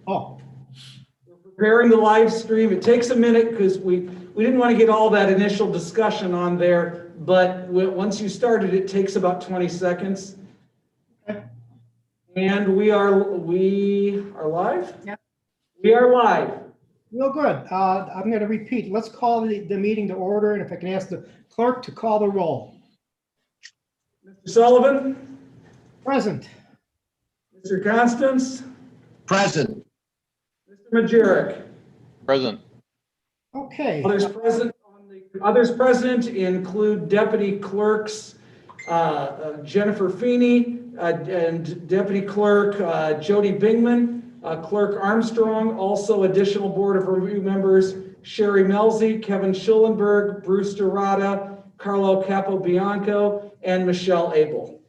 Oh, Preparing the live stream. It takes a minute because we didn't want to get all that initial discussion on there, but once you started, it takes about 20 seconds. okay. And we are live? Yep. We are live. Real good. I'm going to repeat. Let's call the meeting to order, and if I can ask the clerk to call the roll. Mr. Sullivan? Present. Mr. Constance? Present. Mr. Majerick? Present. Okay. Others present include Deputy Clerks Jennifer Feeney and Deputy Clerk Jody Bingman, Clerk Armstrong, also additional Board of Review members Sherry Melzi, Kevin Schulenberg, Bruce Dorada, Carlo Capobianco, and Michelle Abel.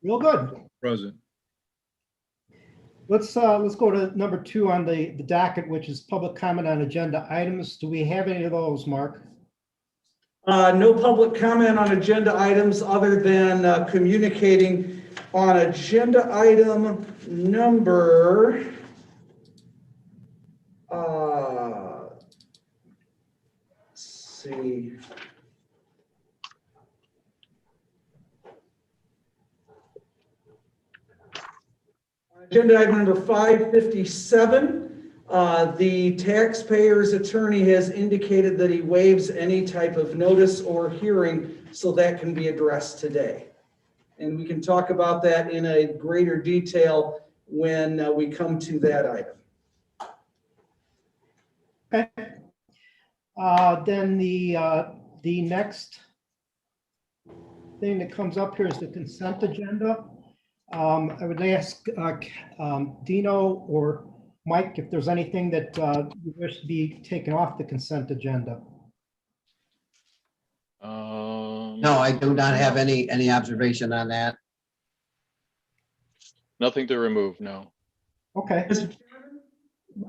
Real good. Present. Let's go to number 2 on the docket, which is public comment on agenda items. Do we have any of those, Mark? No public comment on agenda items other than communicating on agenda item number let's see. Agenda item number 557, the taxpayer's attorney has indicated that he waives any type of notice or hearing, so that can be addressed today. And we can talk about that in a greater detail when we come to that item. Okay. Then the next thing that comes up here is the consent agenda. I would ask Dino or Mike if there's anything that you wish to be taken off the consent agenda. No, I do not have any observation on that. Nothing to remove, no. Okay. Mr. Chairman,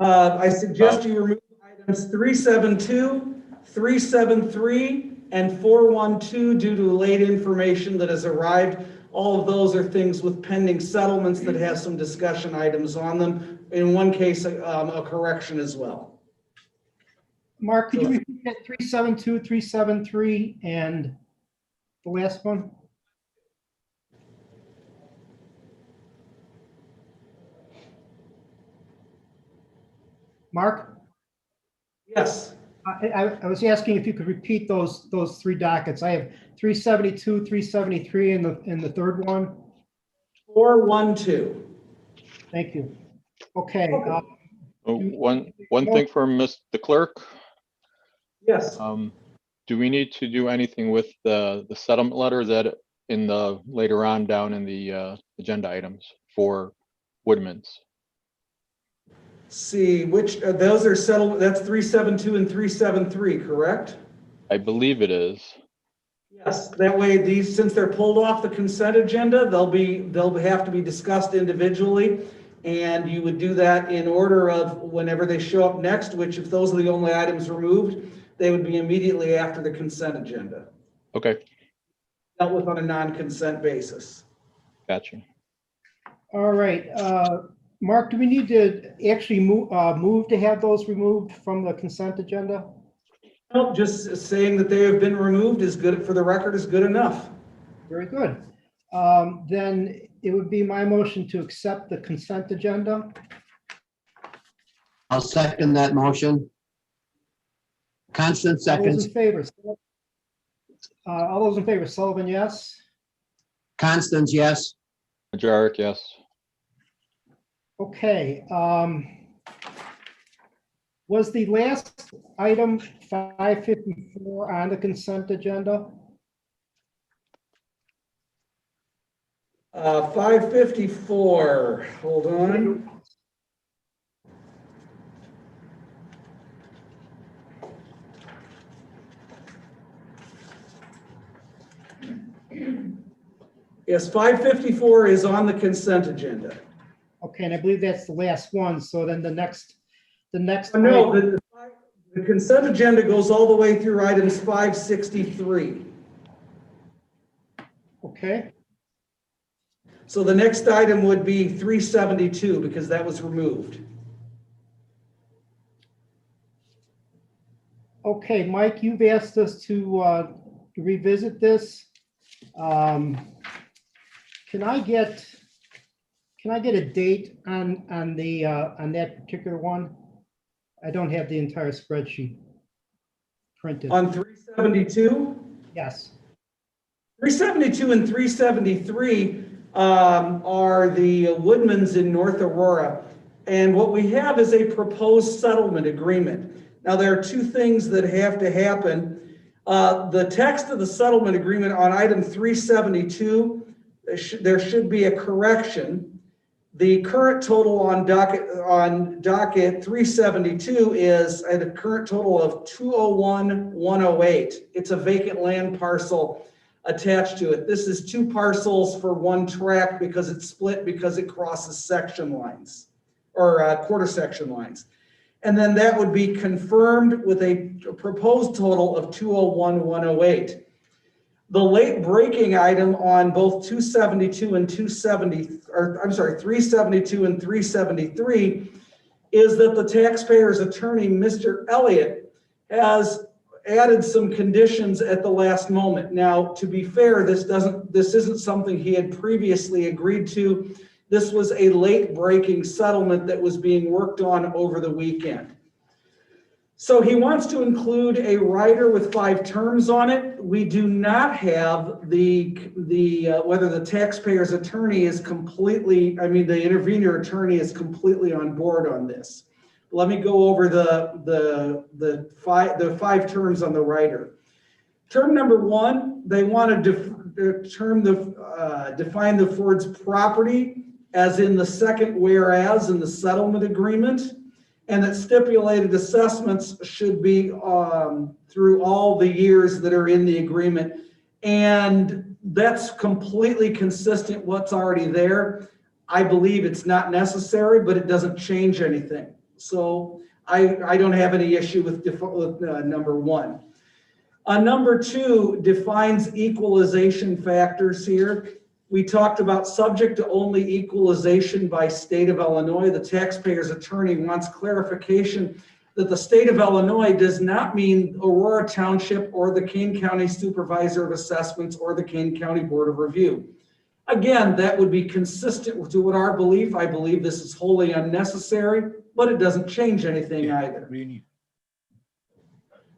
I suggest you remove items 372, 373, and 412 due to late information that has arrived. All of those are things with pending settlements that have some discussion items on them. In one case, a correction as well. Mark, could you repeat that 372, 373, and the last one? Mark? Yes. I was asking if you could repeat those 3 dockets. I have 372, 373, and the third one. 412. Thank you. Okay. One thing for the clerk. Yes. Do we need to do anything with the settlement letter that in the later on down in the agenda items for Woodman's? See, which those are settled. That's 372 and 373, correct? I believe it is. Yes. That way, these, since they're pulled off the consent agenda, they'll have to be discussed individually, and you would do that in order of whenever they show up next. Which, if those are the only items removed, they would be immediately after the consent agenda, Okay, dealt with on a non-consent basis. gotcha. All right. Mark, do we need to actually move to have those removed from the consent agenda? Nope, just saying that they have been removed is good for the record is good enough. Very good. Then it would be my motion to accept the consent agenda. I'll second that motion. Constant All those seconds. in favor? All those in favor, Sullivan, yes? Constance, yes. Majoric, yes. Okay. Was the last item 554 on the consent agenda? 554, hold on. Yes, 554 is on the consent agenda. Okay, and I believe that's the last one. So then the next. No, item- the consent agenda goes all the way through items 563. Okay, So the next item would be 372 because that was removed. Okay, Mike, you've asked us to revisit this. Can I get a date on that particular one? I don't have the entire spreadsheet printed. On 372, Yes. 372 and 373 are the Woodmans in North Aurora. And what we have is a proposed settlement agreement. Now, there are two things that have to happen. The text of the settlement agreement on item 372, there should be a correction. The current total on docket 372 is at a current total of 201,108. It's a vacant land parcel attached to it. This is two parcels for one tract because it's split because it crosses section lines or quarter section lines. And then that would be confirmed with a proposed total of 201,108. The late breaking item on both 272 and 372 and 373 is that the taxpayer's attorney, Mr. Elliott, has added some conditions at the last moment. Now, to be fair, this isn't something he had previously agreed to. This was a late breaking settlement that was being worked on over the weekend. So he wants to include a rider with 5 terms on it. We do not have the whether the taxpayer's attorney is completely, the intervener attorney is completely on board on this. Let me go over the 5 terms on the rider. Term number 1, they want to define the Ford's property as in the second whereas in the settlement agreement, and that stipulated assessments should be through all the years that are in the agreement. And that's completely consistent what's already there. I believe it's not necessary, but it doesn't change anything. So I don't have any issue with number 1. Number 2 defines equalization factors here. We talked about subject to only equalization by state of Illinois. The taxpayer's attorney wants clarification that the state of Illinois does not mean Aurora Township or the Kane County Supervisor of Assessments or the Kane County Board of Review. Again, that would be consistent to what our belief. I believe this is wholly unnecessary, but it doesn't change anything either.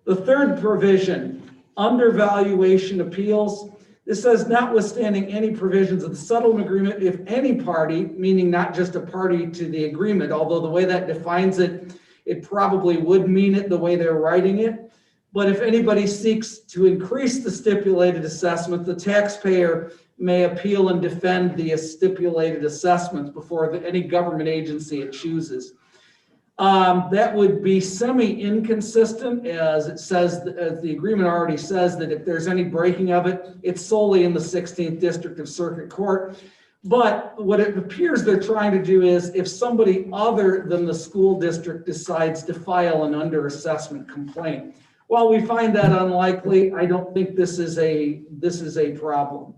The third provision, undervaluation appeals. This says, notwithstanding any provisions of the settlement agreement, if any party, meaning not just a party to the agreement, although the way that defines it, it probably would mean it the way they're writing it. But if anybody seeks to increase the stipulated assessment, the taxpayer may appeal and defend the stipulated assessments before any government agency it chooses. That would be semi-inconsistent, as it says, as the agreement already says, that if there's any breaking of it, it's solely in the 16th District of Circuit Court. But what it appears they're trying to do is, if somebody other than the school district decides to file an under-assessment complaint. While we find that unlikely, I don't think this is a problem.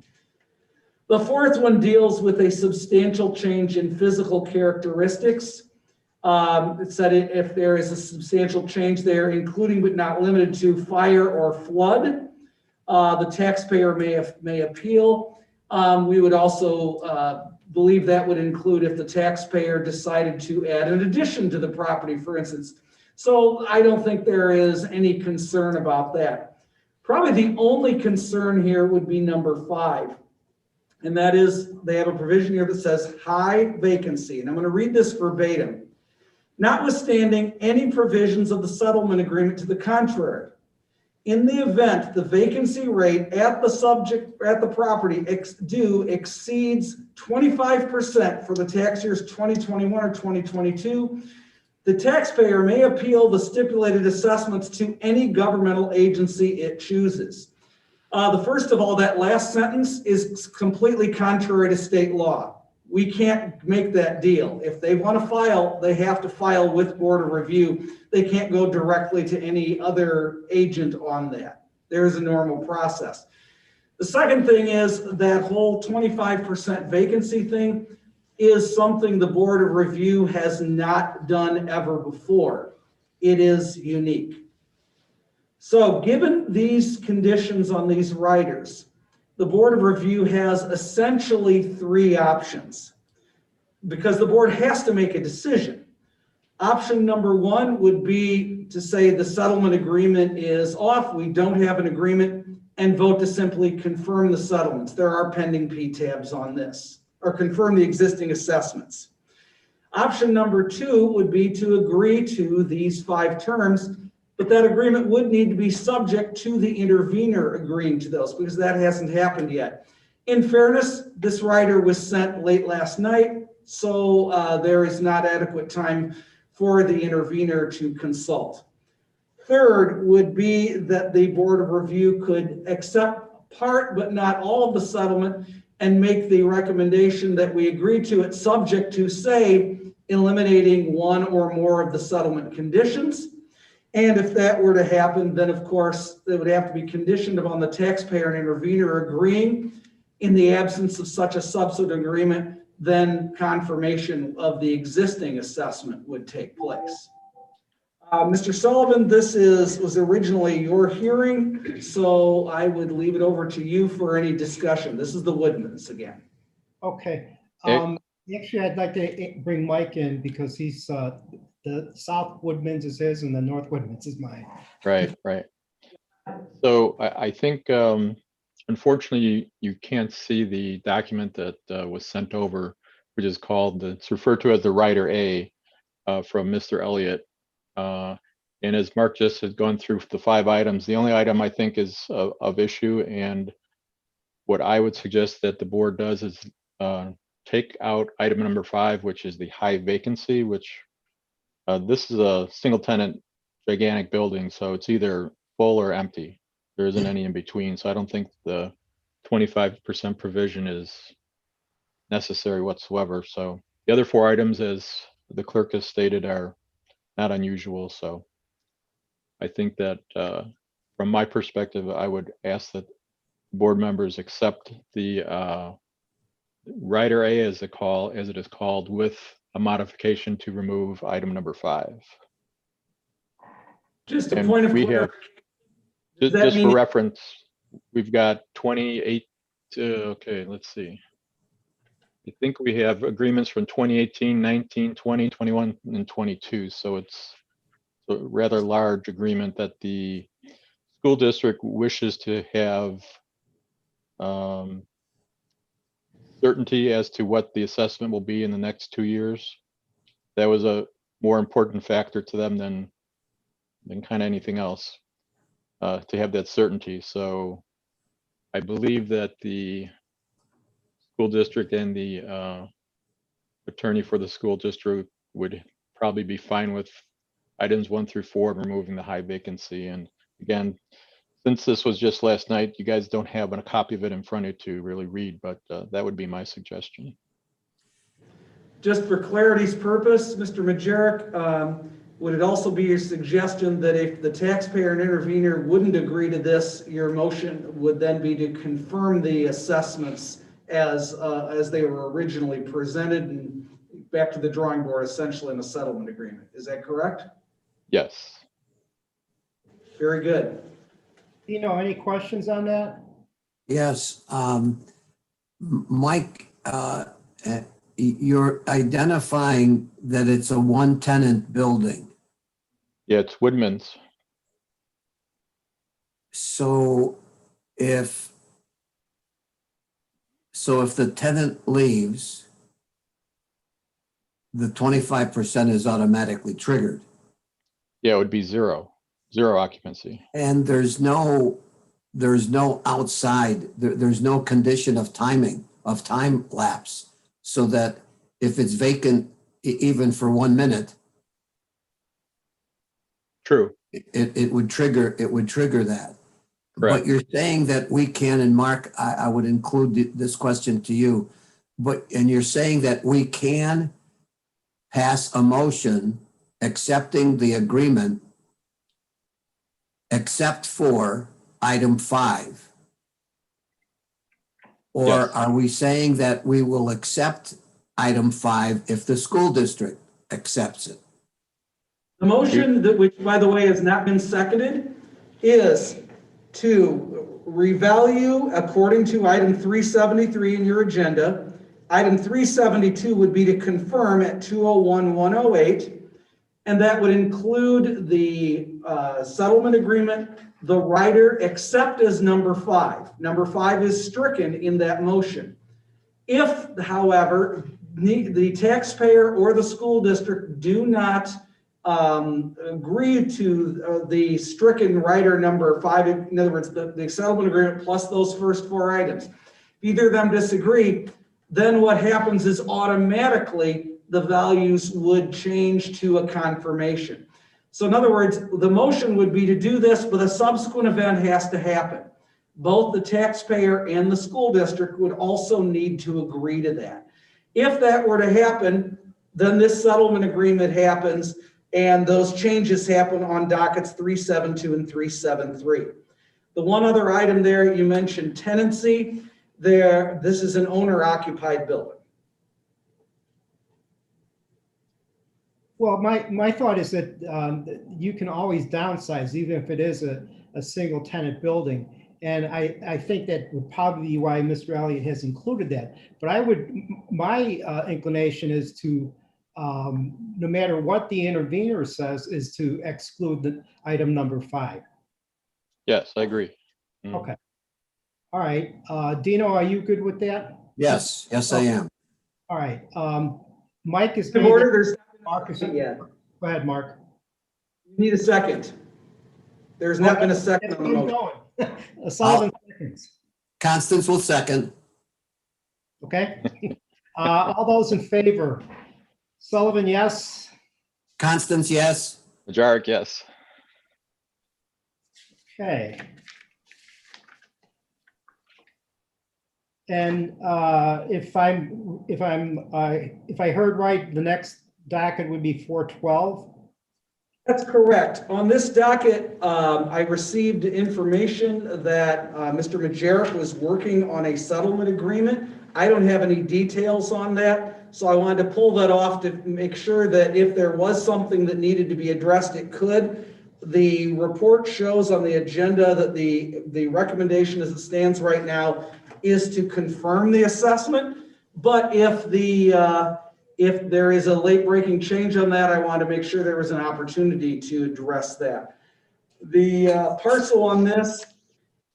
The fourth one deals with a substantial change in physical characteristics. It said if there is a substantial change there, including but not limited to fire or flood, the taxpayer may appeal. We would also believe that would include if the taxpayer decided to add an addition to the property, for instance. So I don't think there is any concern about that. Probably the only concern here would be number 5. And that is, they have a provision here that says high vacancy. And I'm going to read this verbatim. Notwithstanding any provisions of the settlement agreement to the contrary, in the event the vacancy rate at the property due exceeds 25% for the tax years 2021 or 2022, the taxpayer may appeal the stipulated assessments to any governmental agency it chooses. The first of all, that last sentence is completely contrary to state law. We can't make that deal. If they want to file, they have to file with Board of Review. They can't go directly to any other agent on that. There's a normal process. The second thing is that whole 25% vacancy thing is something the Board of Review has not done ever before. It is unique. So given these conditions on these riders, the Board of Review has essentially three options because the board has to make a decision. Option number one would be to say the settlement agreement is off, we don't have an agreement, and vote to simply confirm the settlements. There are pending PTABs on this, or confirm the existing assessments. Option number two would be to agree to these 5 terms, but that agreement would need to be subject to the intervener agreeing to those because that hasn't happened yet. In fairness, this rider was sent late last night, so there is not adequate time for the intervener to consult. Third would be that the Board of Review could accept part but not all of the settlement and make the recommendation that we agree to it subject to, say, eliminating one or more of the settlement conditions. And if that were to happen, then of course, it would have to be conditioned upon the taxpayer and intervener agreeing. In the absence of such a subsequent agreement, then confirmation of the existing assessment would take place. Mr. Sullivan, this was originally your hearing, so I would leave it over to you for any discussion. This is the Woodmans again. Okay. Okay. Actually, I'd like to bring Mike in because he's, the South Woodmans is his and the North Woodmans is mine. Right, right. So I think, unfortunately, you can't see the document that was sent over, which is called, it's referred to as the Rider A from Mr. Elliott. And as Mark just has gone through the 5 items, the only item I think is of issue, and what I would suggest that the board does is take out item number 5, which is the high vacancy, which this is a single tenant gigantic building, so it's either full or empty. There isn't any in between, so I don't think the 25% provision is necessary whatsoever. So the other 4 items, as the clerk has stated, are not unusual. So I think that from my perspective, I would ask that board members accept the Rider A as it is called, with a modification to remove item number 5. Just a And point of we have, clarification. Does that just for mean- reference, we've got 28, okay, let's see. I think we have agreements from 2018, 19, 20, 21, and 22. So it's a rather large agreement that the school district wishes to have certainty as to what the assessment will be in the next 2 years. That was a more important factor to them than kind of anything else, to have that certainty. So I believe that the school district and the attorney for the school district would probably be fine with items 1 through 4, removing the high vacancy. And again, since this was just last night, you guys don't have a copy of it in front of you to really read, but that would be my suggestion. Just for clarity's purpose, Mr. Majerick, would it also be your suggestion that if the taxpayer and intervener wouldn't agree to this, your motion would then be to confirm the assessments as they were originally presented and back to the drawing board, essentially in a settlement agreement? Is that correct? Yes. Very good. Any questions on that? Yes, Mike, you're identifying that it's a 1-tenant building. Yeah, it's Woodman's. So if the tenant leaves, the 25% is automatically triggered. Yeah, it would be zero occupancy. And there's no outside, there's no condition of time lapse, so that if it's vacant, even for 1 minute, True. it would trigger that. Correct. But you're saying that we can, and Mark, I would include this question to you, and you're saying that we can pass a motion accepting the agreement except for item 5. Or Yes. are we saying that we will accept item 5 if the school district accepts it? The motion that, which by the way has not been seconded, is to revalue according to item 373 in your agenda. Item 372 would be to confirm at 201-108, and that would include the settlement agreement, the rider, except as number 5. Number 5 is stricken in that motion. If, however, the taxpayer or the school district do not agree to the stricken rider number 5, in other words, the settlement agreement plus those first 4 items, if either of them disagree, then what happens is automatically the values would change to a confirmation. So in other words, the motion would be to do this, but a subsequent event has to happen. Both the taxpayer and the school district would also need to agree to that. If that were to happen, then this settlement agreement happens and those changes happen on dockets 372 and 373. The one other item there, you mentioned tenancy. This is an owner-occupied building. Well, my thought is that you can always downsize, even if it is a single tenant building. And I think that would probably be why Mr. Elliott has included that. But my inclination is to, no matter what the intervener says, is to exclude the item number 5. Yes, I agree. Okay. All right. Dino, are you good with that? Yes, I am. All right. Mike is. In order, there's Mark is. yet. Go ahead, Mark. You need a second. There's not been a second on the motion. Sullivan seconds. Constance will second. Okay. All those in favor? Sullivan, yes. Constance, yes. Najaric, yes. Okay. And if I heard right, the next docket would be 412. That's correct. On this docket, I received information that Mr. Majerick was working on a settlement agreement. I don't have any details on that, so I wanted to pull that off to make sure that if there was something that needed to be addressed, it could. The report shows on the agenda that the recommendation as it stands right now is to confirm the assessment, but if there is a late breaking change on that, I want to make sure there was an opportunity to address that. The parcel on this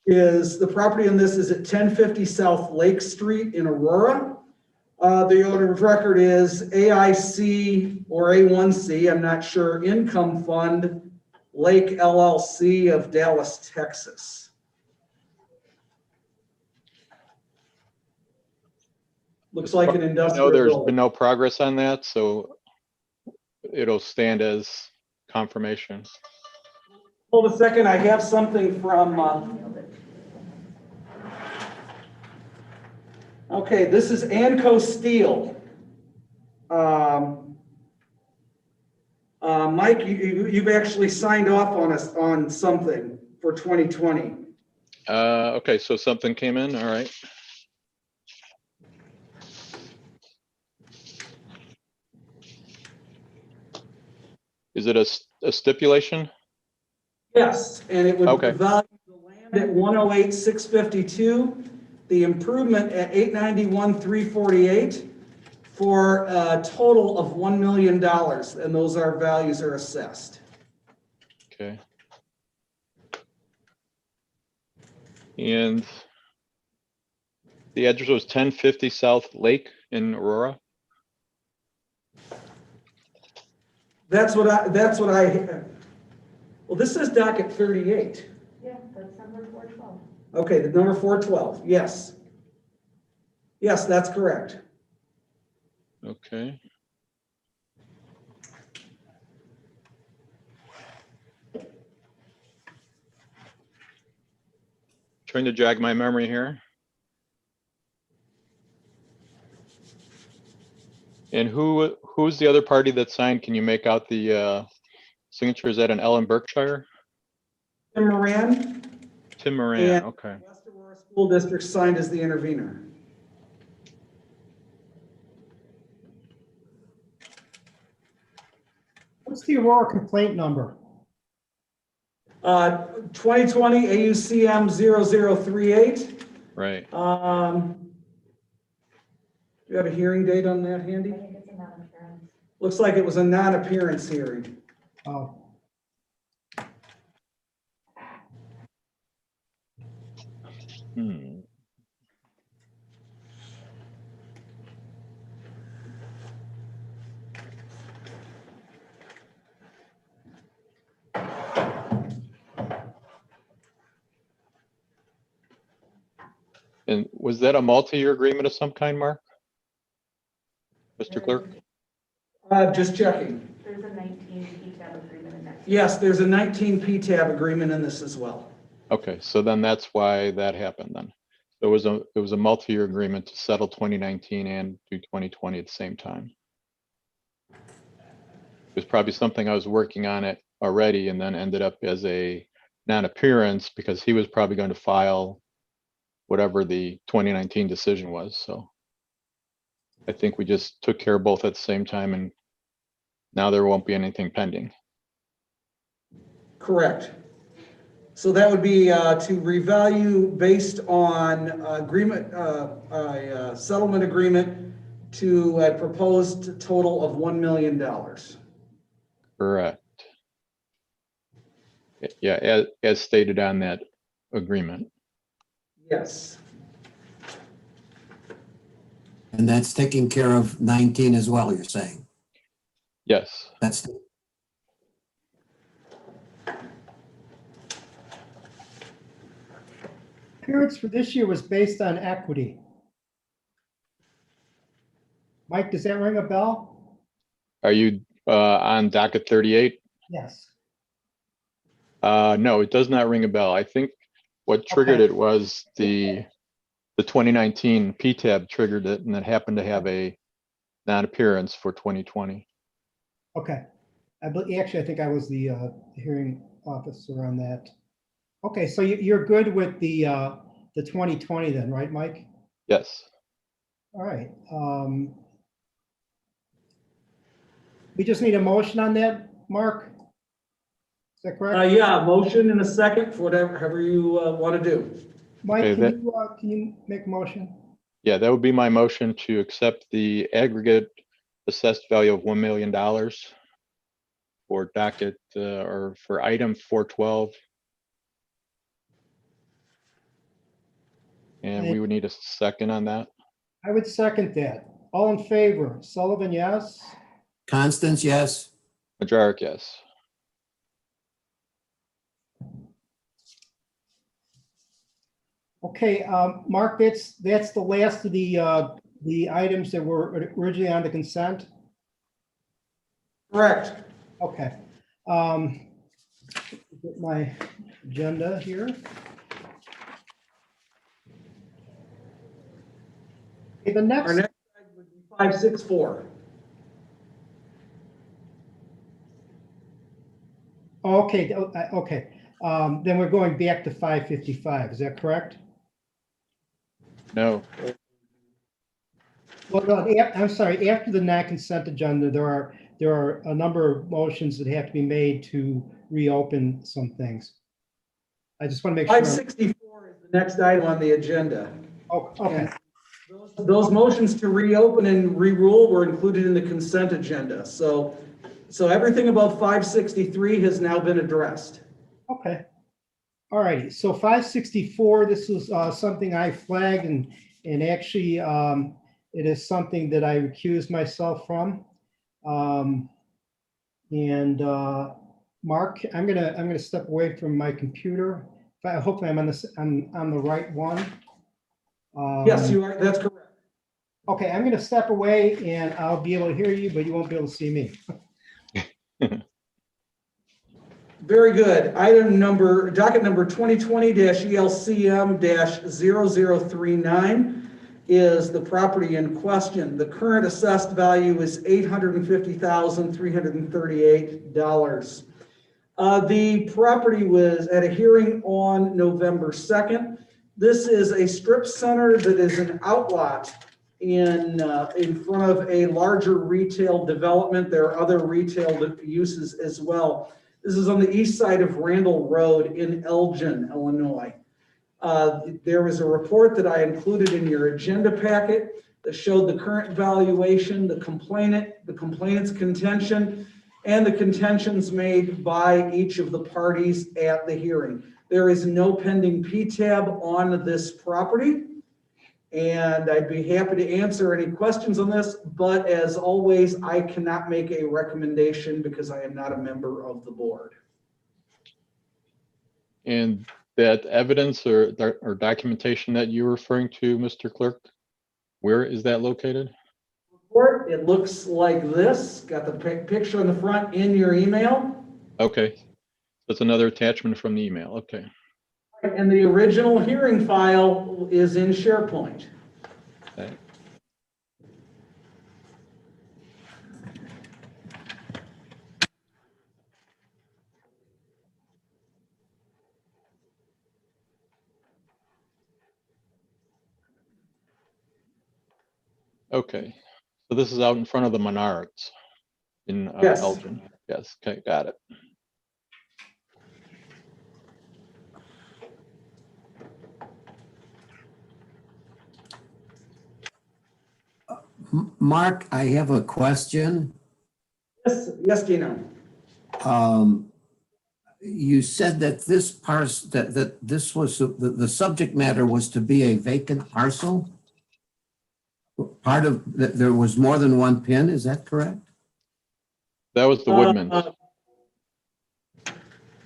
is, the property on this is at 1050 South Lake Street in Aurora. The owner of record is AIC or A1C, I'm not sure, Income Fund Lake LLC of Dallas, Texas. Looks like an industrial No, there's building. been no progress on that, so it'll stand as confirmation. Hold a second, I have something from, okay, this is Anco Steel. Mike, you've actually signed off on us on something for 2020. Okay, so something came in, all right. Is it a stipulation? Yes, and it would Okay. value the land at 108,652, the improvement at 891,348 for a total of $1 million, and those values are assessed. Okay. And the address was 1050 South Lake in Aurora? That's what I, well, this says docket 38. Yeah, that's number 412. Okay, the number 412, yes. Yes, that's correct. Okay. Trying to jog my memory here. And who's the other party that signed? Can you make out the signature? Is that an Ellen Berkshire? Tim Moran. Tim Moran, And okay. West Aurora School District signed as the intervener. What's the Aurora complaint number? 2020 AUCM 0038. Right. Do you have a hearing date on that, I Handy? think it's a non-appearance. Looks like it was a non-appearance hearing. Oh, Hmm. And was that a multi-year agreement of some kind, Mark? Mr. Clerk? Just checking. There's a 19 PTAB agreement in that. Yes, there's a 19 PTAB agreement in this as well. Okay, so then that's why that happened then. It was a multi-year agreement to settle 2019 and do 2020 at the same time. It was probably something I was working on it already and then ended up as a non-appearance because he was probably going to file whatever the 2019 decision was. So I think we just took care of both at the same time and now there won't be anything pending. Correct. So that would be to revalue based on agreement, settlement agreement to a proposed total of $1 million. Correct. Yeah, as stated on that agreement. Yes. And that's taking care of 19 as well, you're saying? Yes, That's, appearance for this year was based on equity. Mike, does that ring a bell? are you on docket 38? Yes. No, it does not ring a bell. I think what triggered Okay. it was the 2019 PTAB triggered it and it happened to have a non-appearance for 2020. Okay. Actually, I think I was the hearing officer on that. Okay, so you're good with the 2020 then, right, Mike? Yes, All right. We just need a motion on that, Mark? Is that correct? Yeah, motion in a second for however you want to do. Mike, okay, can you make a motion? yeah, that would be my motion to accept the aggregate assessed value of $1 million for docket or for item 412. And we would need a second on that. I would second that. All in favor? Sullivan, yes? Constance, yes? Majoric, yes. Okay, Mark, that's the last of the items that were originally on the consent. Correct. Okay. Get my agenda here. Okay, the Our next, next item would be 564. okay, okay. Then we're going back to 555, is that correct? No, Well, no, I'm sorry, after the non-consent agenda, there are a number of motions that have to be made to reopen some things. I just want to make sure. 564 is the next item on the agenda. Oh, okay, Those motions to reopen and re-rule were included in the consent agenda. So everything about 563 has now been addressed. okay. All righty, so 564, this is something I flagged and actually it is something that I recused myself from. Mark, I'm gonna step away from my computer. Hopefully I'm on the right one. Yes, you are. That's correct. Okay, I'm gonna step away and I'll be able to hear you, but you won't be able to see me. Very good. Docket number 2020-ELCM-0039 is the property in question. The current assessed value is $850,338. The property was at a hearing on November 2nd. This is a strip center that is an outlot in front of a larger retail development. There are other retail uses as well. This is on the east side of Randall Road in Elgin, Illinois. There was a report that I included in your agenda packet that showed the current valuation, the complainant's contention, and the contentions made by each of the parties at the hearing. There is no pending PTAB on this property, and I'd be happy to answer any questions on this, but as always, I cannot make a recommendation because I am not a member of the board. And that evidence or documentation that you're referring to, Mr. Clerk, where is that located? It looks like this. Got the picture on the front in your email. Okay, that's another attachment from the email. Okay. And the original hearing file is in SharePoint. Okay. Okay, so this is out in front of the Menards in Yes. Elgin. Yes, okay, got it. Mark, I have a question. Yes, Dino. You said that that this was, the subject matter was to be a vacant parcel? Part of, that there was more than one pin, is that correct? That was the Woodmans.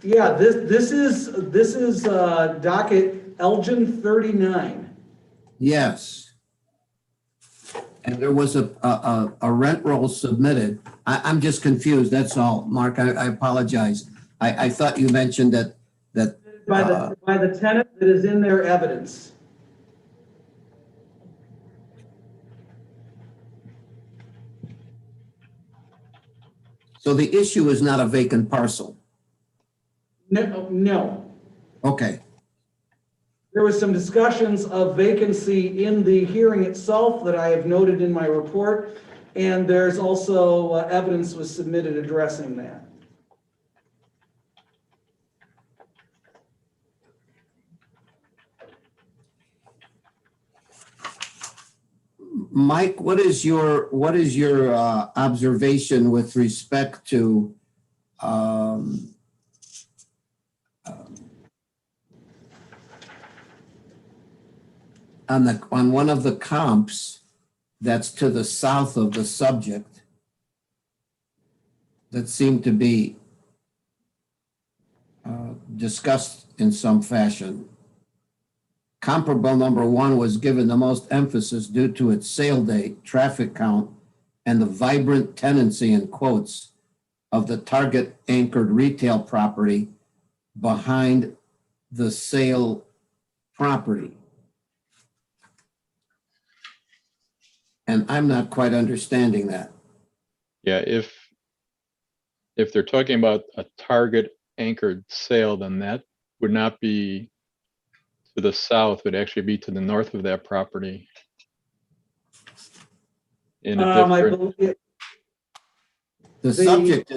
Yeah, this is docket Elgin 39. Yes. And there was a rent roll submitted. I'm just confused, that's all. Mark, I apologize. I thought you mentioned that. By the tenant that is in their evidence. So the issue is not a vacant parcel? No. Okay. There was some discussions of vacancy in the hearing itself that I have noted in my report, and there's also evidence was submitted addressing that. Mike, what is your observation with respect to on one of the comps that's to the south of the subject that seemed to be discussed in some fashion? Comparable number 1 was given the most emphasis due to its sale date, traffic count, and the vibrant tenancy, in quotes, of the target anchored retail property behind the sale property. And I'm not quite understanding that. Yeah, if they're talking about a target anchored sale, then that would not be to the south, would actually be to the north of that property. In a different, The subject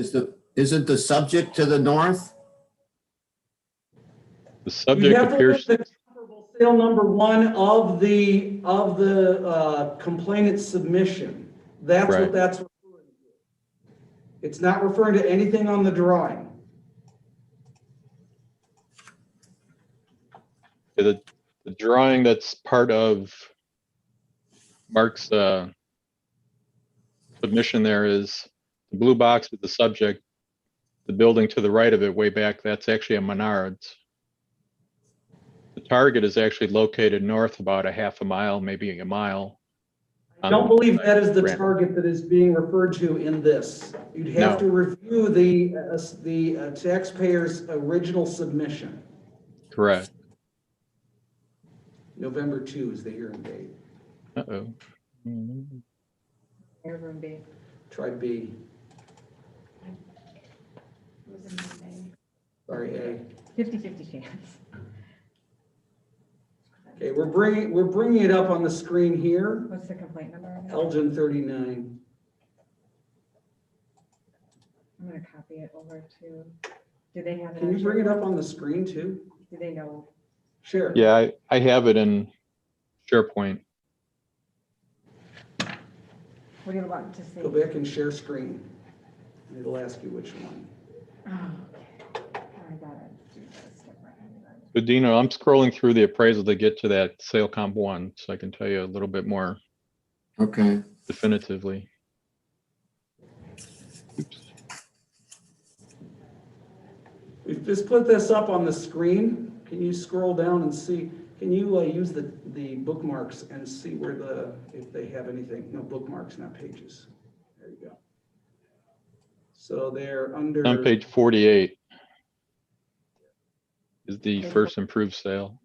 isn't the subject to the north? the subject appears, The comparable sale number 1 of the complainant's submission. That's Right. what that's referring to. It's not referring to anything on the drawing. the drawing that's part of Mark's submission there is the blue box with the subject, the building to the right of it, way back, that's actually a Menards. The target is actually located north about a half a mile, maybe a mile. I don't believe that is the Randall. target that is being referred to in this. You'd have No. to review the taxpayer's original submission. Correct. November 2 is the hearing date. Uh-oh. Room B. Try B. It was in Monday. Sorry, A. 50-50 chance. Okay, we're bringing it up on the screen here. What's the complaint number on it? Elgin 39. I'm gonna copy it over to, do they have it? Can on you bring it SharePoint? up on the screen too? Do they know? Sure. Yeah, I have it in SharePoint. What do you want to see? Go back and share screen. It'll ask you which one. Oh, okay. I gotta do this different. So Dino, I'm scrolling through the appraisal to get to that sale comp 1, so I can tell you a little bit more Okay. definitively. Oops. We've just put this up on the screen. Can you scroll down and see? Can you use the bookmarks and see where if they have anything? No, bookmarks, not pages. There you go. So they're under. On page 48 is the first improved sale.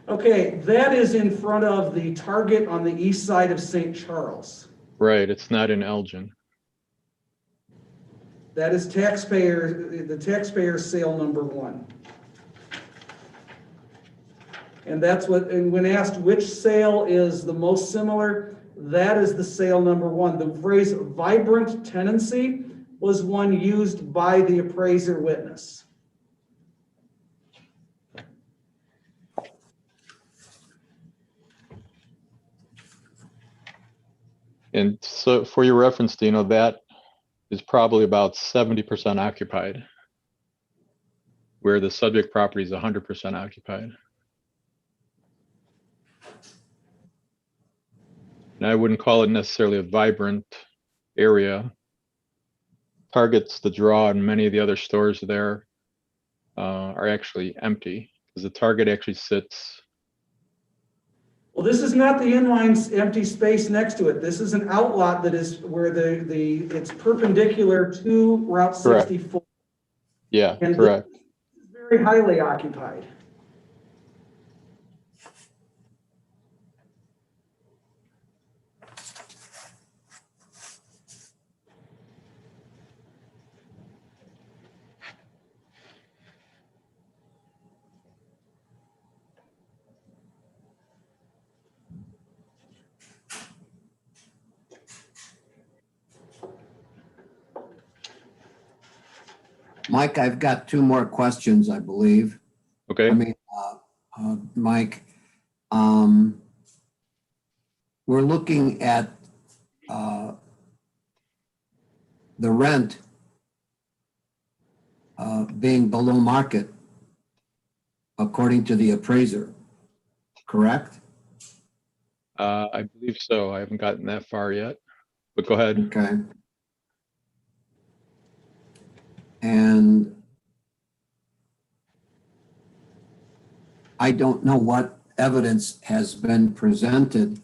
Okay, that is in front of the Target on the east side of St. Charles. Right, it's not in Elgin. That is the taxpayer sale number 1. And that's and when asked which sale is the most similar, that is the sale number 1. The phrase vibrant tenancy was one used by the appraiser witness. And so for your reference, Dino, that is probably about 70% occupied, where the subject property is 100% occupied. And I wouldn't call it necessarily a vibrant area. Target's the draw, and many of the other stores there are actually empty, because the Target actually sits. Well, this is not the inline empty space next to it. This is an outlot that is where it's perpendicular to Route Correct. 64. Yeah, And correct. it's very highly occupied. Mike, I've got 2 more questions, I believe. Okay. I mean, Mike, we're looking at the rent being below market according to the appraiser, correct? I believe so. I haven't gotten that far yet, but go ahead. Okay. And I don't know what evidence has been presented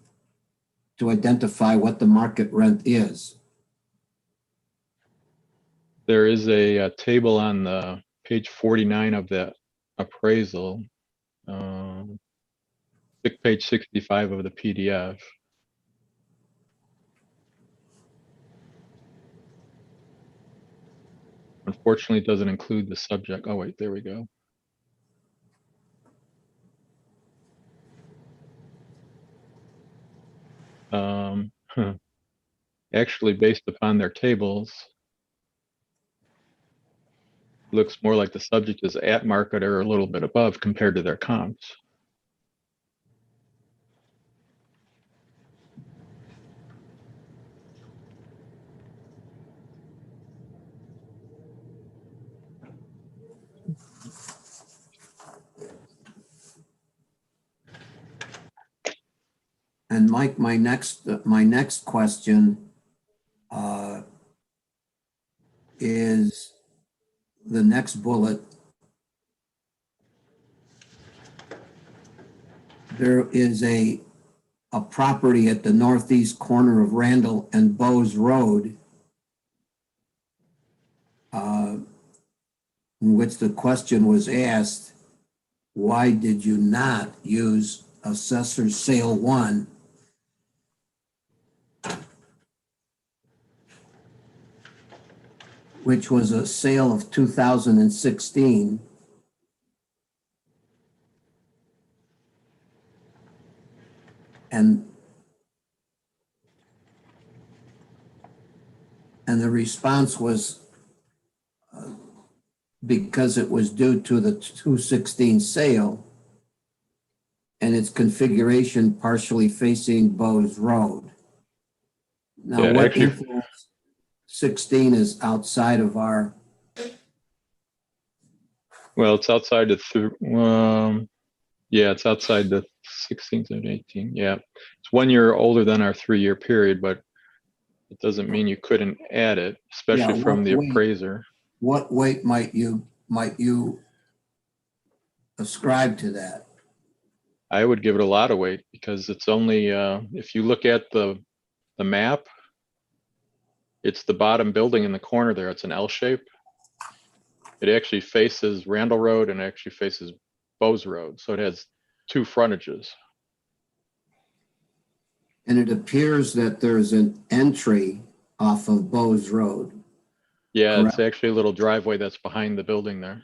to identify what the market rent is. There is a table on the page 49 of the appraisal, page 65 of the PDF. Unfortunately, it doesn't include the subject. Oh, wait, there we go. Actually, based upon their tables, looks more like the subject is at market or a little bit above compared to their comps. And Mike, my next question is the next bullet. There is a property at the northeast corner of Randall and Bowes Road, in which the question was asked, why did you not use Assessor's Sale 1 which was a sale of 2016, and the response was because it was due to the 216 sale and its configuration partially facing Bowes Road. Now, Yeah, what actually- influence 16 is outside of our, Well, it's outside yeah, it's outside the 16th and 18. Yeah, it's 1 year older than our 3-year period, but it doesn't mean you couldn't add it, especially Yeah, from what the weight? appraiser. what weight might you ascribe to that? I would give it a lot of weight because it's only, if you look at the map, it's the bottom building in the corner there. It's an L shape. It actually faces Randall Road and actually faces Bowes Road. So it has 2 frontages. And it appears that there's an entry off of Bowes Road. Yeah, Correct. it's actually a little driveway that's behind the building there.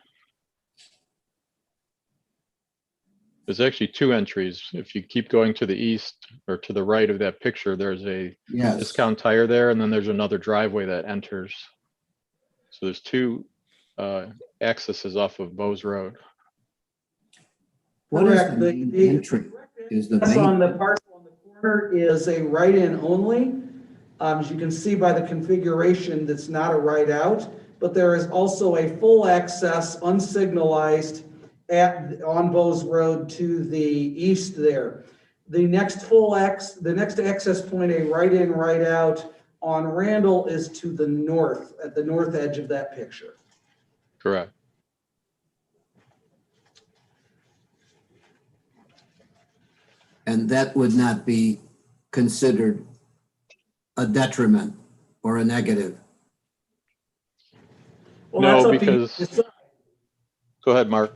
There's actually 2 entries. If you keep going to the east or to the right of that picture, there's a Yes. discount tire there, and then there's another driveway that enters. So there's 2 accesses off of Bowes Road. What is Correct. the main entry? Is the Yes, on main, the parcel on the corner is a write-in only. As you can see by the configuration, that's not a write-out, but there is also a full access unsignalized on Bowes Road to the east there. The next access point, a write-in, write-out on Randall is to the north, at the north edge of that picture. Correct. and that would not be considered a detriment or a negative? Well, No, that's up to you because- to decide. Go ahead, Mark.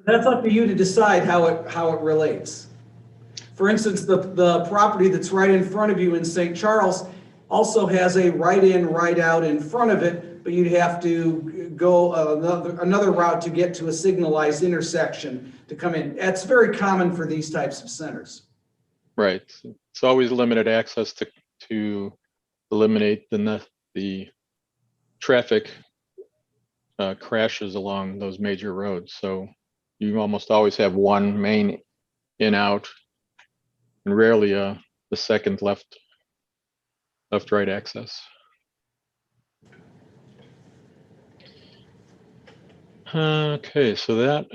That's up to you to decide how it relates. For instance, the property that's right in front of you in St. Charles also has a write-in, write-out in front of it, but you'd have to go another route to get to a signalized intersection to come in. That's very common for these types of centers. Right. It's always limited access to eliminate the traffic crashes along those major roads. So you almost always have one main in out and rarely the second left right access. Okay, so that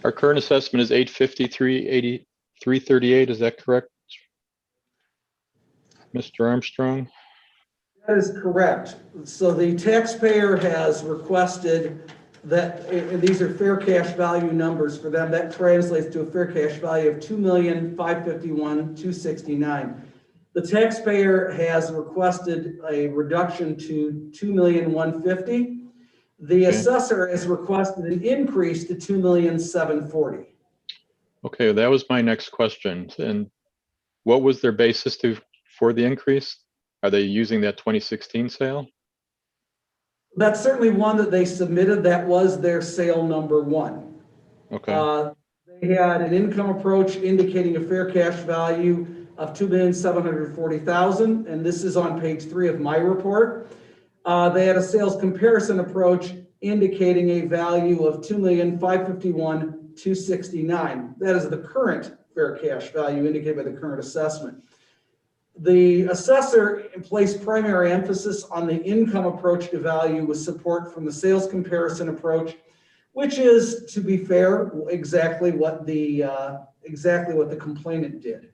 our current assessment is 853, 338. Is that correct, Mr. Armstrong? That is correct. So the taxpayer has requested that, and these are fair cash value numbers for them, that translates to a fair cash value of $2,551,269. The taxpayer has requested a reduction to $2,150,000. The Okay. assessor has requested an increase to $2,740,000. Okay, that was my next question. And what was their basis for the increase? Are they using that 2016 sale? That's certainly one that they submitted. That was their sale number one. Okay, They had an income approach indicating a fair cash value of $2,740,000, and this is on page 3 of my report. They had a sales comparison approach indicating a value of $2,551,269. That is the current fair cash value indicated by the current assessment. The assessor placed primary emphasis on the income approach to value with support from the sales comparison approach, which is, to be fair, exactly what the complainant did.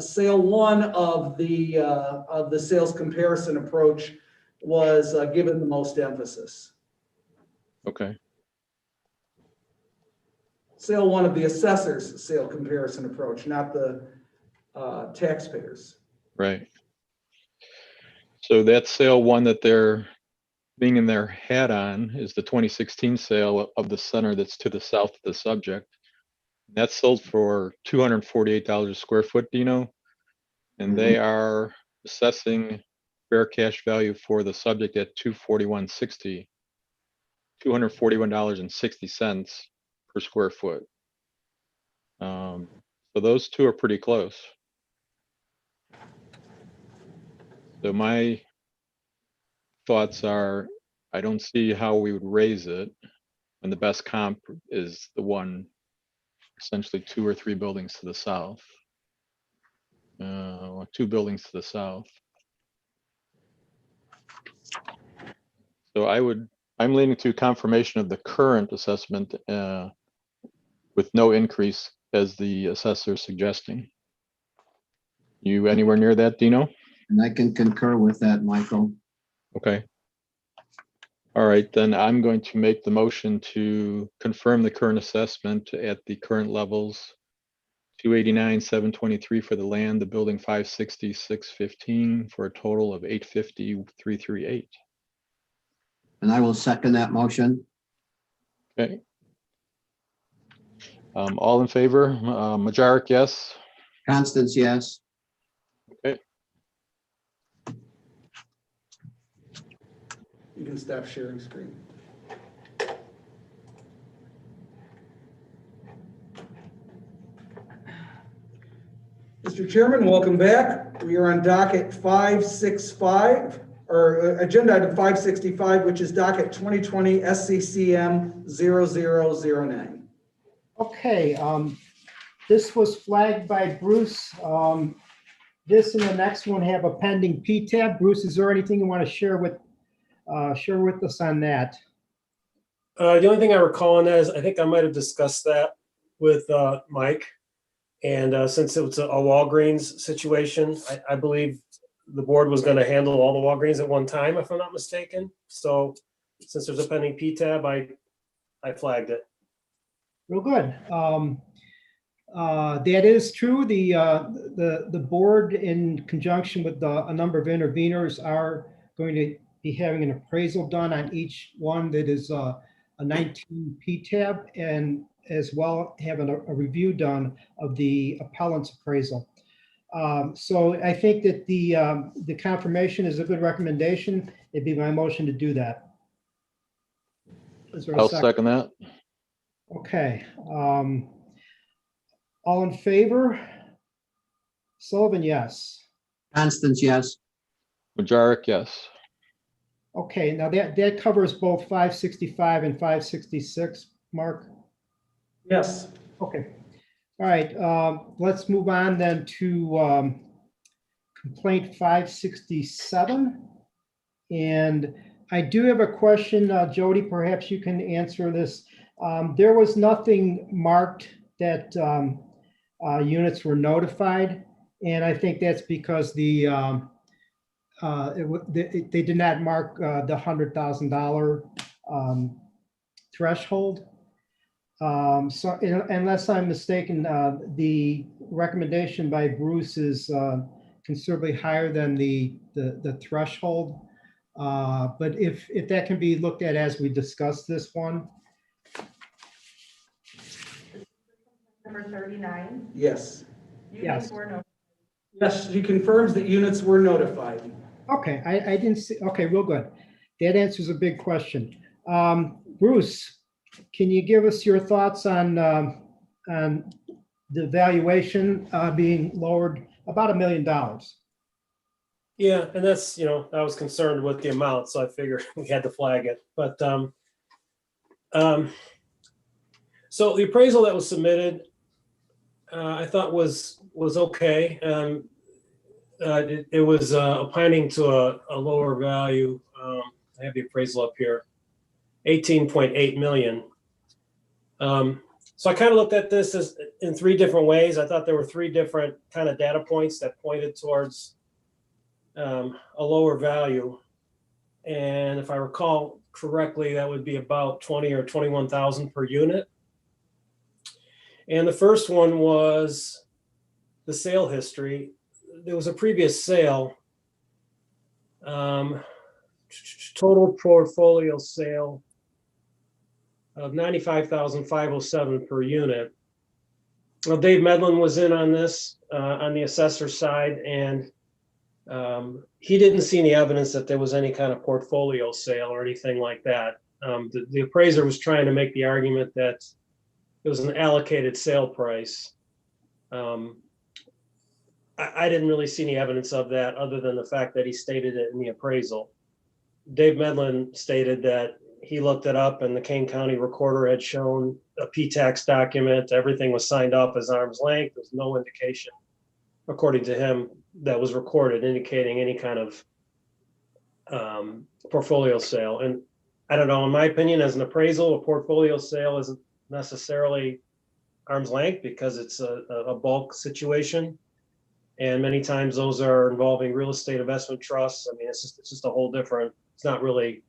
Sale one of the sales comparison approach was given the most emphasis. okay, Sale one of the assessor's sale comparison approach, not the taxpayers. right. So that sale one that they're being their hat on is the 2016 sale of the center that's to the south of the subject. That sold for $248 a square foot, Dino. And they are assessing fair cash value for the subject at $241.60. $241.60 per square foot. So those two are pretty close. So my thoughts are, I don't see how we would raise it when the best comp is the one essentially 2 or 3 buildings to the south. Or 2 buildings to the south. So I'm leaning to confirmation of the current assessment with no increase as the assessor is suggesting. You anywhere near that, Dino? And I can concur with that, Michael. Okay. All right, then I'm going to make the motion to confirm the current assessment at the current levels. 289, 723 for the land, the building 560, 615 for a total of 850, 338. And I will second that motion. Okay. All in favor? Majoric, yes. Constance, yes. Okay. You can stop sharing screen. Mr. Chairman, welcome back. We are on docket 565, or agenda item 565, which is docket 2020 SCCM 0009. Okay, this was flagged by Bruce. This and the next one have a pending PTAB. Bruce, is there anything you want to share with us on that? The only thing I recall on that is I think I might have discussed that with Mike. And since it was a Walgreens situation, I believe the board was going to handle all the Walgreens at one time, if I'm not mistaken. So since there's a pending PTAB, I flagged it. Real good. That is true. The board, in conjunction with a number of interveners, are going to be having an appraisal done on each one that is a 19 PTAB, and as well having a review done of the appellant's appraisal. So I think that the confirmation is a good recommendation. It'd be my motion to do that. Is there a I'll second that. Okay. All in favor? Sullivan, yes. Constance, yes. Majoric, yes. Okay, now that covers both 565 and 566, Mark? Yes. Okay. All right, let's move on then to complaint 567. And I do have a question, Jody, perhaps you can answer this. There was nothing marked that units were notified, and I think that's because they did not mark the $100,000 threshold. So unless I'm mistaken, the recommendation by Bruce is considerably higher than the threshold. But if that can be looked at as we discuss this one. Number 39. Yes. Yes. Units were notified. Yes, she confirms that units were notified. Okay, I didn't see, okay, real good. That answers a big question. Bruce, can you give us your thoughts on the valuation being lowered about $1 million? Yeah, and that's, I was concerned with the amount, so I figured we had to flag it. But so the appraisal that was submitted, I thought was okay. It was opining to a lower value. I have the appraisal up here, 18.8 million. So I kind of looked at this as in 3 different ways. I thought there were 3 different kind of data points that pointed towards a lower value. And if I recall correctly, that would be about 20 or 21,000 per unit. And the first one was the sale history. There was a previous sale, total portfolio sale of 95,507 per unit. Well, Dave Medlin was in on this on the assessor side, and he didn't see any evidence that there was any kind of portfolio sale or anything like that. The appraiser was trying to make the argument that it was an allocated sale price. I didn't really see any evidence of that other than the fact that he stated it in the appraisal. Dave Medlin stated that he looked it up and the Kane County recorder had shown a P-tax document. Everything was signed off as arm's length. There's no indication, according to him, that was recorded indicating any kind of portfolio sale. And I don't know, in my opinion, as an appraisal, a portfolio sale isn't necessarily arm's length because it's a bulk situation. And many times those are involving real estate investment trusts. I mean, it's just a whole different, it's not really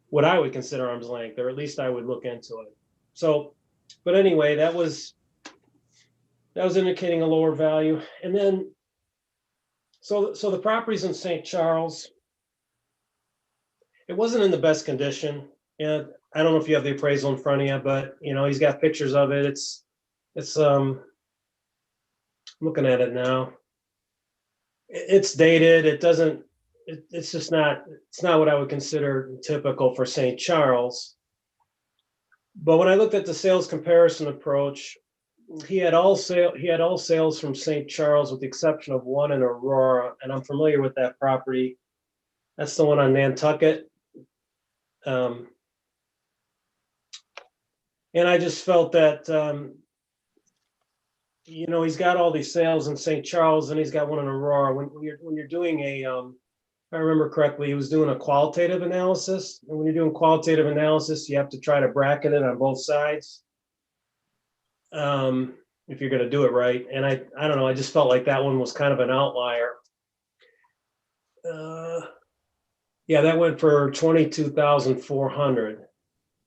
what I would consider arm's length, or at least I would look into it. So, but anyway, that was indicating a lower value. And then, so the property's in St. Charles. It wasn't in the best condition. And I don't know if you have the appraisal in front of you, but you know, he's got pictures of it. It's I'm looking at it now. It's dated. It's just not, it's not what I would consider typical for St. Charles. But when I looked at the sales comparison approach, he had all sales from St. Charles with the exception of one in Aurora, and I'm familiar with that property. That's the one on Nantucket. And I just felt that you know, he's got all these sales in St. Charles and he's got one in Aurora. When you're doing a, if I remember correctly, he was doing a qualitative analysis. And when you're doing qualitative analysis, you have to try to bracket it on both sides if you're going to do it right. And I don't know, I just felt like that one was kind of an outlier. Yeah, that went for 22,400.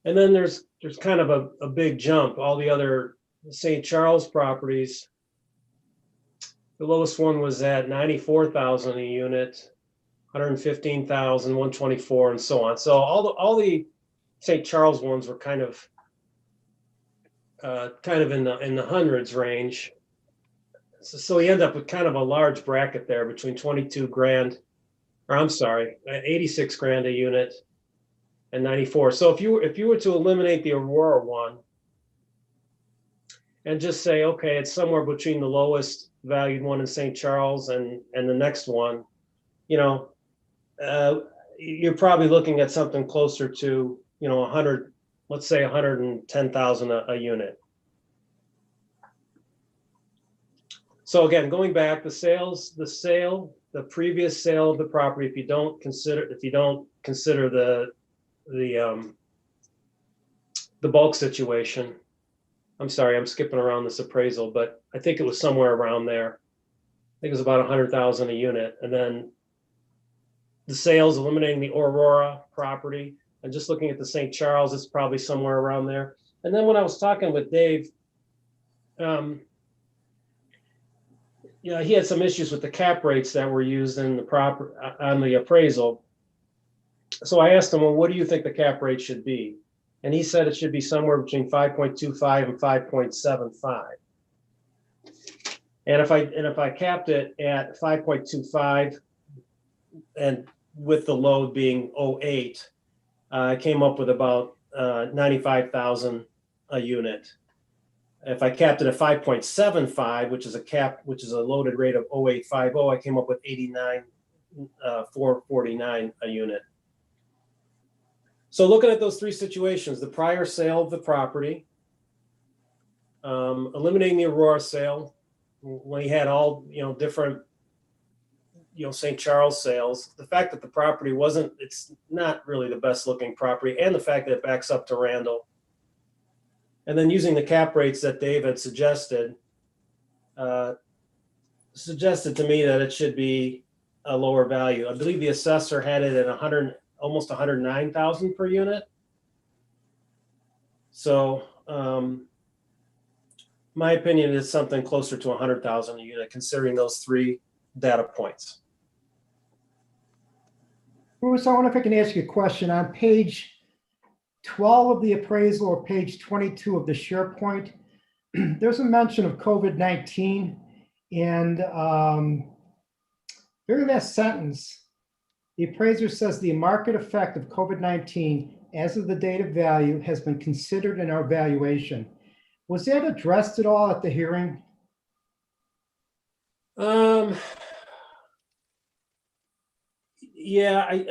And then there's kind of a big jump. All the other St. Charles properties, the lowest one was at 94,000 a unit, 115,000, 124, and so on. So all the St. Charles ones were kind of in the hundreds range. So he ended up with kind of a large bracket there between 22 grand, or I'm sorry, 86 grand a unit and 94. So if you were to eliminate the Aurora one and just say, okay, it's somewhere between the lowest valued one in St. Charles and the next one, you know, you're probably looking at something closer to, you know, 100, let's say 110,000 a unit. So again, going back, the previous sale of the property, if you don't consider the bulk situation. I'm sorry, I'm skipping around this appraisal, but I think it was somewhere around there. I think it was about 100,000 a unit. And then the sales, eliminating the Aurora property and just looking at the St. Charles, it's probably somewhere around there. And then when I was talking with Dave, yeah, he had some issues with the cap rates that were used in on the appraisal. So I asked him, well, what do you think the cap rate should be? And he said it should be somewhere between 5.25 and 5.75. And if I capped it at 5.25 and with the load being 0.8, I came up with about 95,000 a unit. If I capped it at 5.75, which is a loaded rate of 0.850, I came up with 89,449 a unit. So looking at those three situations, the prior sale of the property, eliminating the Aurora sale, when he had all, you know, different, you know, St. Charles sales, the fact that the property it's not really the best looking property, and the fact that it backs up to Randall. And then using the cap rates that Dave had suggested to me that it should be a lower value. I believe the assessor had it at almost 109,000 per unit. So my opinion is something closer to 100,000 a unit, considering those three data points. Bruce, I wonder if I can ask you a question. On page 12 of the appraisal or page 22 of the SharePoint, there's a mention of COVID-19, and very last sentence, the appraiser says the market effect of COVID-19 as of the date of value has been considered in our valuation. Was that addressed at all at the hearing? Yeah, I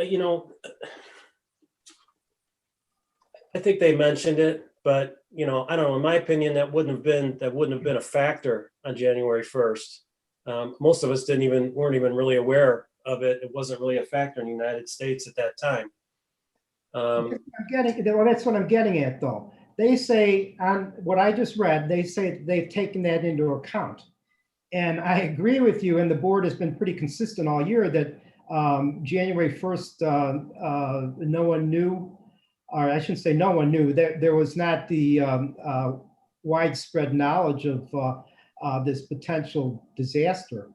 think they mentioned it, but I don't know, in my opinion, that wouldn't have been a factor on January 1st. Most of us weren't even really aware of it. It wasn't really a factor in the United States at that time. That's what I'm getting at, though. They say, on what I just read, they say they've taken that into account. And I agree with you, and the board has been pretty consistent all year that January 1st, no one knew, or I shouldn't say no one knew, there was not the widespread knowledge of this potential disaster.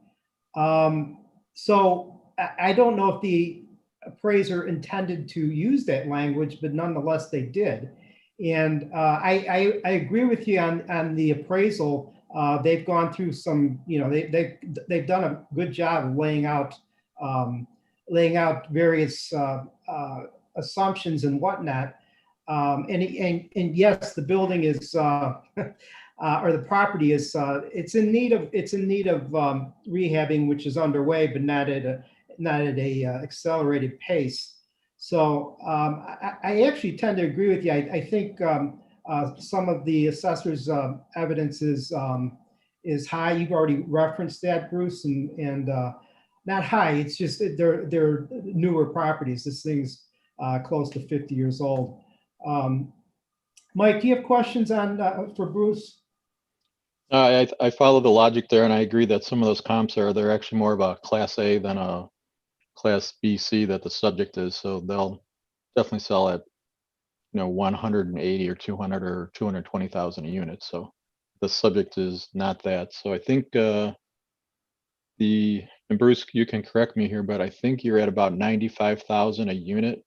So I don't know if the appraiser intended to use that language, but nonetheless they did. And I agree with you on the appraisal. They've gone through some, they've done a good job of laying out various assumptions and whatnot. And yes, the building is or the property is it's in need of rehabbing, which is underway, but not at a accelerated pace. So I actually tend to agree with you. I think some of the assessor's evidence is high. You've already referenced that, Bruce, and not high. It's just that they're newer properties. This thing's close to 50 years old. Mike, do you have questions for Bruce? I follow the logic there, and I agree that some of those comps they're actually more of a Class A than a Class B, C that the subject is. So they'll definitely sell at 180 or 200 or 220,000 a unit. So the subject is not that. So I think and Bruce, you can correct me here, but I think you're at about 95,000 a unit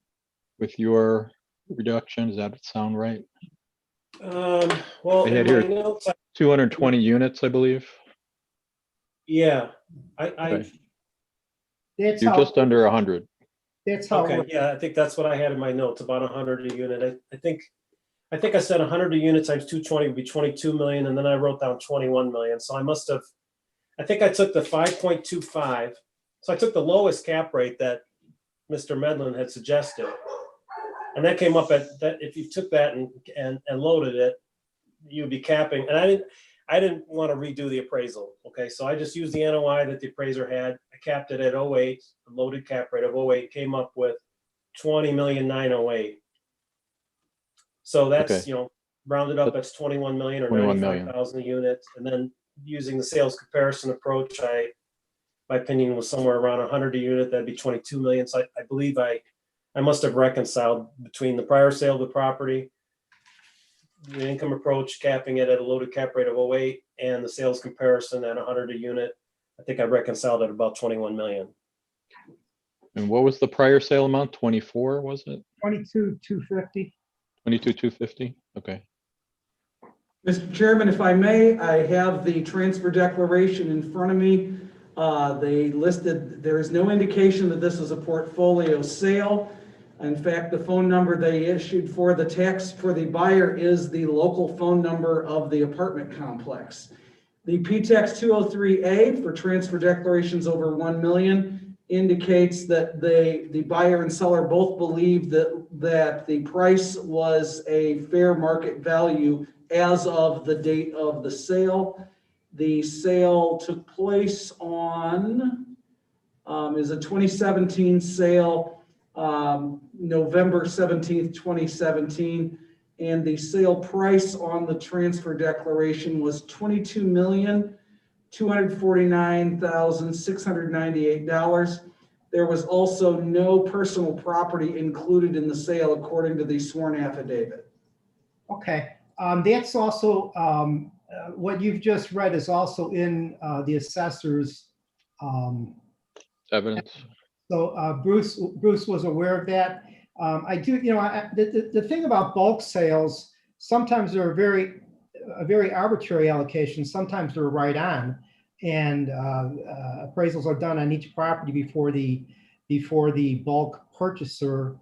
with your reduction. Does that sound right? Well, I had in my here notes, 220 units, I believe. yeah, Okay. That's You're how. just under 100. That's how. okay, yeah, I think that's what I had in my notes, about 100 a unit. I think I said 100 a unit times 220 would be 22 million, and then I wrote down 21 million. So I think I took the 5.25. So I took the lowest cap rate that Mr. Medlin had suggested. And that came up at that, if you took that and loaded it, you'd be capping. And I didn't want to redo the appraisal. Okay. So I just used the NOI that the appraiser had. I capped it at 08, a loaded cap rate of 08, came up with 20,908,000. So that's, Okay. rounded up, that's 21 million or 21 million. 95,000 a unit. And then using the sales comparison approach, my opinion was somewhere around 100 a unit. That'd be 22 million. So I believe I must have reconciled between the prior sale of the property, the income approach, capping it at a loaded cap rate of 08, and the sales comparison at 100 a unit. I think I reconciled at about 21 million. And what was the prior sale amount? 24, was it? 22,250. 22,250? Okay. Mr. Chairman, if I may, I have the transfer declaration in front of me. They listed, there is no indication that this is a portfolio sale. In fact, the phone number they issued for the tax for the buyer is the local phone number of the apartment complex. The PTEX 203A for transfer declarations over 1 million indicates that the buyer and seller both believe that the price was a fair market value as of the date of the sale. The sale took place on, is a 2017 sale, November 17th, 2017. And the sale price on the transfer declaration was $22,249,698. There was also no personal property included in the sale according to the sworn affidavit. Okay, that's also, what you've just read is also in the assessor's Evidence. So Bruce was aware of that. I do, the thing about bulk sales, sometimes they're a very arbitrary allocation. Sometimes they're right on, and appraisals are done on each property before the bulk purchaser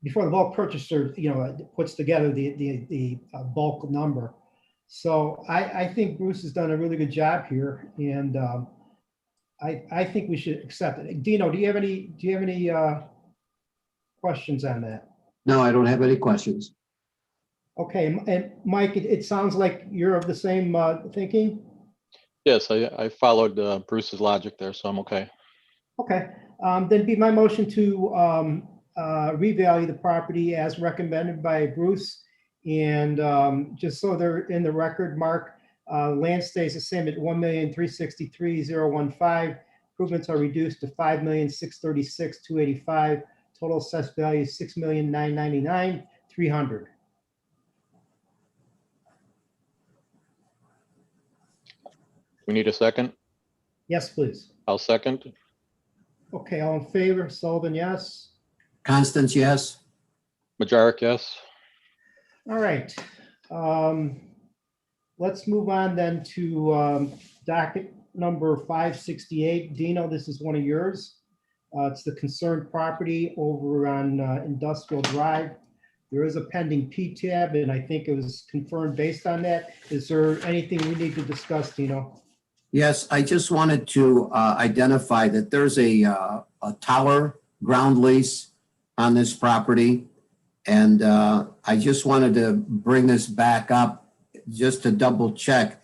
before the bulk purchaser, puts together the bulk number. So I think Bruce has done a really good job here, and I think we should accept it. Dino, do you have any questions on that? No, I don't have any questions. Okay, and Mike, it sounds like you're of the same thinking? Yes, I followed Bruce's logic there, so I'm okay. Okay, then be my motion to revalue the property as recommended by Bruce. And just so they're in the record, Mark, land stays the same at 1,363,015. Improvements are reduced to 5,636,285. Total assessed value is 6,999,300. We need a second. Yes, please. I'll second. Okay, all in favor? Sullivan, yes. Constance, yes? Majoric, yes. All right. Let's move on then to docket number 568. Dino, this is one of yours. It's the concerned property over on Industrial Drive. There is a pending PTAB, and I think it was confirmed based on that. Is there anything we need to discuss, Dino? Yes, I just wanted to identify that there's a tower ground lease on this property. And I just wanted to bring this back up just to double check.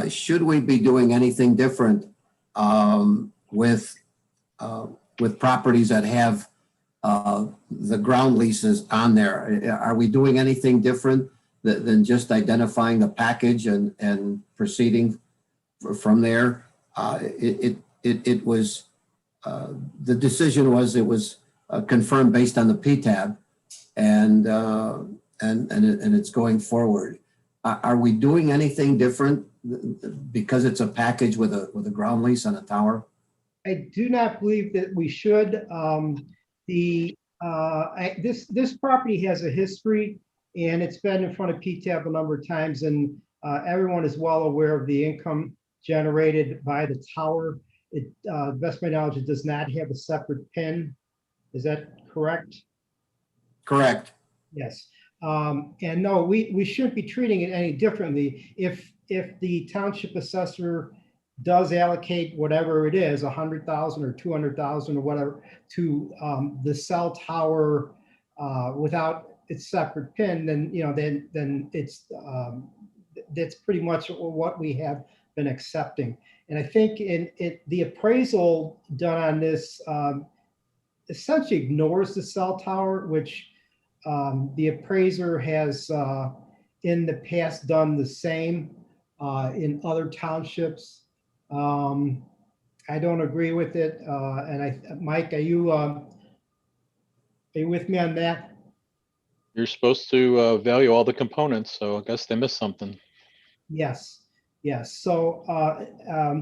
Should we be doing anything different with properties that have the ground leases on there? Are we doing anything different than just identifying the package and proceeding from there? It was, the decision was, it was confirmed based on the PTAB, and it's going forward. Are we doing anything different because it's a package with a ground lease on a tower? I do not believe that we should. This property has a history, and it's been in front of PTAB a number of times, and everyone is well aware of the income generated by the tower. It, best of my knowledge, it does not have a separate PIN. Is that correct? Correct. Yes. And no, we shouldn't be treating it any differently. If the township assessor does allocate whatever it is, 100,000 or 200,000 or whatever, to the cell tower without its separate PIN, then then it's that's pretty much what we have been accepting. And I think the appraisal done on this essentially ignores the cell tower, which the appraiser has in the past done the same in other townships. I don't agree with it. And Mike, are you with me on that? You're supposed to value all the components, so I guess they missed something. Yes. Yes. So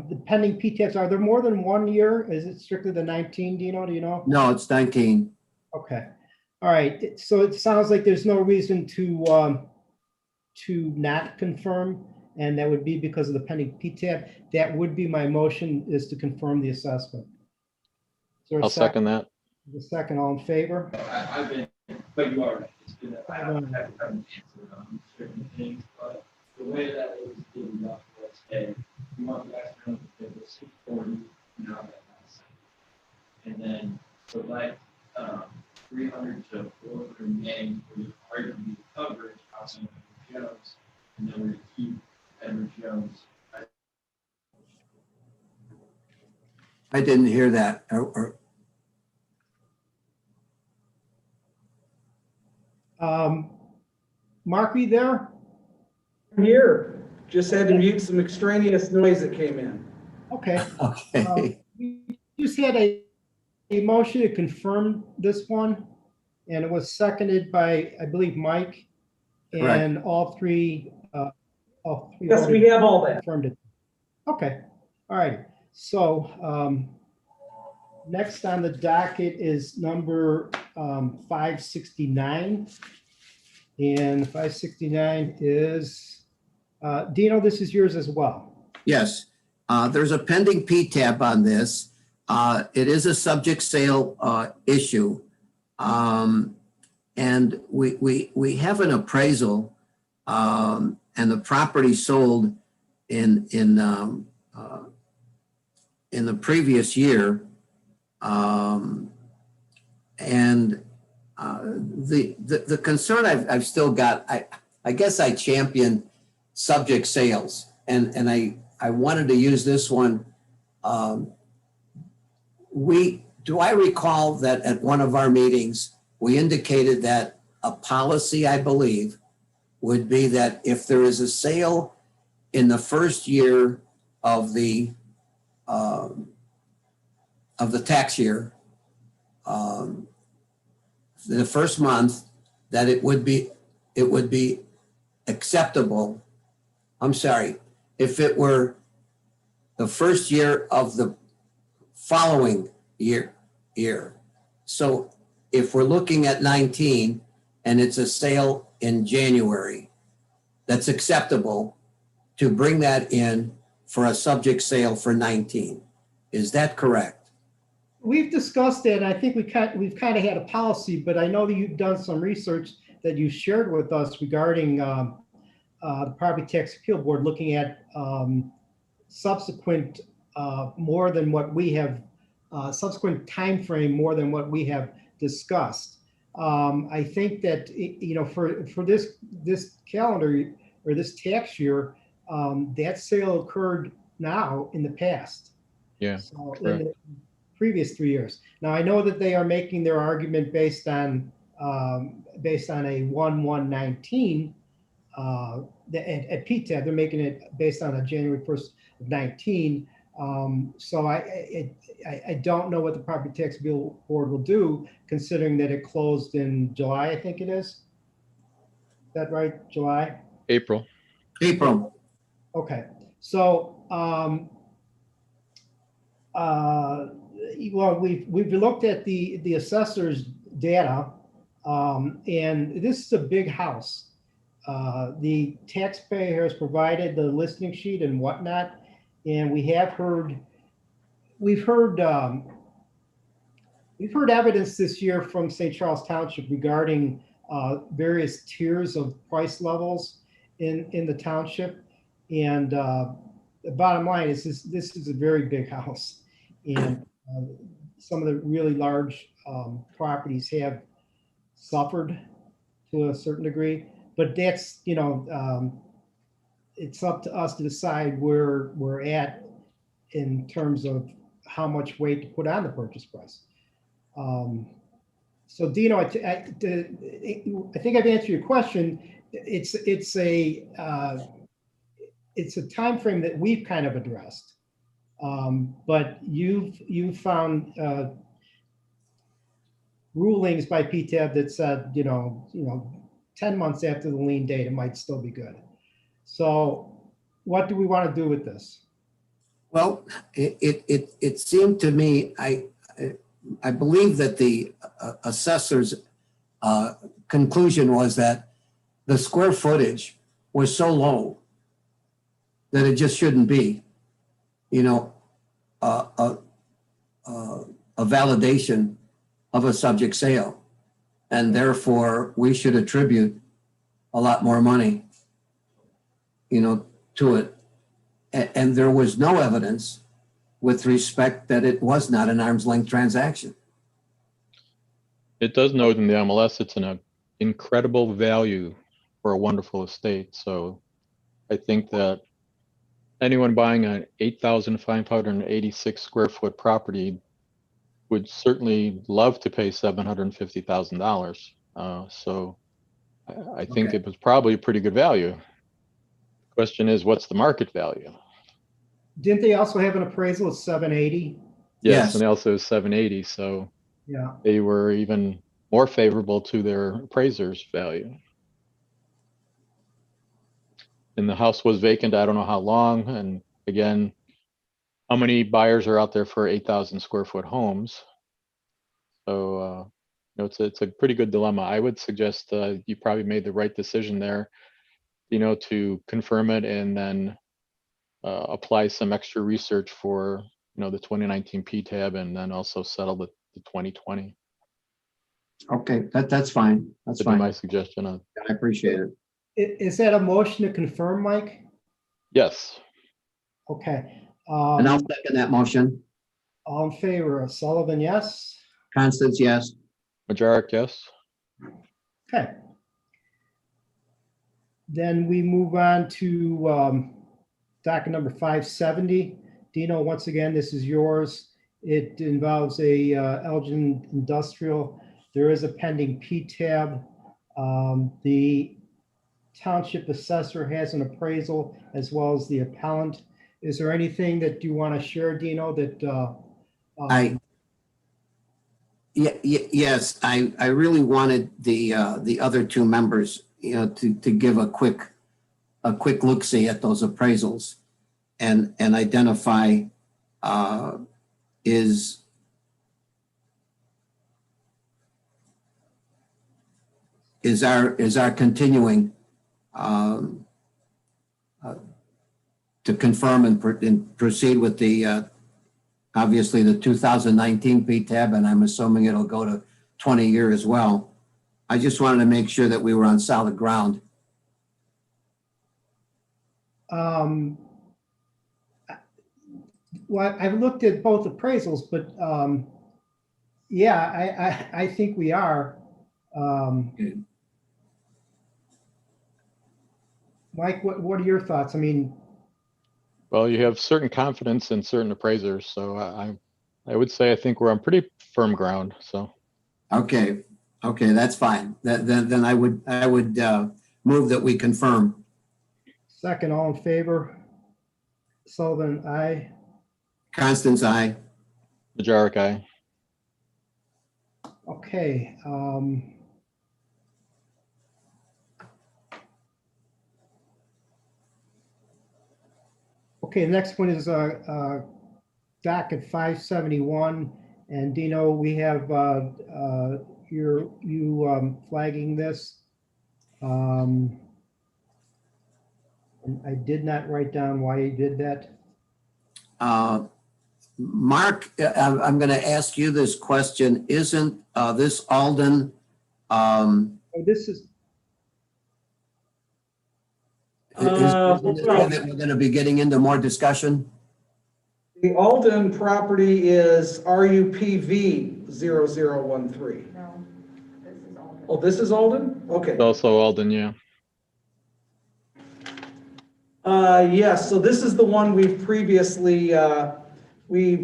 the pending PTABs, are there more than 1 year? Is it strictly the 19, Dino? Do you know? No, it's 19. Okay. All right. So it sounds like there's no reason to not confirm, and that would be because of the pending PTAB. That would be my motion, is to confirm the assessment. Is there a I'll second that. The second, all in favor? I've been, but you are right. It's been, I haven't answered on certain things, but the way that it was given up was, hey, you want the extra, it was 640, now that that's. And then select 300 to 400 meg for the RGB coverage outside of Edward Jones, and then we're going to keep Edward Jones. I didn't hear that. Mark, are you there? I'm here. Just had to mute some extraneous noise that came in. Okay. Okay. We just had a motion to confirm this one, and it was seconded by, I believe, Mike, Correct. and all three. Yes, we have all that. Confirmed it. Okay. All right. So next on the docket is number 569. And 569 is, Dino, this is yours as well. Yes. There's a pending PTAB on this. It is a subject sale issue. And and we have an appraisal, and the property sold in the previous year. And the concern I've still got, I guess I champion subject sales, and I wanted to use this one. Do I recall that at one of our meetings, we indicated that a policy, I believe, would be that if there is a sale in the first year of the tax year, the first month, that it would be acceptable. I'm sorry, if it were the first year of the following year. So if we're looking at 19 and it's a sale in January, that's acceptable to bring that in for a subject sale for 19. Is that correct? We've discussed that, and I think we've kind of had a policy, but I know that you've done some research that you shared with us regarding the Property Tax Appeal Board looking at subsequent more than what we have, subsequent time frame more than what we have discussed. I think that, you know, for this calendar or this tax year, that sale occurred now in the past. Yeah, So in correct. the previous 3 years. Now I know that they are making their argument based on a 1/1/19 at PTAB. They're making it based on a January 1st of 19. So I don't know what the Property Tax Appeal Board will do, considering that it closed in July, I think it is. Is that right? July? April. April. Okay. So, well, we've looked at the assessor's data, and this is a big house. The taxpayer has provided the listing sheet and whatnot, and we've heard evidence this year from St. Charles Township regarding various tiers of price levels in the township. And the bottom line is this is a very big house, and some of the really large properties have suffered to a certain degree. But that's, you know, it's up to us to decide where we're at in terms of how much weight to put on the purchase price. So Dino, I think I've answered your question. It's a time frame that we've kind of addressed, but you've found rulings by PTAB that said, you know, 10 months after the lien date, it might still be good. So what do we want to do with this? Well, it seemed to me, I believe that the assessor's conclusion was that the square footage was so low that it just shouldn't be, you know, a validation of a subject sale. And therefore, we should attribute a lot more money, you know, to it. And there was no evidence with respect that it was not an arm's length transaction. It does note in the MLS, it's an incredible value for a wonderful estate. So I think that anyone buying an 8,586 square foot property would certainly love to pay $750,000. So I think Okay. it was probably a pretty good value. Question is, what's the market value? Didn't they also have an appraisal of 780? Yes, and also 780. So Yeah. they were even more favorable to their appraiser's value. And the house was vacant, I don't know how long. And again, how many buyers are out there for 8,000 square foot homes? So, you know, it's a pretty good dilemma. I would suggest you probably made the right decision there, you know, to confirm it and then apply some extra research for, you know, the 2019 PTAB and then also settle the 2020. Okay, that's fine. That's That'd be fine. my suggestion on, I appreciate it. Is that a motion to confirm, Mike? yes, Okay. And I'll second that motion. All in favor, Sullivan, yes? Constance, yes. Majoric, yes. Okay. Then we move on to docket number 570. Dino, once again, this is yours. It involves a Elgin Industrial. There is a pending P-tab. The township assessor has an appraisal as well as the appellant. Is there anything that you want to share, Dino, that Yes, I really wanted the other two members, to give a quick look-see at those appraisals and identify, is our continuing, to confirm and proceed with the, obviously the 2019 PTAB, and I'm assuming it'll go to 20-year as well. I just wanted to make sure that we were on solid ground. well, I've looked at both appraisals, but yeah, I think we are. Mike, what are your thoughts? I mean, Well, you have certain confidence in certain appraisers, so I would say I think we're on pretty firm ground, so. Okay, that's fine. Then I would move that we confirm. second, all in favor? Sullivan, aye. Constance, aye. Majoric, aye. Okay. Okay, the next one is docket 571. And Dino, we have you flagging this. And I did not write down why you did that. Mark, I'm going to ask you this question. Isn't this Alden? Oh, this is, Isn't it one that we're going to be getting into more discussion? The Alden property is RUPV 0013. No, this is all. Oh, this is Alden? Okay. Also Alden, yeah. Yes, so this is the one we've previously, we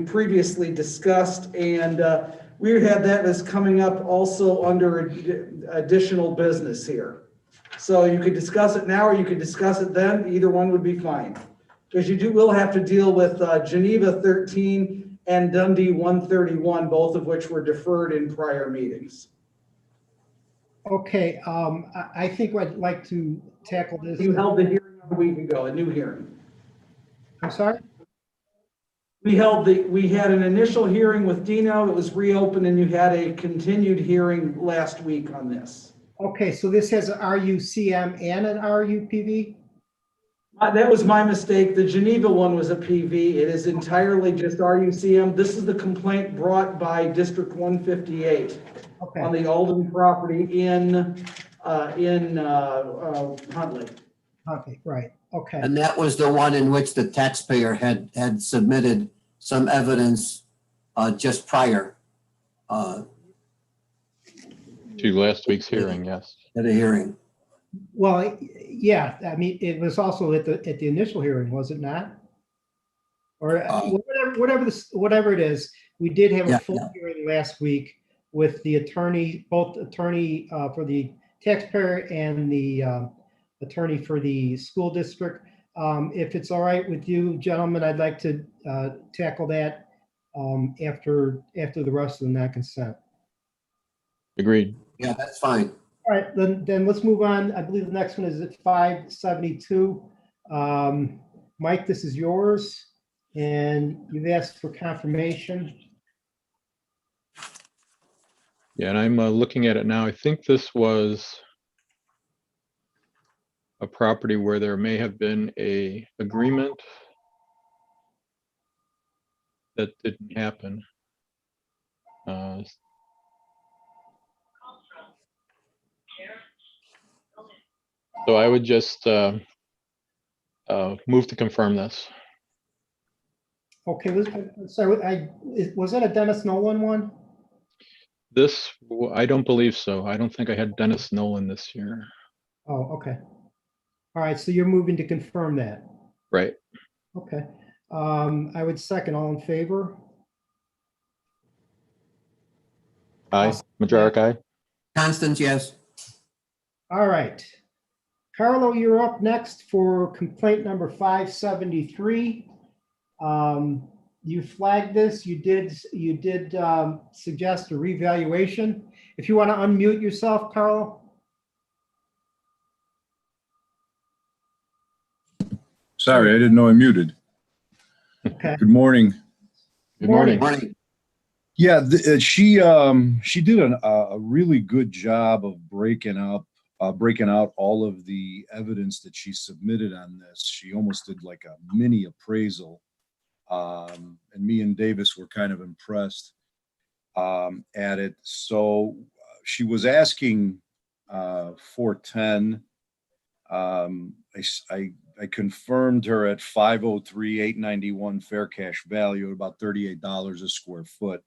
previously discussed, and we had that as coming up also under additional business here. So you could discuss it now, or you could discuss it then, either one would be fine. Because will have to deal with Geneva 13 and Dundee 131, both of which were deferred in prior meetings. okay, I think I'd like to tackle this. You held the hearing a week ago, a new hearing. I'm sorry? We had an initial hearing with Dino, it was reopened, and you had a continued hearing last week on this. Okay, so this has an RUCM and an RUPV? That was my mistake. The Geneva one was a PV. It is entirely just RUCM. This is the complaint brought by District 158 Okay. on the Alden property in Huntley. Okay, right, okay. And that was the one in which the taxpayer had submitted some evidence just prior To last week's hearing, yes. to the hearing. Well, yeah, I mean, it was also at the initial hearing, was it not? Or whatever it is, we did have Yeah, a full yeah. hearing last week with the attorney, both attorney for the taxpayer and the attorney for the school district. If it's all right with you, gentlemen, I'd like to tackle that after the rest of the non-consent. Agreed. Yeah, that's fine. All right, then let's move on. I believe the next one is at 572. Mike, this is yours, and you've asked for confirmation. Yeah, and I'm looking at it now. I think this was a property where there may have been a agreement that didn't happen. So I would just move to confirm this. Okay, was that a Dennis Nolan one? I don't believe so. I don't think I had Dennis Nolan this year. Oh, okay. All right, so you're moving to confirm that. Right. Okay. I would second. All in favor? Aye. Majoric, aye. Constance, yes. All right. Carlo, you're up next for complaint number 573. You flagged this. You did suggest a revaluation. If you want to unmute yourself, Carlo. Sorry, I didn't know I muted. Okay. Good morning. Good morning. Morning. Yeah, she did a really good job of breaking out all of the evidence that she submitted on this. She almost did like a mini appraisal, and me and Davis were kind of impressed at it. So she was asking 410. I confirmed her at 503,891 fair cash value at about $38 a square foot.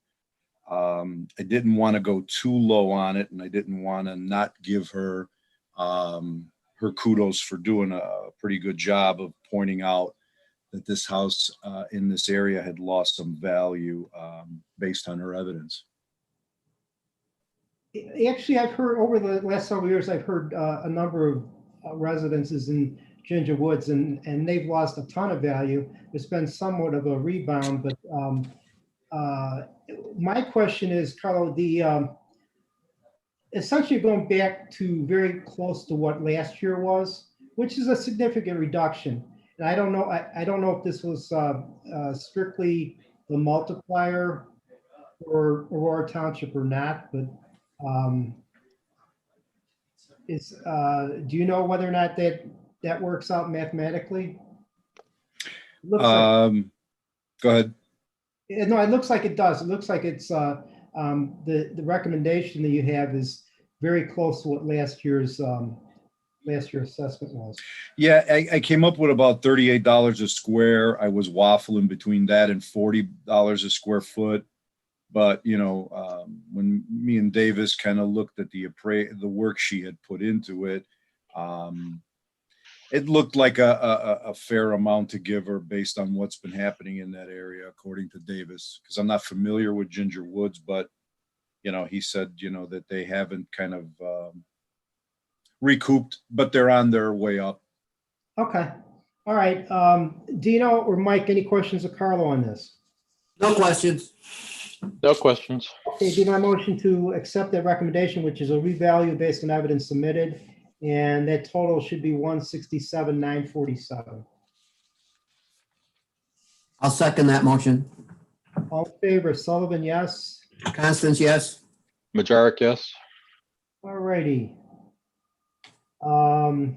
I didn't want to go too low on it, and I didn't want to not give her her kudos for doing a pretty good job of pointing out that this house in this area had lost some value based on her evidence. Actually, I've heard over the last several years, I've heard a number of residences in Ginger Woods, and they've lost a ton of value. There's been somewhat of a rebound, but my question is, Carlo, essentially going back to very close to what last year was, which is a significant reduction. And I don't know, I don't know if this was strictly the multiplier for Aurora Township or not, but do you know whether or not that works out mathematically? Looks like, Go ahead. no, it looks like it does. It looks like it's the recommendation that you have is very close to what last year's assessment was. Yeah, I came up with about $38 a square. I was waffling between that and $40 a square foot. But, you know, when me and Davis kind of looked at the work she had put into it, it looked like a fair amount to give her based on what's been happening in that area, according to Davis, because I'm not familiar with Ginger Woods, but, you know, he said, you know, that they haven't kind of recouped, but they're on their way up. Okay. All right. Dino or Mike, any questions of Carlo on this? No questions. No questions. Okay, Dino, I motion to accept that recommendation, which is a revalue based on evidence submitted, and that total should be 167,947. I'll second that motion. All in favor, Sullivan, yes. Constance, yes. Majoric, yes. All righty. I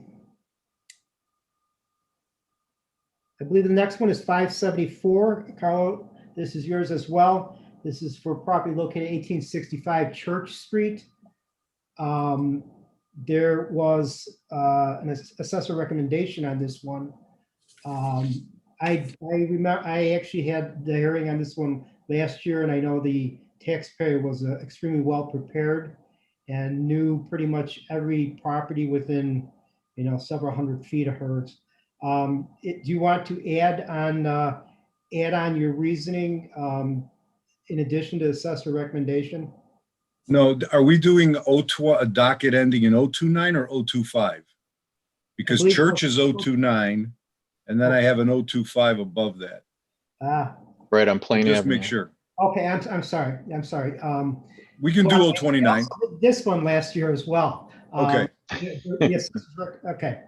believe the next one is 574. Carlo, this is yours as well. This is for property located 1865 Church Street. There was an assessor recommendation on this one. I remember I actually had the hearing on this one last year, and I know the taxpayer was extremely well prepared and knew pretty much every property within, you know, several hundred feet of hers. Do you want to add on your reasoning in addition to assessor recommendation? No, are we doing a docket ending in 029 or 025? Because believe church so. is 029, and then I have an 025 above that. Right on Plain Just Avenue. make sure. Okay, I'm sorry. We can do Well, 029. I also did this one last year as well. Okay. Yes, okay.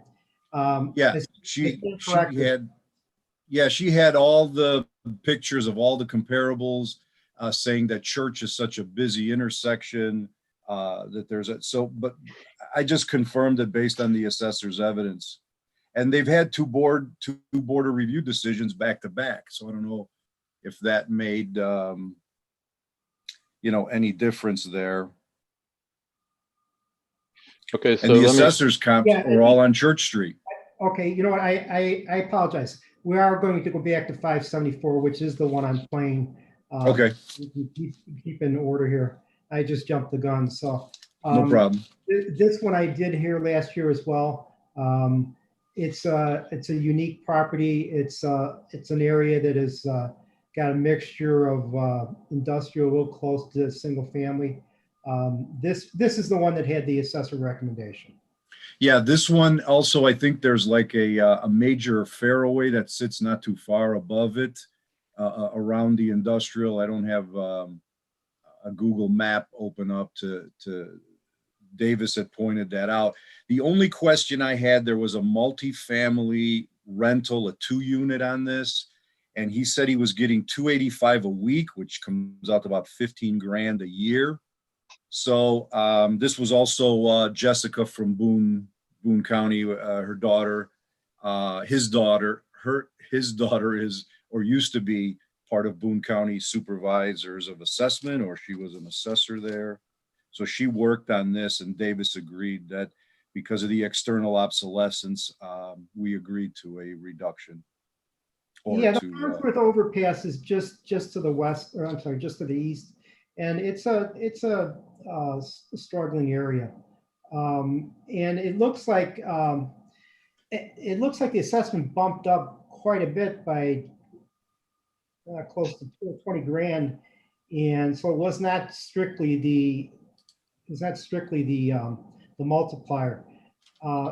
Yeah, she had all the pictures of all the comparables, saying that church is such a busy intersection, that there's but I just confirmed it based on the assessor's evidence. And they've had two border review decisions back to back. So I don't know if that made, you know, any difference there. Okay, so And the let me, assessor's comps Yeah, are all on Church Street. Okay, you know what, I apologize. We are going to go back to 574, which is the one I'm playing. Okay, Keep in order here. I just jumped the gun, so. no problem. This one I did here last year as well. It's a unique property. It's an area that is got a mixture of industrial, a little close to single family. This is the one that had the assessor recommendation. Yeah, this one also, I think there's like a major fairway that sits not too far above it, around the industrial. I don't have a Google map open up to Davis had pointed that out. The only question I had, there was a multifamily rental, a 2-unit on this, and he said he was getting $285 a week, which comes out to about 15 grand a year. So this was also Jessica from Boone County, her daughter, his daughter is, or used to be, part of Boone County Supervisors of Assessment, or she was an assessor there. So she worked on this, and Davis agreed that because of the external obsolescence, we agreed to a reduction. Yeah, the Farnsworth overpass is just to the west, or I'm sorry, just to the east, and it's a struggling area, and it looks like the assessment bumped up quite a bit by close to 20 grand, and so it was not strictly the multiplier.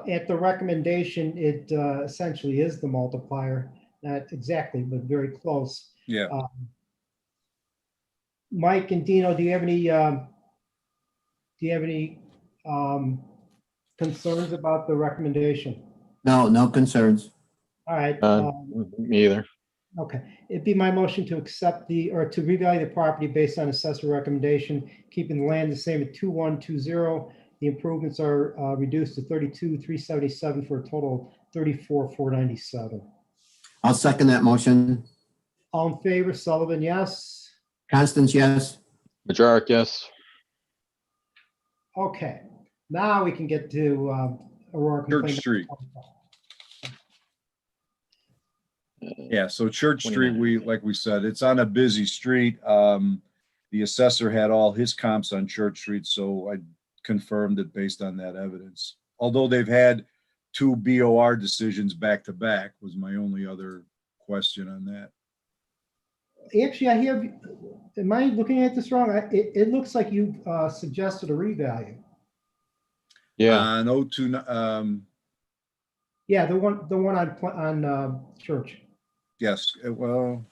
At the recommendation, it essentially is the multiplier, not exactly, but very close. Yeah. Mike and Dino, do you have any concerns about the recommendation? No concerns. All right. me either. Okay, it'd be my motion to accept or to revalue the property based on assessor recommendation, keeping the land the same at 2120. The improvements are reduced to 32,377 for a total of 34,497. I'll second that motion. All in favor, Sullivan, yes? Constance, yes. Majoric, yes. Okay, now we can get to Aurora Church complaint. Street. Yeah, so Church Street, 29. like we said, it's on a busy street. The assessor had all his comps on Church Street, so I confirmed it based on that evidence. Although they've had 2 BOR decisions back to back, was my only other question on that. Actually, I hear, am I looking at this wrong? It looks like you suggested a revalue. Yeah, On 02, Yeah, the one on Church. yes, well,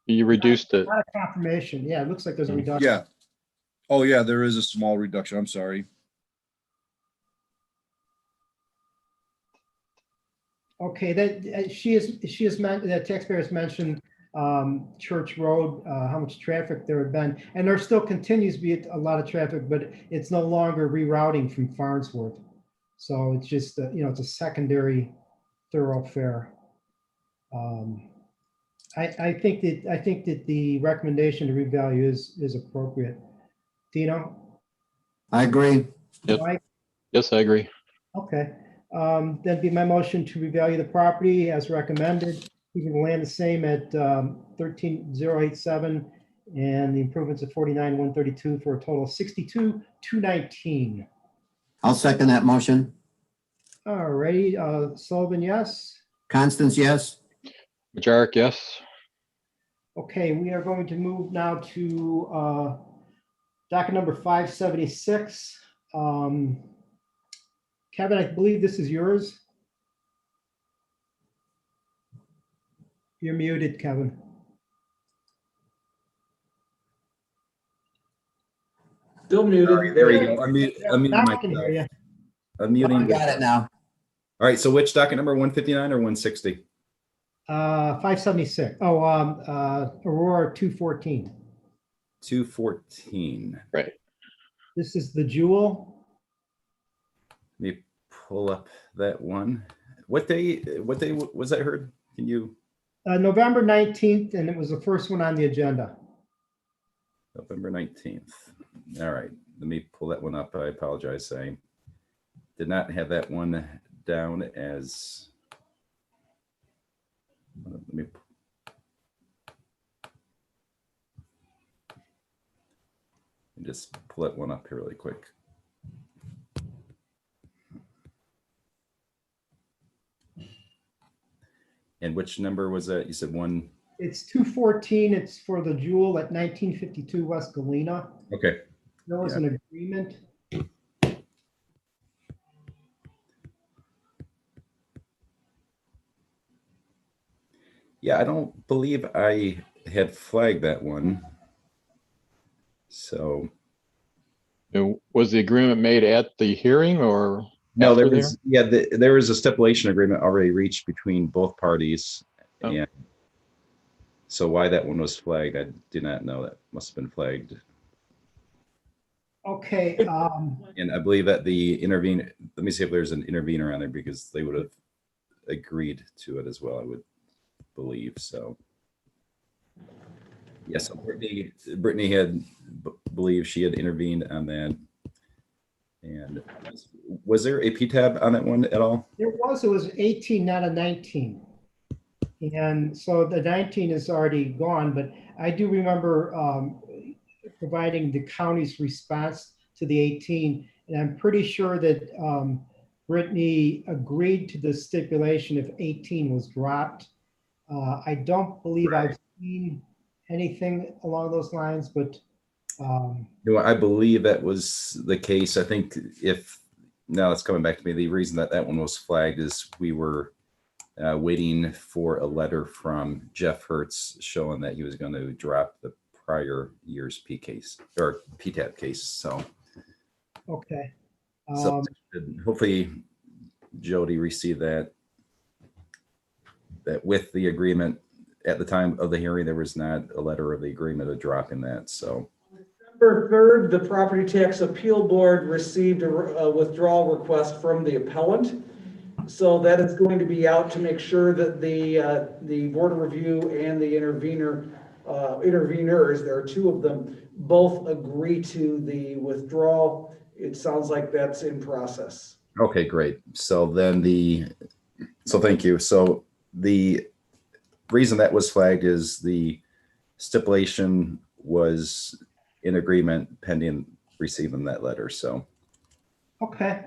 you reduced it. Not a confirmation. Yeah, it looks like there's a reduction. yeah. Oh, yeah, there is a small reduction. I'm sorry. Okay, that she has meant, the taxpayer has mentioned Church Road, how much traffic there had been, and there still continues to be a lot of traffic, but it's no longer rerouting from Farnsworth. So it's just, it's a secondary thoroughfare. I think that the recommendation to revalue is appropriate. Dino? I agree. Yep. Mike? Yes, I agree. Okay, that'd be my motion to revalue the property as recommended, keeping the land the same at 13,087 and the improvements of 49,132 for a total of 62,219. I'll second that motion. All righty, Sullivan, yes? Constance, yes. Majoric, yes. Okay, we are going to move now to docket number 576. Kevin, I believe this is yours. You're muted, Kevin. Still muted. There we go. Unmuting Now I can hear myself. you. Unmuting. Got it now. All right. So which docket number, 159 or 160? 576. Oh, Aurora 214. 214. Right. This is the Jewel. Let me pull up that one. What day was that heard? Can you? November 19th, and it was the first one on the agenda. November 19th. All right. Let me pull that one up. I apologize. did not have that one down as, let me just pull that one up here really quick. And which number was that? You said one? It's 214. It's for the Jewel at 1952 West Galena. Okay. There was Yeah. an agreement. Yeah, I don't believe I had flagged that one. So Was the agreement made at the hearing or? no, after there the was, there was a stipulation agreement already reached between both parties. Oh. And so why that one was flagged, I did not know. That must have been flagged. Okay. And I believe that the intervene, let me see if there's an intervener on there because they would have agreed to it as well, I would believe. So yes, Brittany had believed she had intervened on that. And was there a PTAB on that one at all? It was 18, not a 19. And so the 19 is already gone, but I do remember providing the county's response to the 18. And I'm pretty sure that Brittany agreed to the stipulation if 18 was dropped. I don't believe I've seen anything along those lines, but No, I believe that was the case. I think now it's coming back to me, the reason that that one was flagged is we were waiting for a letter from Jeff Hertz showing that he was going to drop the prior year's P case or PTAB case. So, okay. so hopefully Jody received that with the agreement at the time of the hearing, there was not a letter of the agreement of dropping that. So December 3rd, the Property Tax Appeal Board received a withdrawal request from the appellant. So that is going to be out to make sure that the Board of Review and the interveners, there are two of them, both agree to the withdrawal. It sounds like that's in process. okay, great. So then so thank you. So the reason that was flagged is the stipulation was in agreement pending receiving that letter. So Okay.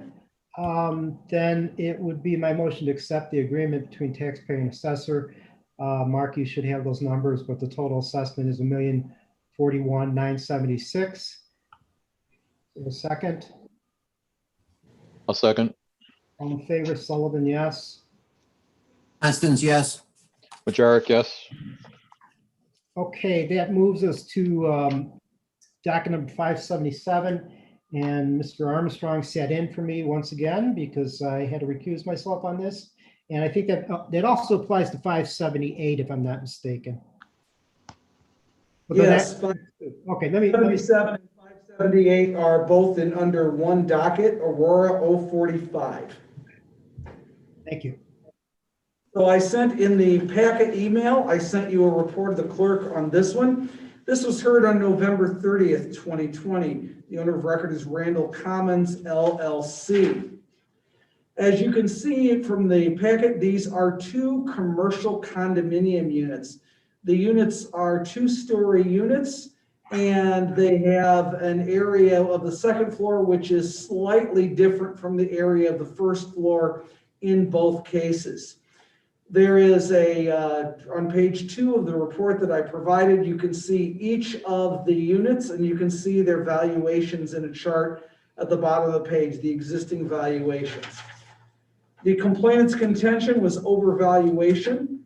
Then it would be my motion to accept the agreement between taxpayer and assessor. Mark, you should have those numbers, but the total assessment is $1,041,976. A second. I'll second. All in favor, Sullivan, yes. Constance, yes. Majoric, yes. Okay, that moves us to docket number 577. And Mr. Armstrong sat in for me once again because I had to recuse myself on this. And I think that that also applies to 578, if I'm not mistaken. But Yes, okay, let me 577 and 578 are both in under one docket, Aurora 045. thank you. So I sent in the packet email, I sent you a report of the clerk on this one. This was heard on November 30th, 2020. The owner of record is Randall Commons, LLC. As you can see from the packet, these are two commercial condominium units. The units are two-story units, and they have an area of the second floor which is slightly different from the area of the first floor in both cases. There is on page 2 of the report that I provided, you can see each of the units and you can see their valuations in a chart at the bottom of the page, the existing valuations. The complainant's contention was overvaluation,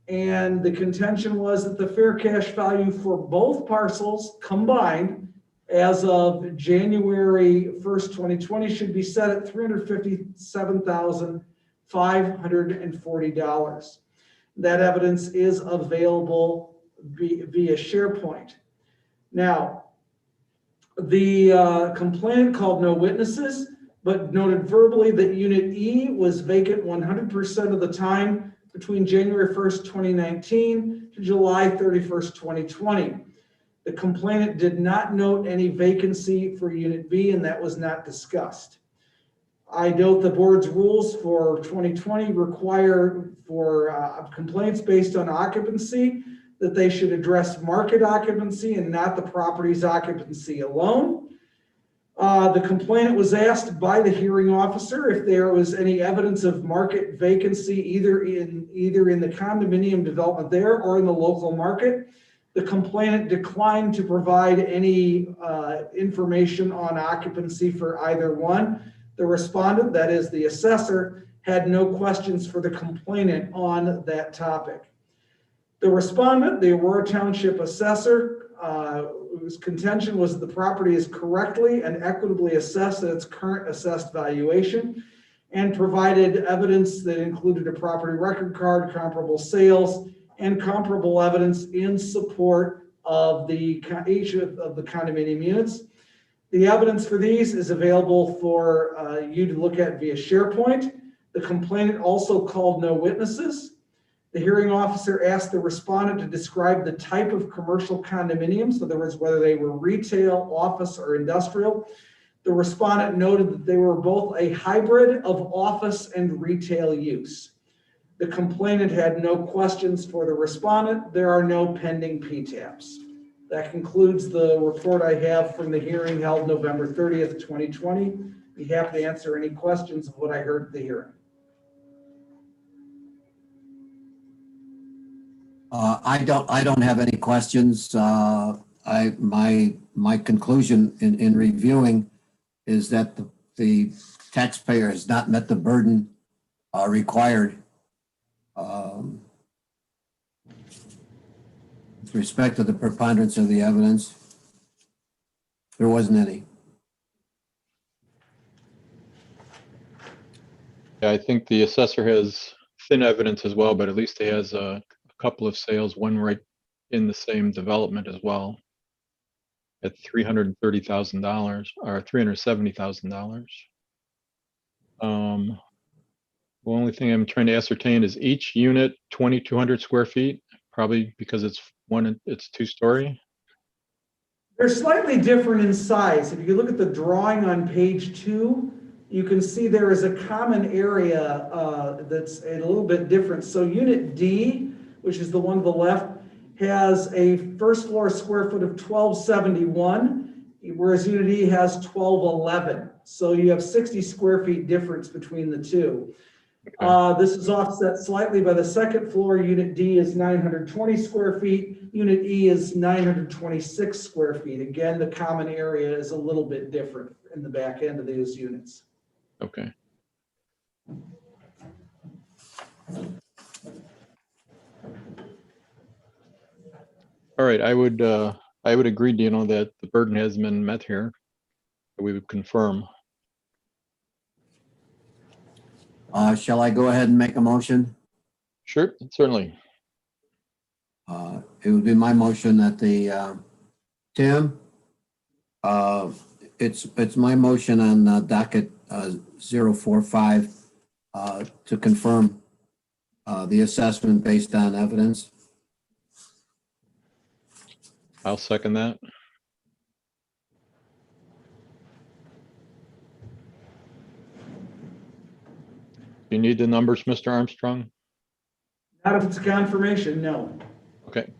and the contention was that the fair cash value for both parcels combined as of January 1st, 2020 should be set at $357,540. That evidence is available via SharePoint. Now, the complainant called no witnesses, but noted verbally that Unit E was vacant 100% of the time between January 1st, 2019 to July 31st, 2020. The complainant did not note any vacancy for Unit B, and that was not discussed. I note the board's rules for 2020 require for complaints based on occupancy that they should address market occupancy and not the property's occupancy alone. The complainant was asked by the hearing officer if there was any evidence of market vacancy either in the condominium development there or in the local market. The complainant declined to provide any information on occupancy for either one. The respondent, that is the assessor, had no questions for the complainant on that topic. The respondent, the Aurora Township assessor, whose contention was the property is correctly and equitably assessed at its current assessed valuation, and provided evidence that included a property record card, comparable sales, and comparable evidence in support of each of the condominium units. The evidence for these is available for you to look at via SharePoint. The complainant also called no witnesses. The hearing officer asked the respondent to describe the type of commercial condominiums, in other words, whether they were retail, office, or industrial. The respondent noted that they were both a hybrid of office and retail use. The complainant had no questions for the respondent. There are no pending PTAPs. That concludes the report I have from the hearing held November 30th, 2020. Be happy to answer any questions of what I heard at the hearing. I don't have any questions. My conclusion in reviewing is that the taxpayer has not met the burden required with respect to the preponderance of the evidence. There wasn't any. Yeah, I think the assessor has thin evidence as well, but at least he has a couple of sales, one right in the same development as well, at $330,000 or $370,000. The only thing I'm trying to ascertain is each unit 2,200 square feet, probably because it's two-story. They're slightly different in size. If you look at the drawing on page 2, you can see there is a common area that's a little bit different. So unit D, which is the one to the left, has a first floor square foot of 1,271, whereas unit E has 1,211. So you have 60 square feet difference between the two. Okay. This is offset slightly by the second floor. Unit D is 920 square feet. Unit E is 926 square feet. Again, the common area is a little bit different in the back end of those units. Okay. All right, I would agree, Dino, that the burden has been met here. We would confirm. Shall I go ahead and make a motion? Sure, certainly. It would be my motion that Tim, it's my motion on docket 045 to confirm the assessment based on evidence. I'll second that. Do you need the numbers, Mr. Armstrong? Not if it's a confirmation, no. Okay.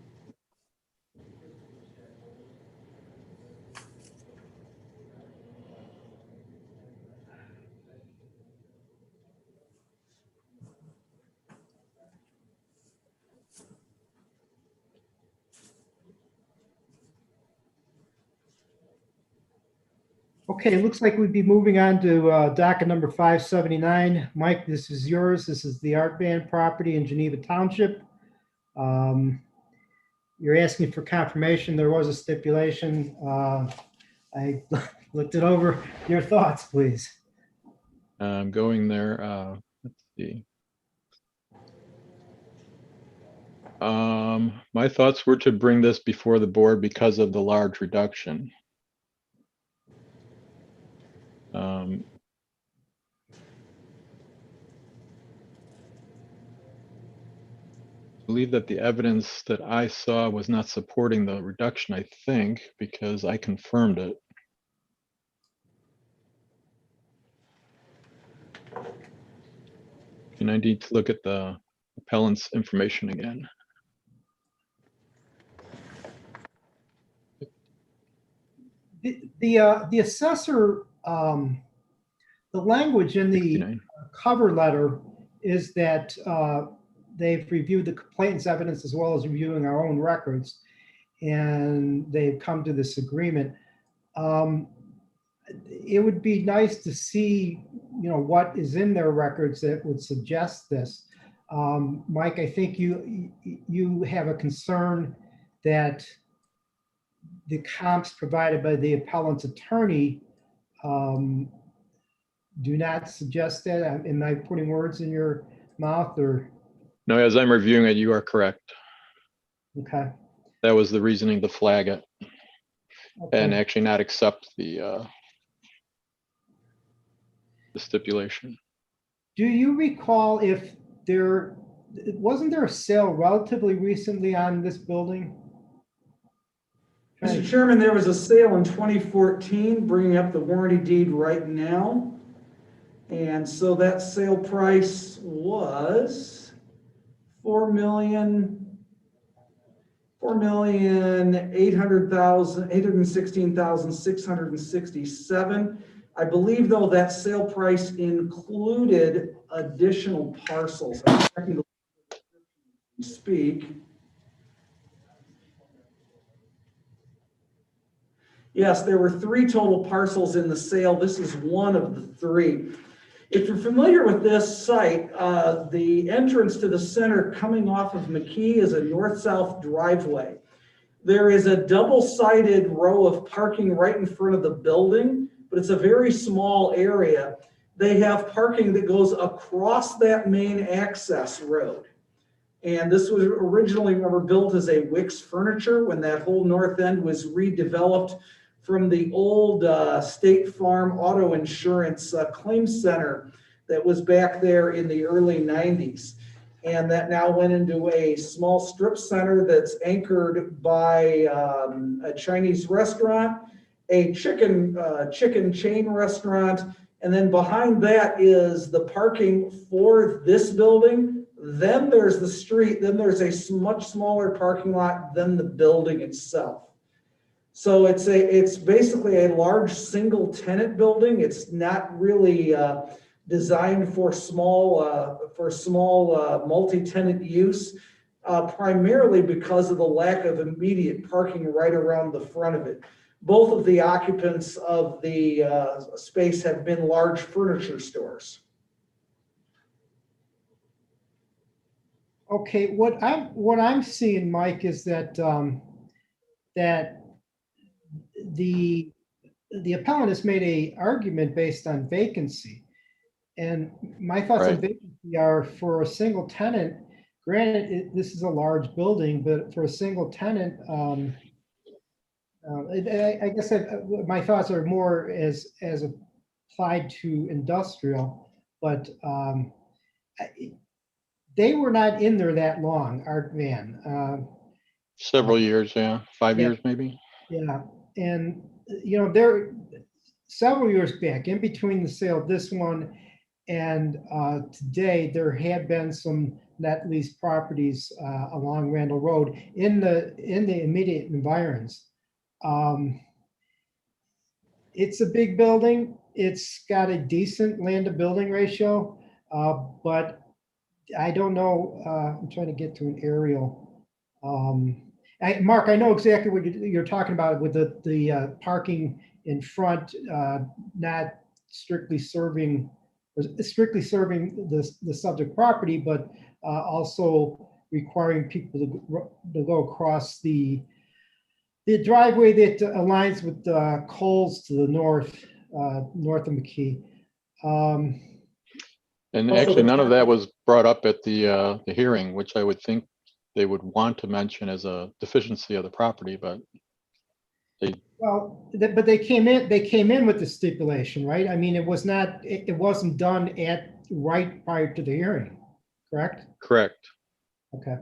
Okay, it looks like we'd be moving on to docket number 579. Mike, this is yours. This is the art band property in Geneva Township. You're asking for confirmation. There was a stipulation. I looked it over. Your thoughts, please. I'm going there. Let's see. My thoughts were to bring this before the board because of the large reduction. I believe that the evidence that I saw was not supporting the reduction, I think, because I confirmed it. And I need to look at the appellant's information again. The assessor, the language in the 69. cover letter is that they've reviewed the complainant's evidence as well as reviewing our own records, and they've come to this agreement. It would be nice to see, what is in their records that would suggest this. Mike, I think you have a concern that the comps provided by the appellant's attorney do not suggest that. Am I putting words in your mouth or? No, as I'm reviewing it, you are correct. Okay. That was the reasoning to flag it and Okay. actually not accept the stipulation. Do you recall if wasn't there a sale relatively recently on this building? Mr. Chairman, there was a sale in 2014, bringing up the warranty deed right now. And so that sale price was $4,816,667. I believe though that sale price included additional parcels. I'm checking the speak. Yes, there were 3 total parcels in the sale. This is one of the 3. If you're familiar with this site, the entrance to the center coming off of McKee is a north-south driveway. There is a double-sided row of parking right in front of the building, but it's a very small area. They have parking that goes across that main access road. And this was originally, remember, built as a Wicks Furniture when that whole north end was redeveloped from the old State Farm Auto Insurance Claim Center that was back there in the early 90s. And that now went into a small strip center that's anchored by a Chinese restaurant, a chicken chain restaurant, and then behind that is the parking for this building. Then there's the street, then there's a much smaller parking lot than the building itself. So it's basically a large single tenant building. It's not really designed for small multi-tenant use, primarily because of the lack of immediate parking right around the front of it. Both of the occupants of the space have been large furniture stores. Okay, what I'm seeing, Mike, is that that the appellant has made a argument based on vacancy. And my thoughts on Right. vacancy are for a single tenant, granted, this is a large building, but for a single tenant, I guess my thoughts are more as applied to industrial, but they were not in there that long, Art Van. Several years, yeah, 5 Yeah. years maybe. Yeah, and they're several years back, in between the sale of this one and today, there have been some net lease properties along Randall Road in the immediate environs. It's a big building. It's got a decent land to building ratio, but I don't know. I'm trying to get to an aerial. Mark, I know exactly what you're talking about with the parking in front, not strictly serving the subject property, but also requiring people to go across the driveway that aligns with Coles to the north of McKee. And Also actually, the none of that was brought up at the hearing, which I would think they would want to mention as a deficiency of the property, but Well, but they came in with the stipulation, right? I mean, it wasn't done right prior to the hearing, correct? correct. Okay.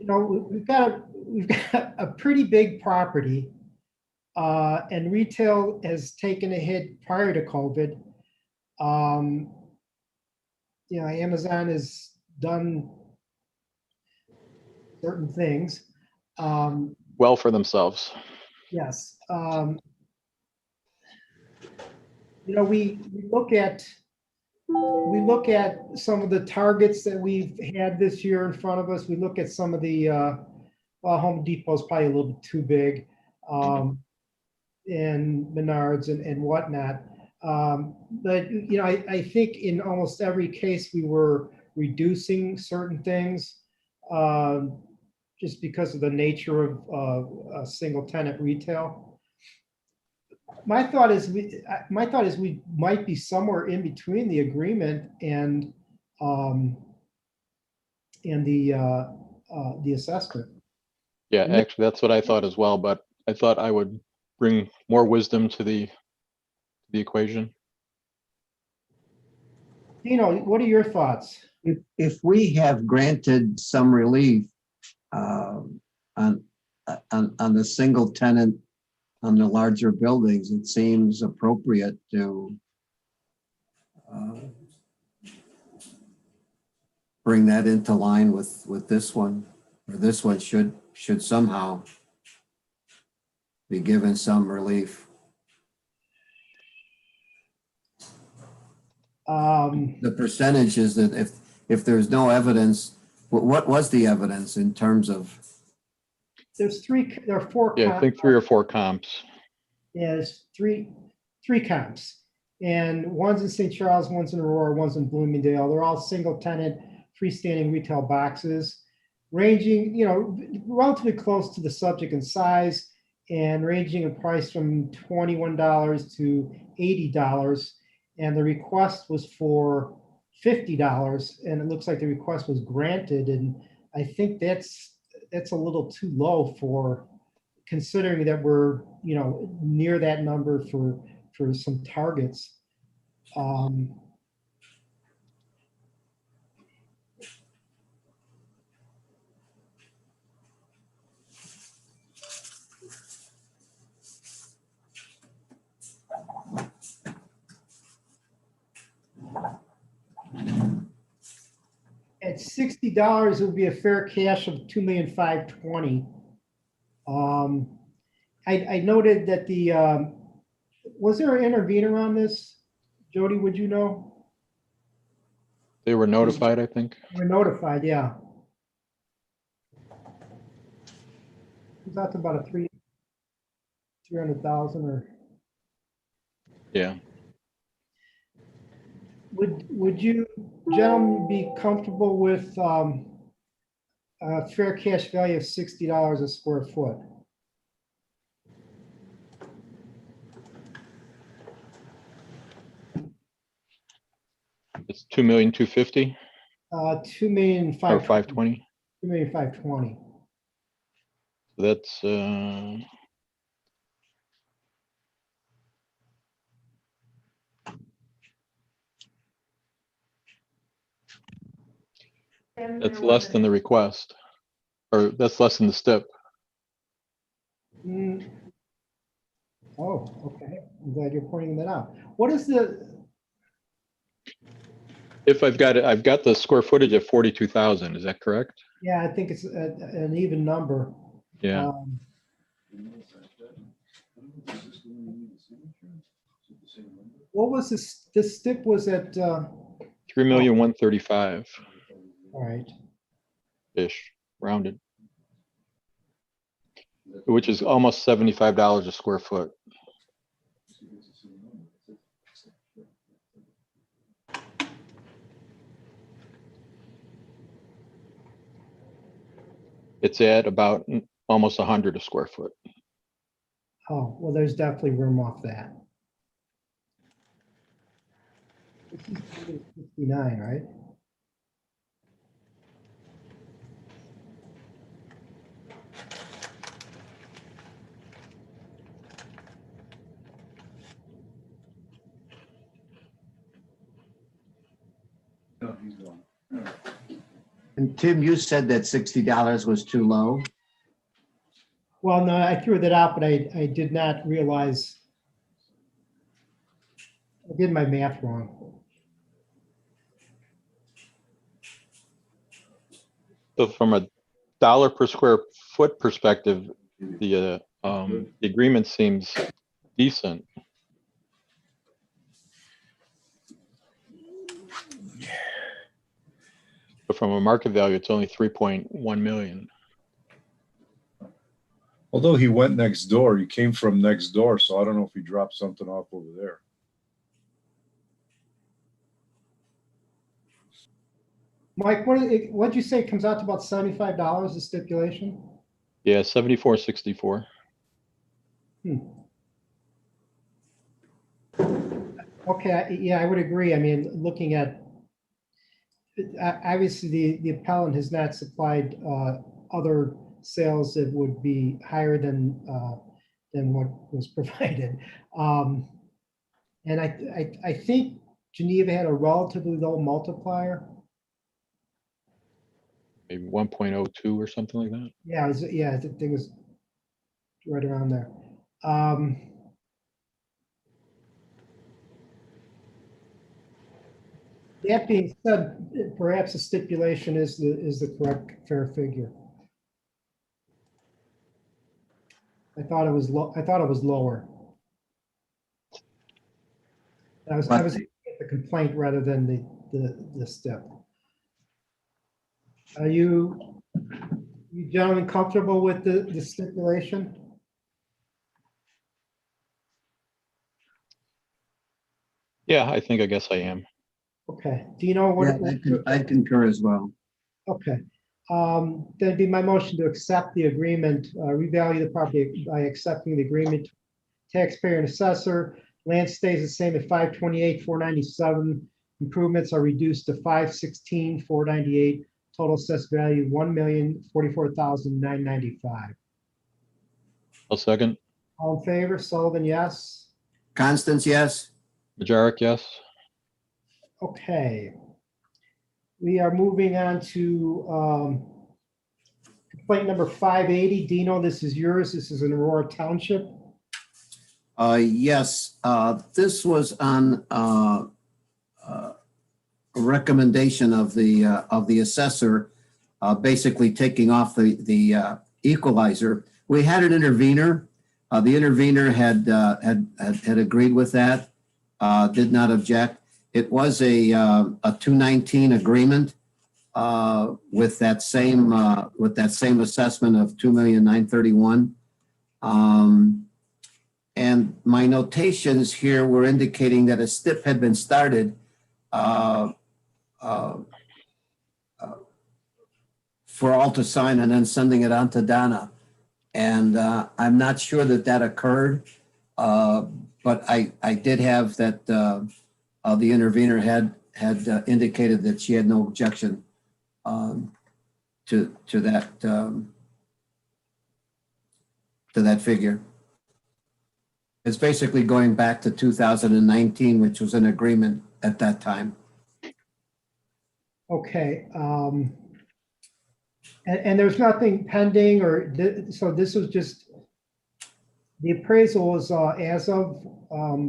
We've got a pretty big property And retail has taken a hit prior to COVID. Amazon has done certain things. Well for themselves. Yes. We look at some of the targets that we've had this year in front of us. We look at some of the, Home Depot's probably a little bit too big, and Menards and whatnot. But, I think in almost every case, we were reducing certain things, just because of the nature of single tenant retail. My thought is we might be somewhere in between the agreement and the assessment. Yeah, actually, that's what I thought as well, but I thought I would bring more wisdom to the equation. What are your thoughts? If we have granted some relief on the single tenant on the larger buildings, it seems appropriate to bring that into line with this one, or this one should somehow be given some relief. The percentage is that if there's no evidence, what was the evidence in terms of? There are four. Yeah, I think 3 or 4 comps. Yeah, there's three comps, and one's in St. Charles, one's in Aurora, one's in Bloomingdale. They're all single tenant freestanding retail boxes, ranging, relatively close to the subject in size, and ranging in price from $21 to $80. And the request was for $50, and it looks like the request was granted. And I think that's a little too low for, considering that we're, near that number for some targets. At $60, it would be a fair cash of $2,520,000. I noted that was there an intervener on this? Jody, would you know? They were notified, I think. We're notified, yeah. It's out to about 300,000 or. Yeah. Would you gentlemen be comfortable with a fair cash value of $60 a square foot? It's 2,250,000 $2,520,000. or 520. $2,520,000. That's less than the request, or that's less than the STIP. Oh, okay. I'm glad you're pointing that out. What is the? If I've got the square footage at 42,000, is that correct? Yeah, I think it's an even number. Yeah. What was this? This STIP was at 3,135,000 all right. ish, rounded, which is almost $75 a square foot. It's at about almost 100 a square foot. Oh, well, there's definitely room off that. 69, right? And Tim, you said that $60 was too low. Well, no, I threw that out, but I did not realize I did my math wrong. So from a dollar per square foot perspective, the agreement seems decent. But from a market value, it's only 3.1 million. Although he went next door, he came from next door, so I don't know if he dropped something off over there. Mike, what'd you say it comes out to about $75 a stipulation? Yeah, 74.64. Okay, yeah, I would agree. I mean, looking at, obviously, the appellant has not supplied other sales that would be higher than what was provided. And I think Geneva had a relatively low multiplier. Maybe 1.02 or something like that. Yeah, I think it was right around there. That being said, perhaps the stipulation is the correct fair figure. I thought it was lower. I was looking at the complaint rather than the step. Are you gentlemen comfortable with the stipulation? Yeah, I guess I am. Okay. Do you know what? Yeah, I concur as well. Okay. That'd be my motion to accept the agreement, revalue the property by accepting the agreement. Taxpayer and assessor, land stays the same at 528,497. Improvements are reduced to 516,498. Total assessed value, 1,044,995. I'll second. All in favor, Sullivan, yes? Constance, yes? Majoric, yes. Okay. We are moving on to complaint number 580. Dino, this is yours. This is in Aurora Township. Yes, this was on a recommendation of the assessor, basically taking off the equalizer. We had an intervener. The intervener had agreed with that, did not object. It was a 219 agreement with that same assessment of 2,931,000. And my notations here were indicating that a STIP had been started for all to sign and then sending it on to Donna. And I'm not sure that occurred, but I did have that the intervener had indicated that she had no objection to that figure. It's basically going back to 2019, which was an agreement at that time. Okay. And there's nothing pending so this was just, the appraisal was as of, what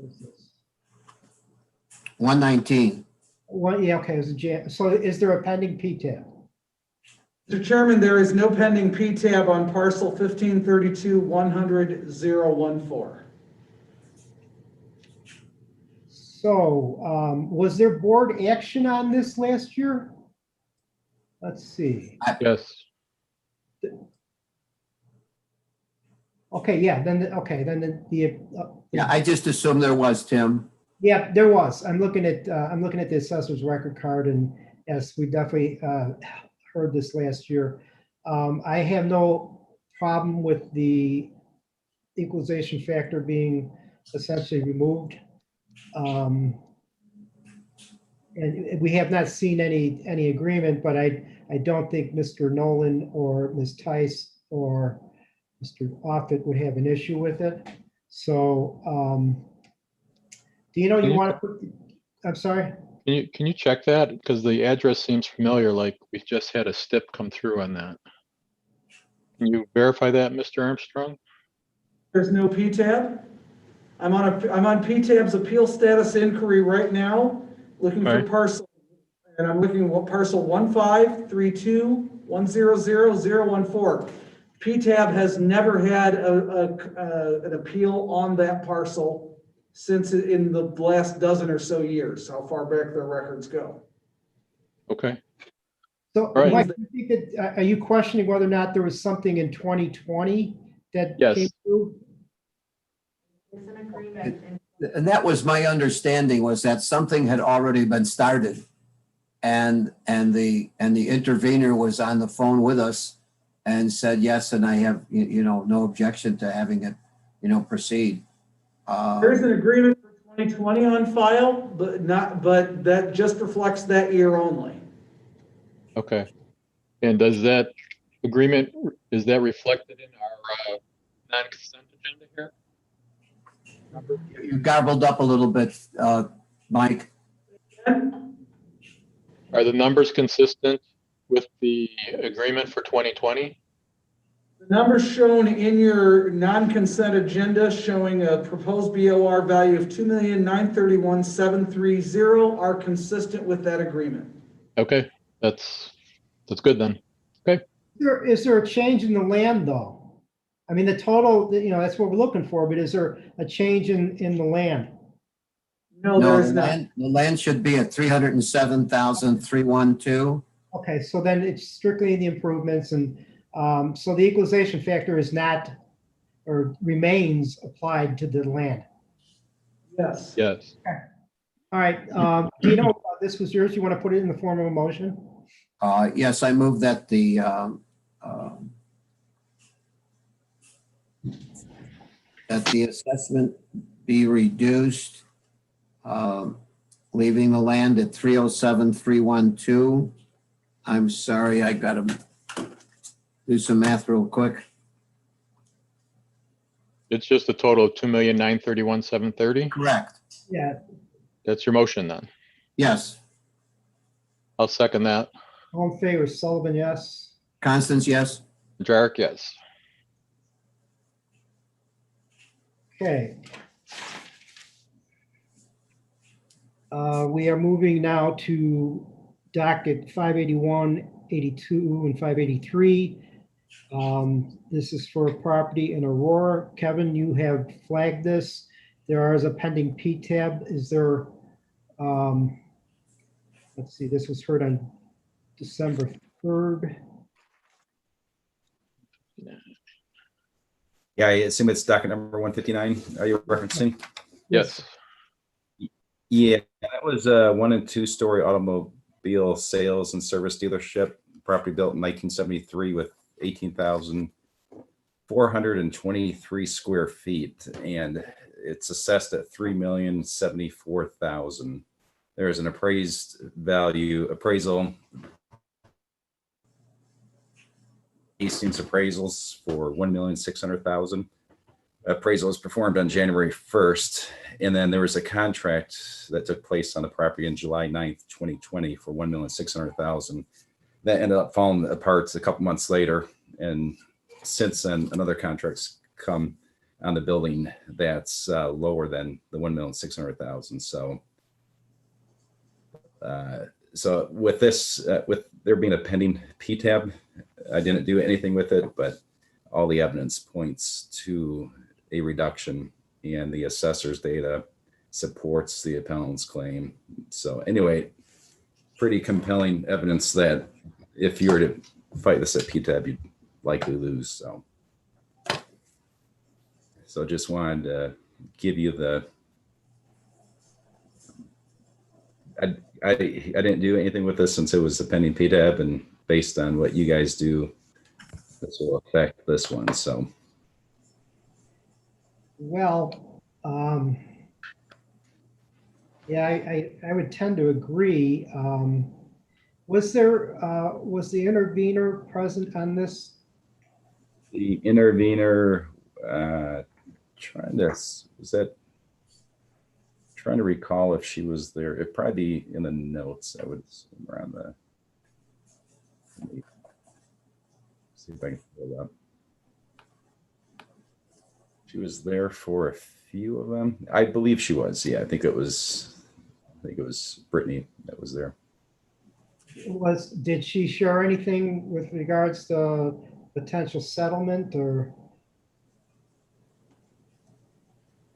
is this? 119. Yeah, okay, it was so is there a pending PTAB? Mr. Chairman, there is no pending PTAB on parcel 1532-100-014. So, was there board action on this last year? Let's see. Yes. Okay, yeah, then Yeah, I just assumed there was, Tim. yeah, there was. I'm looking at the assessor's record card, and yes, we definitely heard this last year. I have no problem with the equalization factor being essentially removed. And we have not seen any agreement, but I don't think Mr. Nolan or Ms. Tice or Mr. Offit would have an issue with it. So, Dino, you want to put, I'm sorry? Can you check that? Because the address seems familiar, like we just had a stip come through on that. Can you verify that, Mr. Armstrong? There's no PTAB. I'm on PTAB's appeal status inquiry right now, looking for Right. parcel. And I'm looking at parcel 15321000014. PTAB has never had an appeal on that parcel since in the last dozen or so years, how far back their records go. Okay. So, All right. Mike, are you questioning whether or not there was something in 2020 that Yes. came through? It's an agreement. And that was my understanding, was that something had already been started. And the intervener was on the phone with us and said, yes, and I have, no objection to having it, proceed. There's an agreement for 2020 on file, but that just reflects that year only. Okay. And does that agreement, is that reflected in our non-consent agenda here? You garbled up a little bit, Mike. Are the numbers consistent with the agreement for 2020? The numbers shown in your non-consent agenda showing a proposed BOR value of $2,931,730 are consistent with that agreement. Okay, that's good then. Okay. Is there a change in the land though? I mean, the total, that's what we're looking for, but is there a change in the land? No, No, there's not. the land should be at 307,312. Okay, so then it's strictly the improvements and so the equalization factor is not or remains applied to the land. Yes. Yes. All right, Dino, this was yours. You want to put it in the form of a motion? Yes, I move that the assessment be reduced, leaving the land at 307,312. I'm sorry, I got to do some math real quick. It's just a total of 2,931,730. Correct. Yeah. That's your motion then. Yes. I'll second that. All in favor, Sullivan, yes. Constance, yes. Jarek, yes. Okay. We are moving now to docket 581, 82, and 583. This is for a property in Aurora. Kevin, you have flagged this. There is a pending PTAB. Is there, let's see, this was heard on December 3rd. Yeah, I assume it's docket number 159. Are you referencing? Yes. Yeah, that was a 1- and 2-story automobile sales and service dealership, property built in 1973 with 18,423 square feet, and it's assessed at $3,074,000. There is an appraisal. Hastings appraisals for $1,600,000. Appraisal was performed on January 1st, and then there was a contract that took place on the property on July 9th, 2020 for $1,600,000. That ended up falling apart a couple months later, and since then another contract's come on the building that's lower than the $1,600,000. So with this, with there being a pending PTAB, I didn't do anything with it, but all the evidence points to a reduction, and the assessor's data supports the appellant's claim. So anyway, pretty compelling evidence that if you were to fight this at PTAB, you'd likely lose. So just wanted to give you the, I didn't do anything with this since it was a pending PTAB, and based on what you guys do, this will affect this one. So, Well, yeah, I would tend to agree. Was the intervener present on this? the trying trying to recall if she was there. It'd probably be in the notes, I would assume, around the. Let me see if I can pull it up. She was there for a few of them. I believe she was. Yeah, I think it was Brittany that was there. Did she share anything with regards to potential settlement or?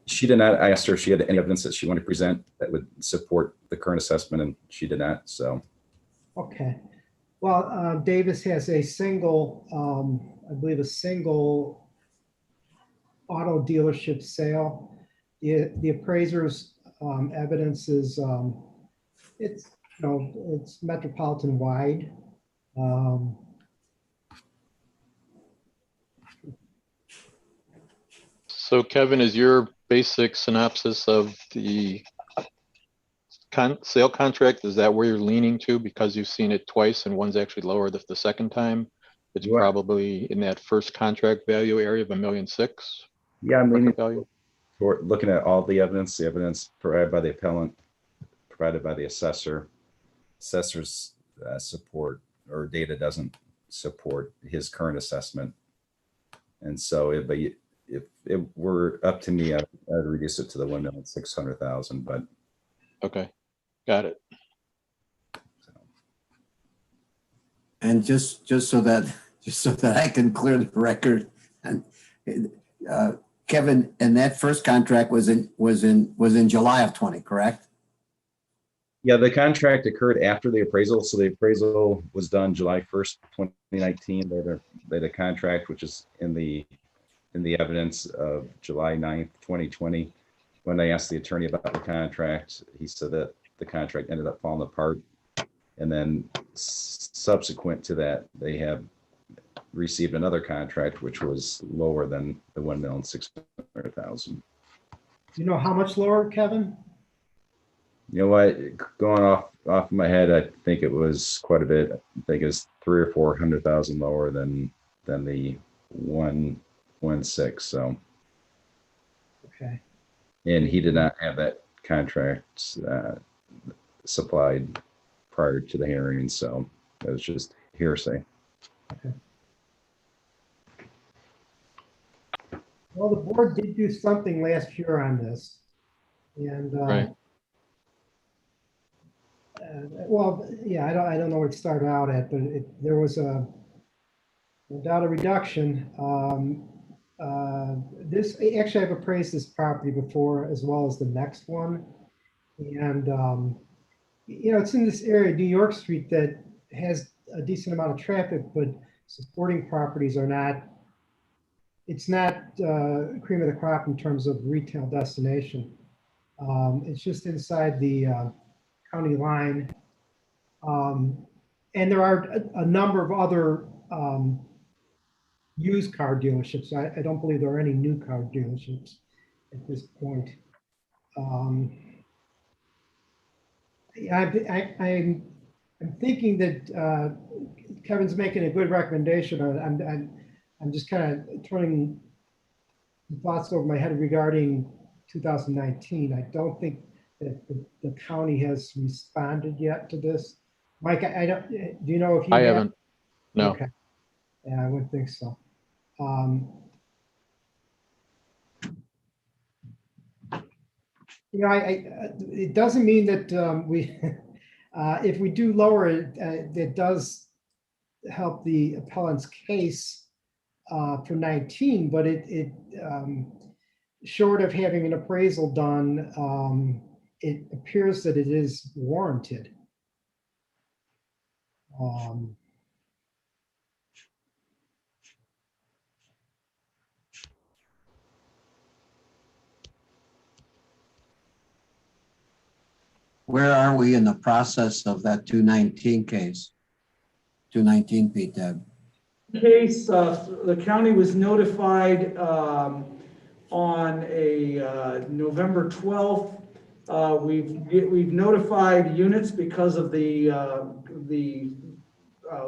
She did not. I asked her if she had any evidence that she wanted to present that would support the current assessment, and she did not. So, Okay. Well, Davis has a single, I believe a single auto dealership sale. The appraiser's evidence is, it's, you know, it's metropolitan wide. So Kevin, is your basic synopsis of the sale contract, is that where you're leaning to because you've seen it twice and one's actually lower the second time? It's You are. probably in that first contract value area of $1.6 million. yeah, I'm leaning Market value. toward looking at all the evidence provided by the appellant, provided by the assessor. Assessor's support or data doesn't support his current assessment. And so if it were up to me, I'd reduce it to the 1,600,000, but. Okay, got it. And just so that I can clear the record, and Kevin, and that first contract was in July of 20, correct? Yeah, the contract occurred after the appraisal. So the appraisal was done July 1st, 2019. They had a contract, which is in the evidence of July 9th, 2020. When I asked the attorney about the contract, he said that the contract ended up falling apart. And then subsequent to that, they have received another contract, which was lower than the 1,600,000. Do you know how much lower, Kevin? You know what? Going off my head, I think it was quite a bit. I think it's 300,000 or 400,000 lower than the 1.16. So, Okay. and he did not have that contract supplied prior to the hearing, so that was just hearsay. Okay. Well, the board did do something last year on this, and Right. well, yeah, I don't know where it started out at, but there was no doubt a reduction. This actually, I've appraised this property before as well as the next one, and you know, it's in this area, New York Street, that has a decent amount of traffic, but supporting properties are not. It's not cream of the crop in terms of retail destination. It's just inside the county line. And there are a number of other used car dealerships. I don't believe there are any new car dealerships at this point. I'm thinking that Kevin's making a good recommendation. I'm just kind of turning thoughts over my head regarding 2019. I don't think that the county has responded yet to this. Mike, I don't. Do you know if you? I haven't. No. Okay. Yeah, I wouldn't think so. You know, it doesn't mean that we, if we do lower it, it does help the appellant's case for 19, but it short of having an appraisal done, it appears that it is warranted. Where are we in the process of that 219 case? 219 PTAB. Case, the county was notified on a November 12th. We've notified units because of the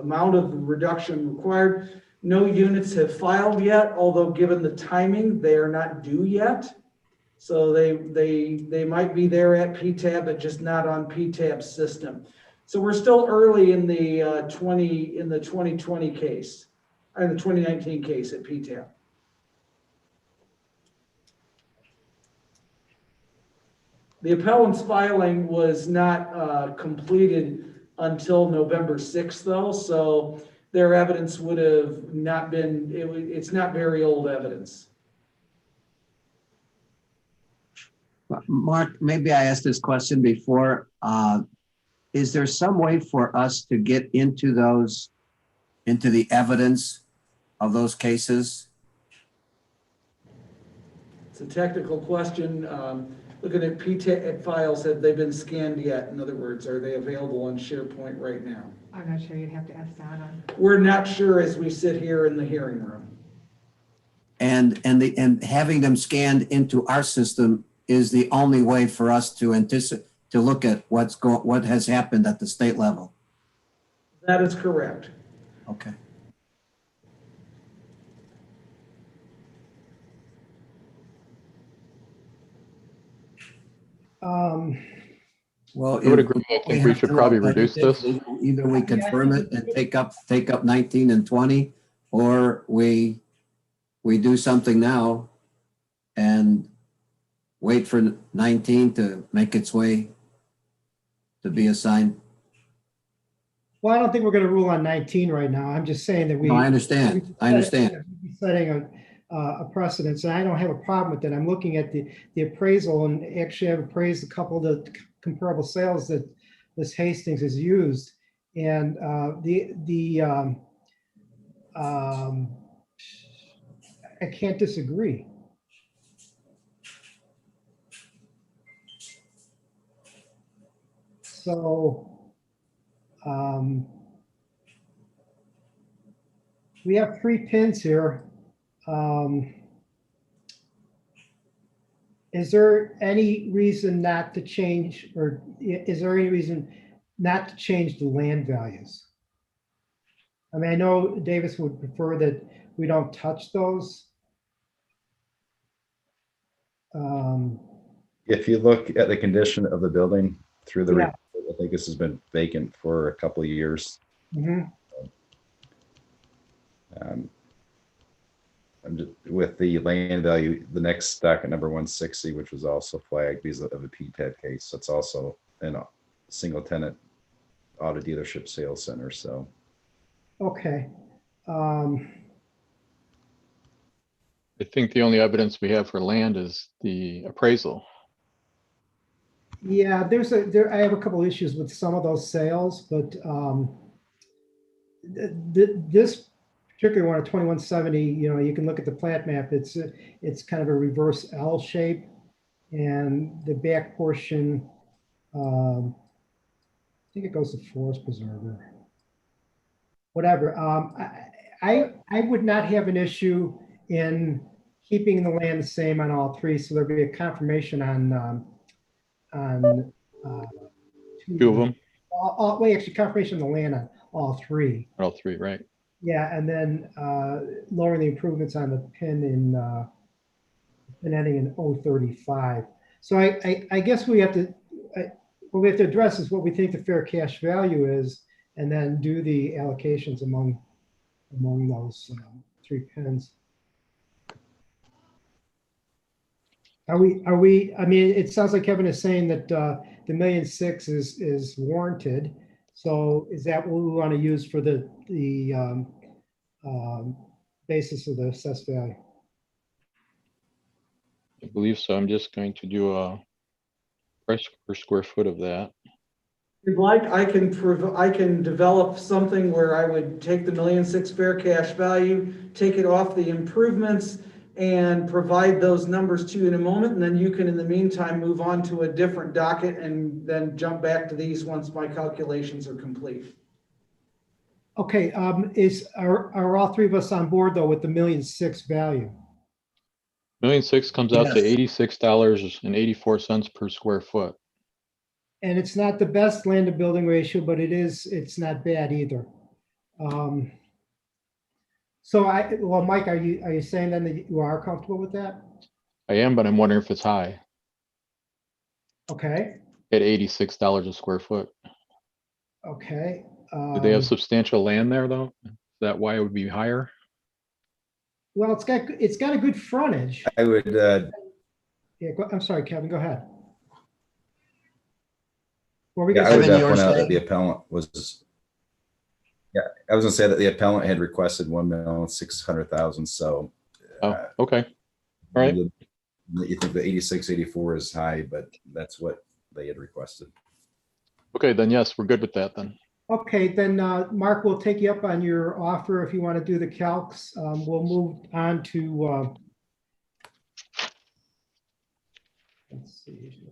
amount of reduction required. No units have filed yet, although given the timing, they are not due yet. So they might be there at PTAB, but just not on PTAB's system. So we're still early in the 2020 case, or the 2019 case at PTAB. The appellant's filing was not completed until November 6th, though, so their evidence would have not been, it's not very old evidence. Mark, maybe I asked this question before. Is there some way for us to get into the evidence of those cases? It's a technical question. Looking at PTAB files, have they been scanned yet? In other words, are they available on SharePoint right now? I'm not sure, you'd have to ask Donna. We're not sure as we sit here in the hearing room. And having them scanned into our system is the only way for us to anticipate, to look at what has happened at the state level. That is correct. Okay. Well, I would agree. I think we should probably reduce this. Either we confirm it and take up 19 and 20, or we do something now and wait for 19 to make its way to be assigned. Well, I don't think we're going to rule on 19 right now. I'm just saying that we. No, I understand. I understand. We're setting a precedence, and I don't have a problem with that. I'm looking at the appraisal, and actually I've appraised a couple of the comparable sales that this Hastings has used, and I can't disagree. So we have 3 pins here. Is there any reason not to change, or is there any reason not to change the land values? I mean, I know Davis would prefer that we don't touch those. If you look at the condition of the building through the Yeah. report, I think this has been vacant for a couple of years. Mhm. I'm just, with the land value, the next docket number 160, which was also flagged because of a PTAB case. That's also in a single tenant auto dealership sales center. So Okay. I think the only evidence we have for land is the appraisal. Yeah, I have a couple issues with some of those sales, but this particular one at 2170, you can look at the plat map. It's kind of a reverse L shape, and the back portion, I think it goes to forest preserver. Whatever. I would not have an issue in keeping the land the same on all 3, so there'd be a confirmation on 2 of them, wait, actually confirmation of the land on all 3. all 3, right? Yeah, and then lowering the improvements on the pin ending in 035. So I guess we have to, what we have to address is what we think the fair cash value is, and then do the allocations among those 3 pins. Are we, I mean, it sounds like Kevin is saying that the $1.6 million is warranted. So is that what we want to use for the basis of the assessed value? I believe so. I'm just going to do a price per square foot of that. If you'd like, I can develop something where I would take the $1.6 million fair cash value, take it off the improvements, and provide those numbers to you in a moment. And then you can, in the meantime, move on to a different docket and then jump back to these once my calculations are complete. Okay, are all 3 of us on board though with the $1.6 million value? $1.6 million comes out to Yes. $86.84 per square foot. And it's not the best land to building ratio, but it's not bad either. So well, Mike, are you saying then that you are comfortable with that? I am, but I'm wondering if it's high Okay, at $86 a square foot. okay. Do they have substantial land there though? Is that why it would be higher? Well, it's got a good frontage. I would, Yeah, I'm sorry, Kevin, go ahead. What were we yeah, I gonna would say? Kevin, you were point out that saying? the appellant was, yeah, I was gonna say that the appellant had requested 1,600,000, so. Oh, okay. All right. You think the 86, 84 is high, but that's what they had requested. Okay, then yes, we're good with that then. Okay, then, Mark, we'll take you up on your offer if you want to do the calcs. We'll move on to, let's see,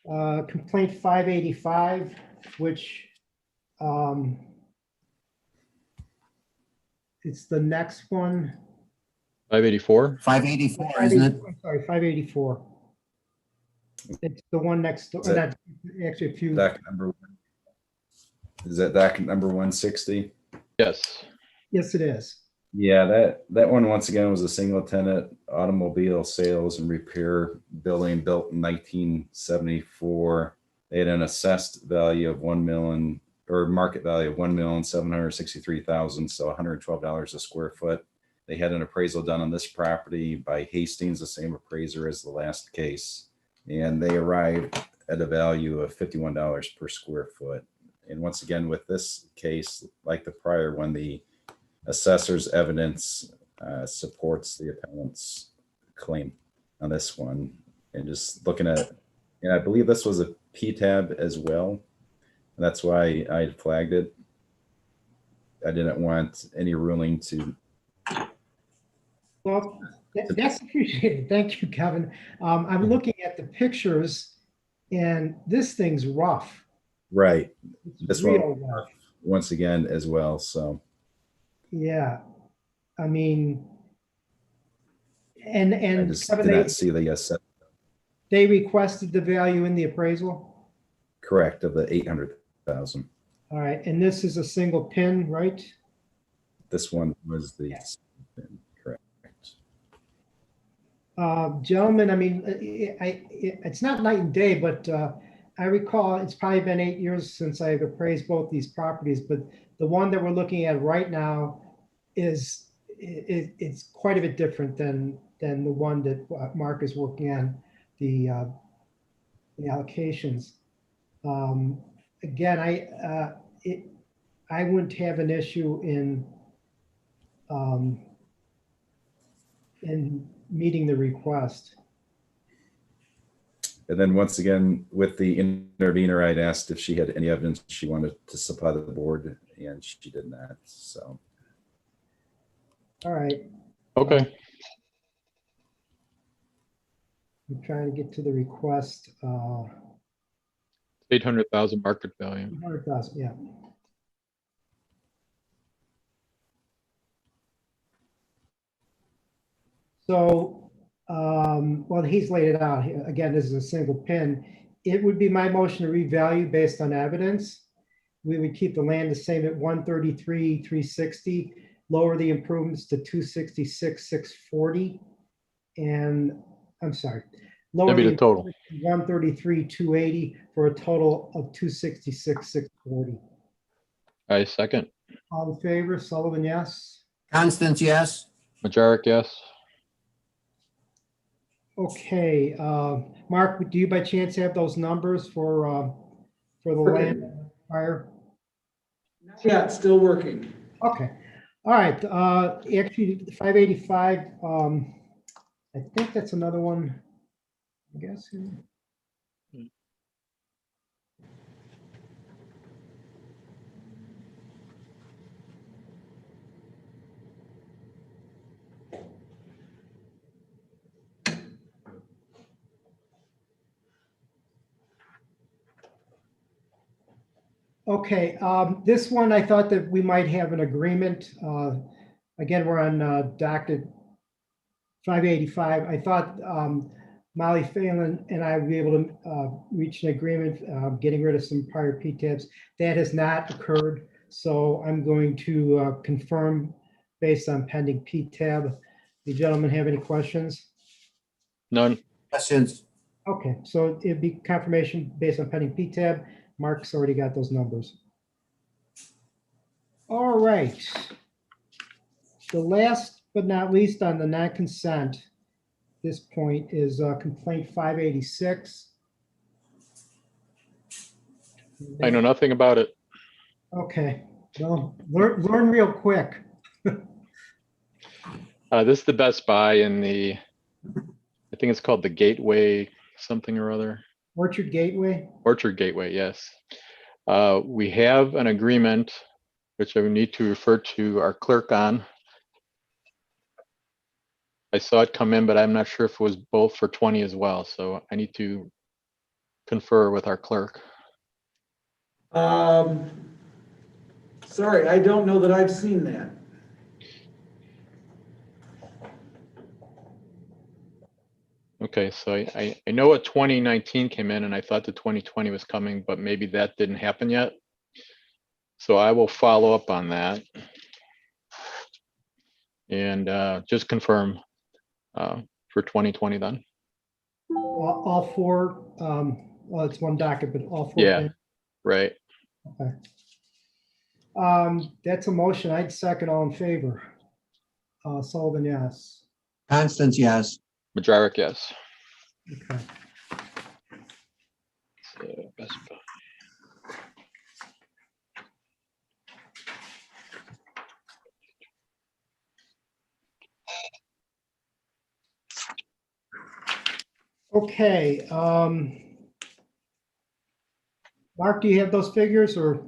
complaint 585, which, it's the next one. 584? 584, isn't it? I'm sorry, 584. It's the one next door, Is it- that's actually a few. Docket number, is that docket number 160? Yes. Yes, it is. Yeah, that one, once again, was a single tenant automobile sales and repair building built in 1974. They had an assessed value of 1 million, or market value of 1,763,000, so $112 a square foot. They had an appraisal done on this property by Hastings, the same appraiser as the last case, and they arrived at a value of $51 per square foot. And once again, with this case, like the prior one, the assessor's evidence supports the appellant's claim on this one. And just looking at, and I believe this was a P-tab as well. And that's why I had flagged it. I didn't want any ruling to. Well, that's appreciated. Thank you, Kevin. I'm looking at the pictures and this thing's rough. Right. It's This real one, rough. once again, as well. So, Yeah. I mean, and I just Kevin, did not see the they requested the value in the appraisal. correct of the 800,000. All right, and this is a single pin, right? This one was the Yeah. correct. Gentlemen, I mean, it's not night and day, but I recall it's probably been 8 years since I've appraised both these properties, but the one that we're looking at right now it's quite a bit different than the one that Mark is working on, the allocations. Again, I wouldn't have an issue in meeting the request. And then once again, with the intervener, I'd asked if she had any evidence she wanted to supply the board, and she did not. So, All right, Okay. I'm trying to get to the request. 800,000 market value. 100,000, yeah. So, well, he's laid it out. Again, this is a single pin. It would be my motion to revalue based on evidence. We would keep the land the same at 133,360, lower the improvements to 266,640. And I'm sorry, lower That'd be the total. 133,280 for a total of 266,640. I second. All in favor, Sullivan, yes? Constance, yes? Majoric, yes. Okay, Mark, do you by chance have those numbers for the land fire? Yeah, it's still working. Okay, all right, actually, 585, I think that's another one, I guess. Okay, this one, I thought that we might have an agreement. Again, we're on docket 585. I thought Molly Phelan and I would be able to reach an agreement, getting rid of some prior PTABs. That has not occurred, so I'm going to confirm based on pending PTAB. The gentlemen have any questions? None. Questions? Okay, so it'd be confirmation based on pending PTAB. Mark's already got those numbers. All right. The last but not least on the non-consent, this point is complaint 586. I know nothing about it. Okay, well, learn real quick. This is the Best Buy in the, I think it's called the Gateway something or other. Orchard Gateway. Orchard Gateway, yes. We have an agreement, which I would need to refer to our clerk on. I saw it come in, but I'm not sure if it was both for 20 as well, so I need to confer with our clerk. Sorry, I don't know that I've seen that. Okay, so I know a 2019 came in and I thought the 2020 was coming, but maybe that didn't happen yet. So I will follow up on that. And just confirm for 2020 then. All four, well, it's one docket, but all four. Yeah, things. right. Okay. That's a motion. I'd second. All in favor. Sullivan, yes. Constance, yes. Majoric, yes. Okay. So, Best Buy. Okay. Mark, do you have those figures or?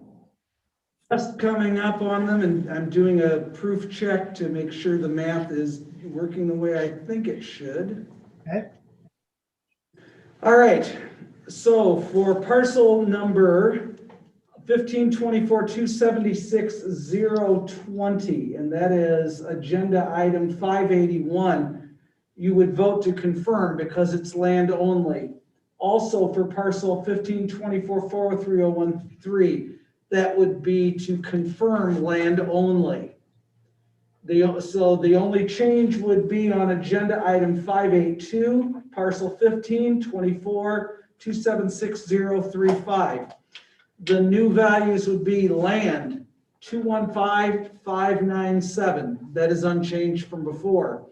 Just coming up on them, and I'm doing a proof check to make sure the math is working the way I think it should. Okay. All right, so for parcel number 1524-276-020, and that is agenda item 581, you would vote to confirm because it's land only. Also for parcel 1524-403-013, that would be to confirm land only. So the only change would be on agenda item 582, parcel 1524-276-035. The new values would be land 215,597. That is unchanged from before.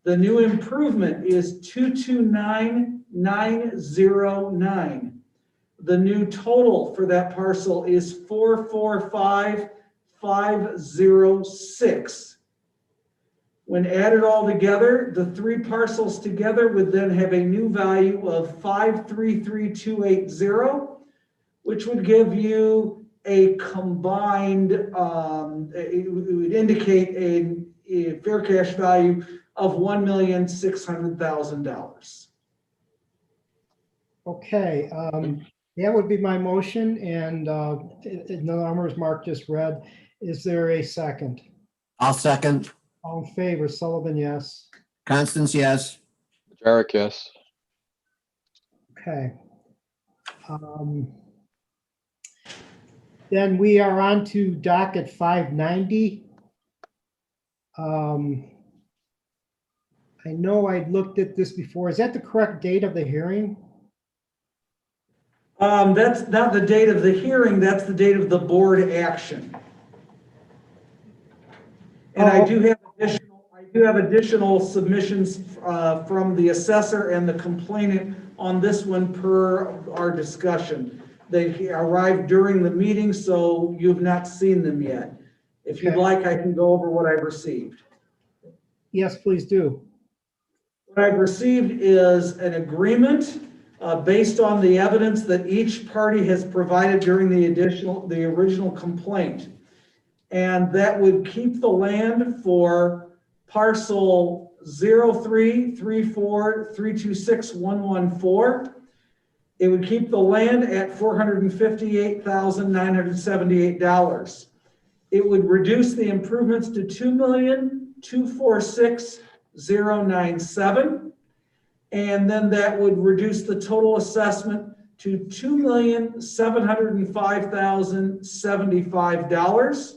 The new improvement is 229,909. The new total for that parcel is 445,506. When added all together, the three parcels together would then have a new value of 533,280, which would give you a combined, it would indicate a fair cash value of $1,600,000. Okay, that would be my motion, and the numbers Mark just read. Is there a second? I'll second. All in favor, Sullivan, yes. Constance, yes. Majoric, yes. Okay. Then we are on to docket 590. I know I looked at this before. Is that the correct date of the hearing? That's not the date of the hearing, that's the date of the board action. And I do have additional submissions from the assessor and the complainant on this one per our discussion. They arrived during the meeting, so you've not seen them yet. If you'd Okay. like, I can go over what I've received. Yes, please do. What I've received is an agreement based on the evidence that each party has provided during the original complaint. And that would keep the land for parcel 0334326,114. It would keep the land at $458,978. It would reduce the improvements to $2,246,097. And then that would reduce the total assessment to $2,705,075.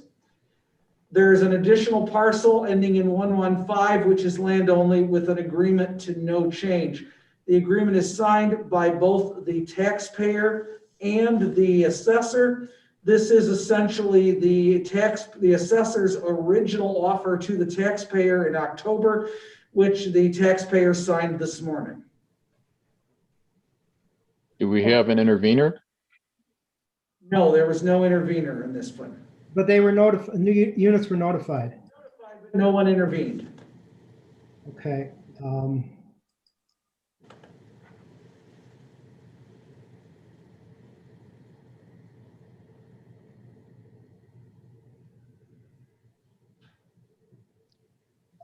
There's an additional parcel ending in 115, which is land only with an agreement to no change. The agreement is signed by both the taxpayer and the assessor. This is essentially the assessor's original offer to the taxpayer in October, which the taxpayer signed this morning. Do we have an intervener? No, there was no intervener in this one. But they were notified, new units were notified. No one intervened. Okay.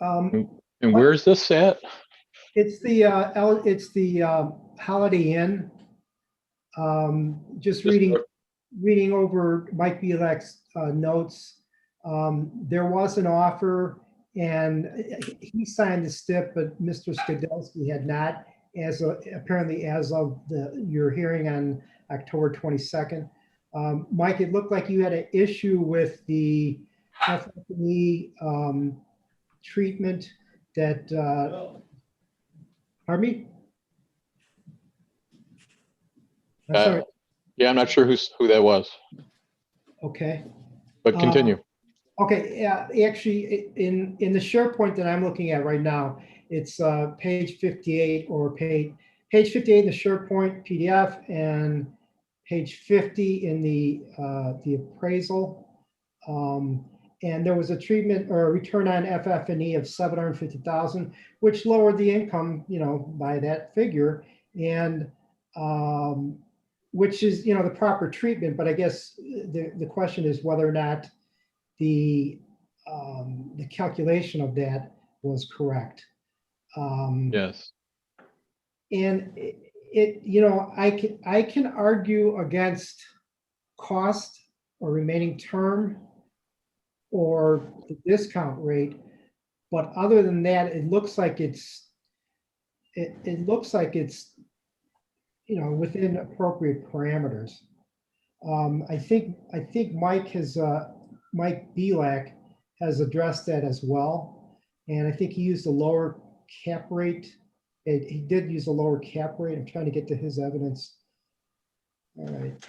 And where's this at? It's the Holiday Inn. Just reading over Mike Bielak's notes. There was an offer and he signed the stip, but Mr. Skidelsky had not, apparently as of your hearing on October 22nd. Mike, it looked like you had an issue with the FF&E treatment that, pardon me? I'm sorry. Yeah, I'm not sure who that was, Okay. but continue. Okay, yeah, actually, in the SharePoint that I'm looking at right now, it's page 58 or page 58 in the SharePoint PDF and page 50 in the appraisal. And there was a treatment or a return on FF&E of 750,000, which lowered the income, by that figure, and which is, the proper treatment. But I guess the question is whether or not the calculation of that was correct. Yes. And I can argue against cost or remaining term or the discount rate, but other than that, it looks like it's within appropriate parameters. I think Mike Bielak has addressed that as well, and I think he used a lower cap rate. He did use a lower cap rate. I'm trying to get to his evidence. All right.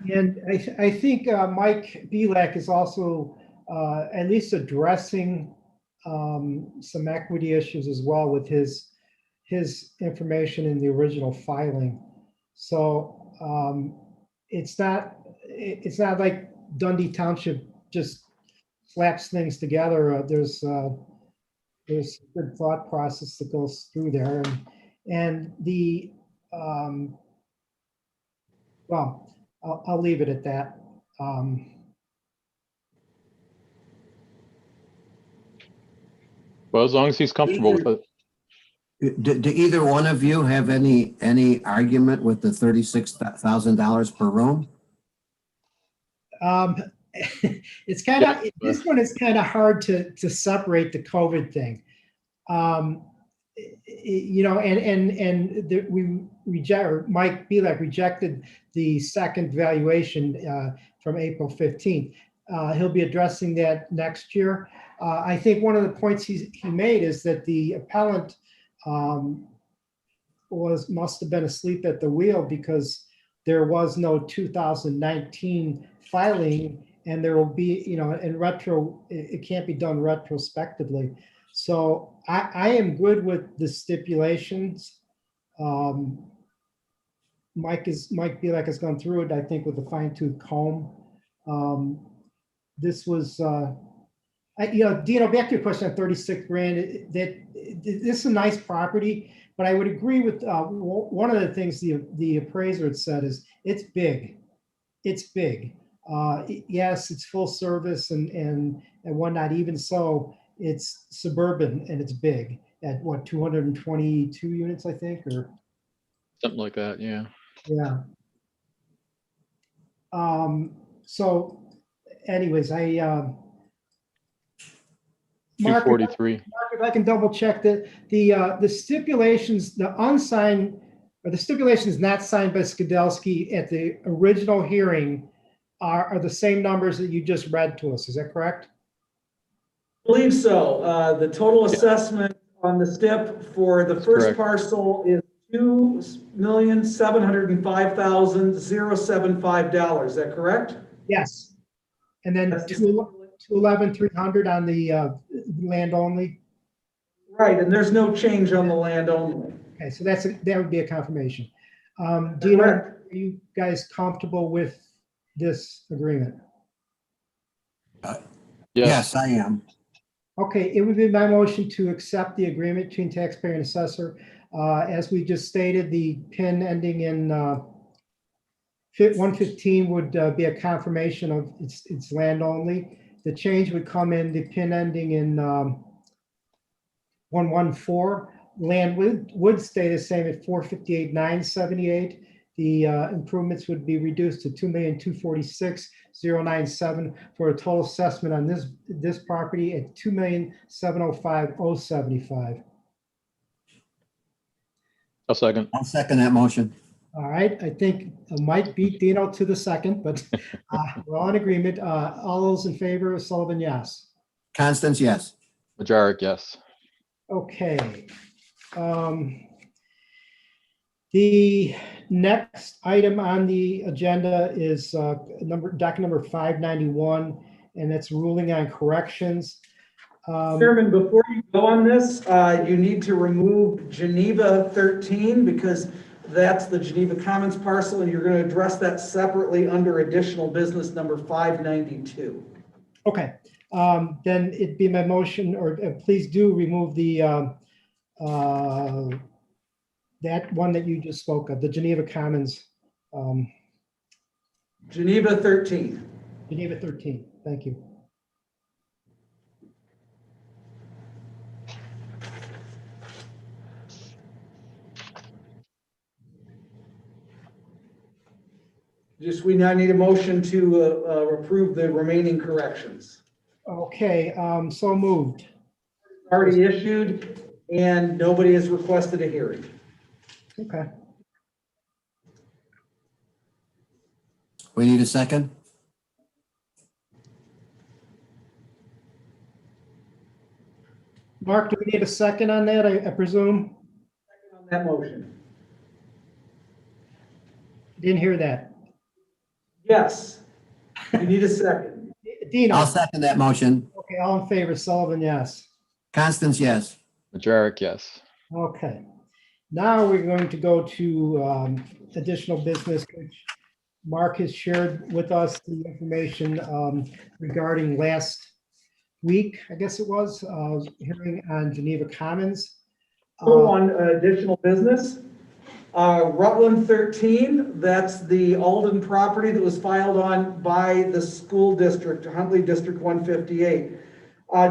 And I think Mike Bielak is also at least addressing some equity issues as well with his information in the original filing. So it's not like Dundee Township just slaps things together. There's good thought process that goes through there, and the well, I'll leave it at that. Well, as long as he's comfortable with it. Do either one of you have any argument with the $36,000 per room? It's kind of, this one is kind of hard to separate the COVID thing. We reject, or Mike Bielak rejected the second valuation from April 15th. He'll be addressing that next year. I think one of the points he made is that the appellant must have been asleep at the wheel because there was no 2019 filing, and there will be, in retro, it can't be done retrospectively. So I am good with the stipulations. Mike Bielak has gone through it, I think, with a fine-tooth comb. This was, Dino, back to your question on 36 grand, that this is a nice property, but I would agree with one of the things the appraiser had said is it's big. It's big. Yes, it's full service and whatnot. Even so, it's suburban and it's big at what, 222 units, I think, or Something like that, yeah. yeah. So anyways, Mark, 243. if I can double check that the stipulations, the unsigned, or the stipulations not signed by Skidelsky at the original hearing are the same numbers that you just read to us. Is that correct? I believe so. The total assessment on the STIP for the first correct. parcel is $2,705,075. Is that correct? Yes. And then That's the- 211,300 on the land only. Right, and there's no change on the land only. Okay, so that would be a confirmation. Dino, Correct. are you guys comfortable with this agreement? Yes, I am. Okay, it would be my motion to accept the agreement between taxpayer and assessor. As we just stated, the PIN ending in 115 would be a confirmation of its land only. The change would come in the PIN ending in 114. Land would stay the same at 458,978. The improvements would be reduced to 2,246,097 for a total assessment on this property at 2,705,075. I'll second. I'll second that motion. All right, I think I might beat Dino to the second, but we're all in agreement. All those in favor, Sullivan, yes. Constance, yes. Majoric, yes. Okay. The next item on the agenda is docket number 591, and it's ruling on corrections. Chairman, before you go on this, you need to remove Geneva 13 because that's the Geneva Commons parcel, and you're going to address that separately under additional business number 592. Okay, then it'd be my motion, or please do remove the that one that you just spoke of, the Geneva Commons, Geneva 13. Geneva 13. Thank you. We now need a motion to approve the remaining corrections. Okay, so moved. Already issued, and nobody has requested a hearing. Okay. We need a second? Mark, do we need a second on that, I presume? On that motion. Didn't hear that. Yes. You need a second. Dino? I'll second that motion. Okay, all in favor, Sullivan, yes. Constance, yes. Majoric, yes. Okay. Now we're going to go to additional business, which Mark has shared with us the information regarding last week, I guess it was, hearing on Geneva Commons. On additional business, Rutland 13, that's the Alden property that was filed on by the school district, Huntley District 158.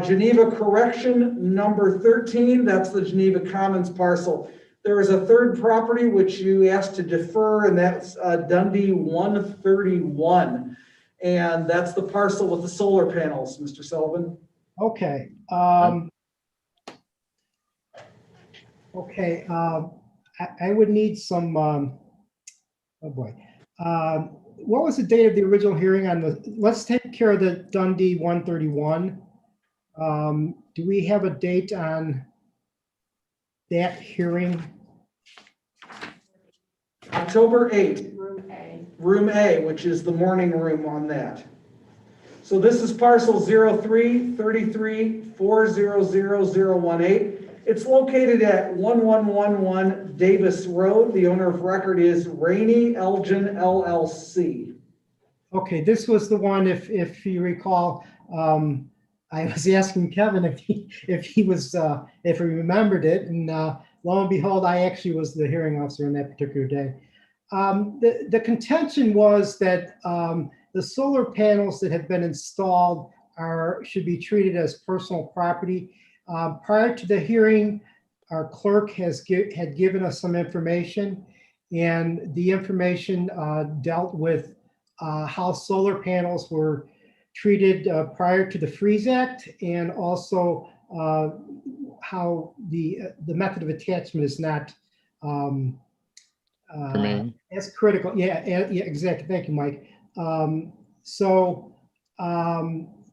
Geneva Correction number 13, that's the Geneva Commons parcel. There is a third property which you asked to defer, and that's Dundee 131. And that's the parcel with the solar panels, Mr. Sullivan. Okay. Okay. I would need some, oh boy. What was the date of the original hearing on the, let's take care of the Dundee 131. Do we have a date on that hearing? October 8th, Room A. room A, which is the morning room on that. So this is parcel 0333400018. It's located at 1111 Davis Road. The owner of record is Rainey Elgin LLC. Okay, this was the one, if you recall, I was asking Kevin if he remembered it, and lo and behold, I actually was the hearing officer on that particular day. The contention was that the solar panels that have been installed should be treated as personal property. Prior to the hearing, our clerk had given us some information, and the information dealt with how solar panels were treated prior to the Freeze Act, and also how the method of attachment is not Jermaine. as critical. Yeah, yeah, exactly. Thank you, Mike. So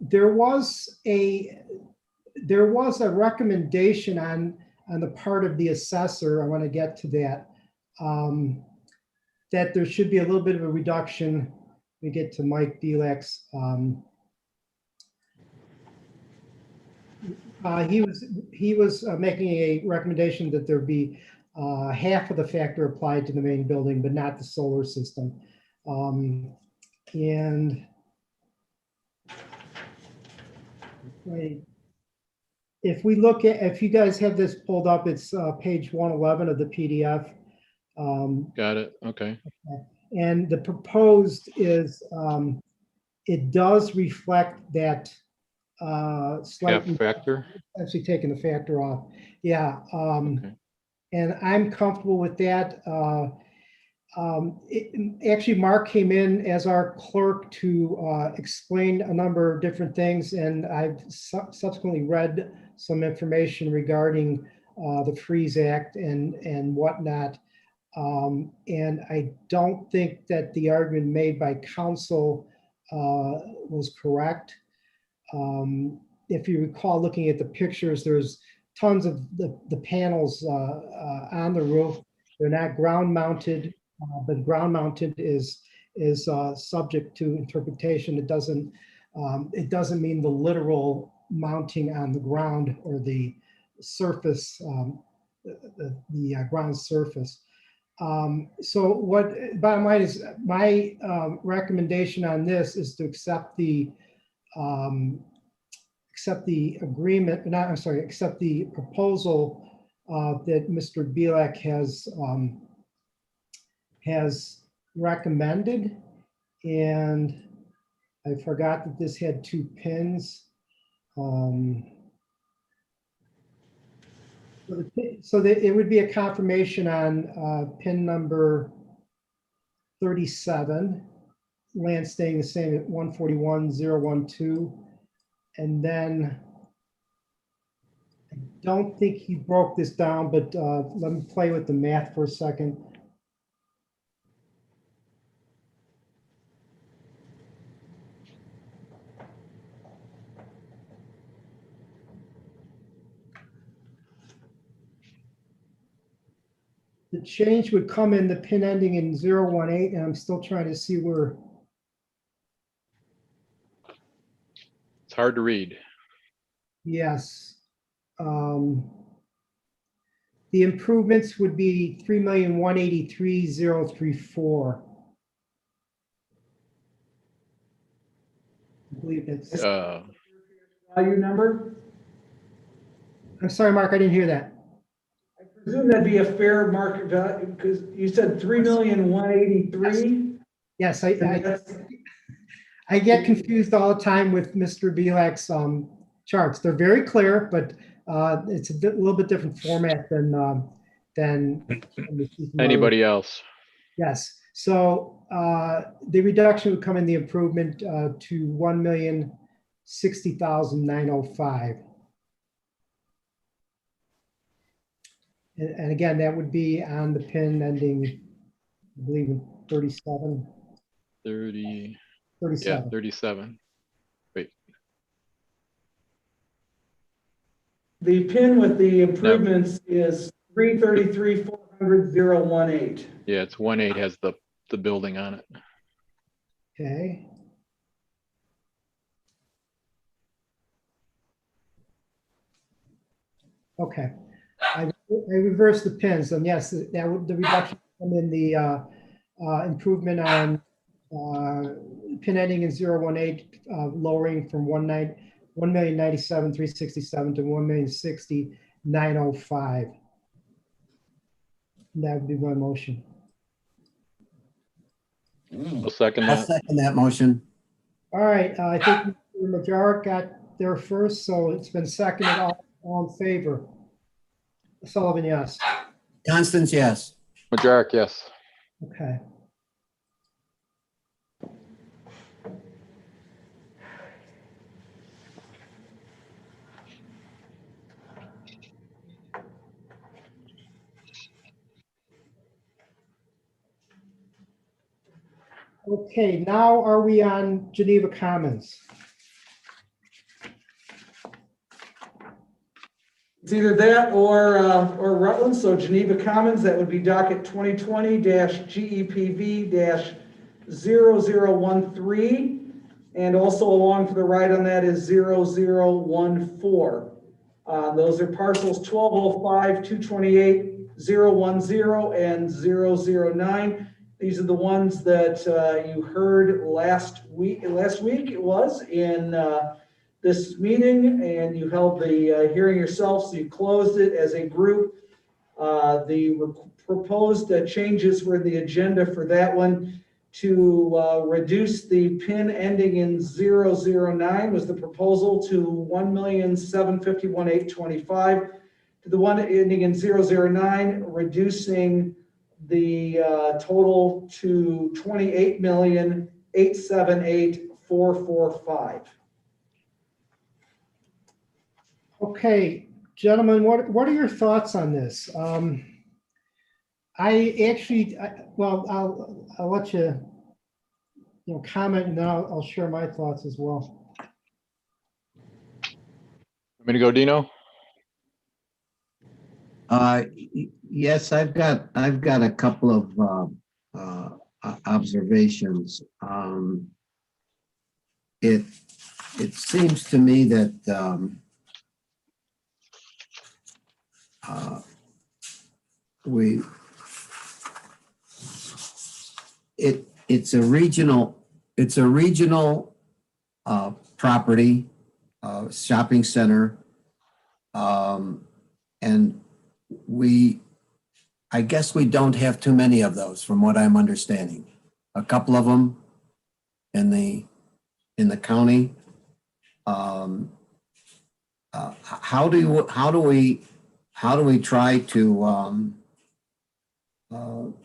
there was a recommendation on the part of the assessor. I want to get to that. That there should be a little bit of a reduction. We get to Mike Belak's. He was making a recommendation that there be half of the factor applied to the main building, but not the solar system. And right, if we look at, if you guys have this pulled up, it's page 111 of the PDF. Got it. Okay. And the proposed is, it does reflect that Half slightly, factor. actually taking the factor off. Yeah. Okay. And I'm comfortable with that. Actually, Mark came in as our clerk to explain a number of different things, and I've subsequently read some information regarding the Freeze Act and whatnot. And I don't think that the argument made by counsel was correct. If you recall, looking at the pictures, there's tons of the panels on the roof. They're not ground mounted, but ground mounted is subject to interpretation. It doesn't mean the literal mounting on the ground or the surface, the ground surface. So what bottom line is, my recommendation on this is to accept the agreement, not, I'm sorry, accept the proposal that Mr. Belak has recommended. And I forgot that this had 2 pins. So that it would be a confirmation on pin number 37, land staying the same at 141,012. And then I don't think he broke this down, but let me play with the math for a second. The change would come in the pin ending in 018, and I'm still trying to see where. It's hard to read. Yes. The improvements would be 3,183,034. I believe that's. Value number? I'm sorry, Mark, I didn't hear that. I presume that'd be a fair market value, because you said 3,183,000. Yes, I get confused all the time with Mr. Belak's charts. They're very clear, but it's a little bit different format than Anybody else? Yes. So the reduction would come in the improvement to 1,060,905. And again, that would be on the pin ending, I believe, in 37. 30. 37. Yeah, 37. Wait. The pin with the improvements is 333,400,018. Yeah, it's 18 has the building on it. Okay. Okay. I reversed the pins, and yes, that would, the reduction come in the improvement on pin ending in 018, lowering from 1,097,367 to 1,060,905. That would be my motion. I'll second I'll that. second that motion. All right, I think Mr. Majoric got there first, so it's been seconded. All in favor? Sullivan, yes. Constance, yes. Majoric, yes. Okay. Okay, now are we on Geneva Commons? It's either that or Rutland, so Geneva Commons, that would be docket 2020-GEPV-0013. And also along to the right on that is 0014. Those are parcels 1205, 228, 010, and 009. These are the ones that you heard last week it was in this meeting, and you held the hearing yourself, so you closed it as a group. The proposed changes were in the agenda for that one. To reduce the PIN ending in 009 was the proposal to 1,751,825. To the one ending in 009, reducing the total to 28,878,445. Okay, gentlemen, what are your thoughts on this? Well, I'll let you comment, and then I'll share my thoughts as well. Want me to go, Dino? Yes, I've got a couple of observations. It seems to me that it's a regional property, shopping center, and I guess we don't have too many of those, from what I'm understanding. A couple of them in the county. How do we try to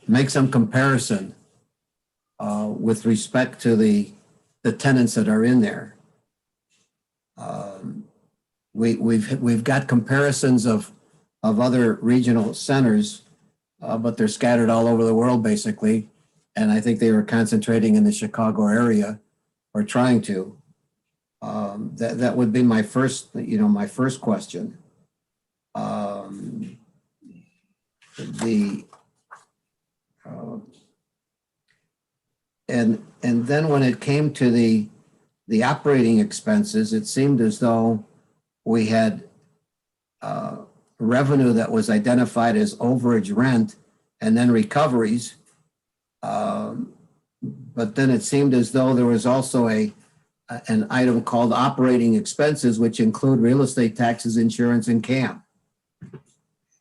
make some comparison with respect to the tenants that are in there? We've got comparisons of other regional centers, but they're scattered all over the world, basically. And I think they were concentrating in the Chicago area, or trying to. That would be my first question. And then when it came to the operating expenses, it seemed as though we had revenue that was identified as overage rent and then recoveries. But then it seemed as though there was also an item called operating expenses, which include real estate taxes, insurance, and CAM.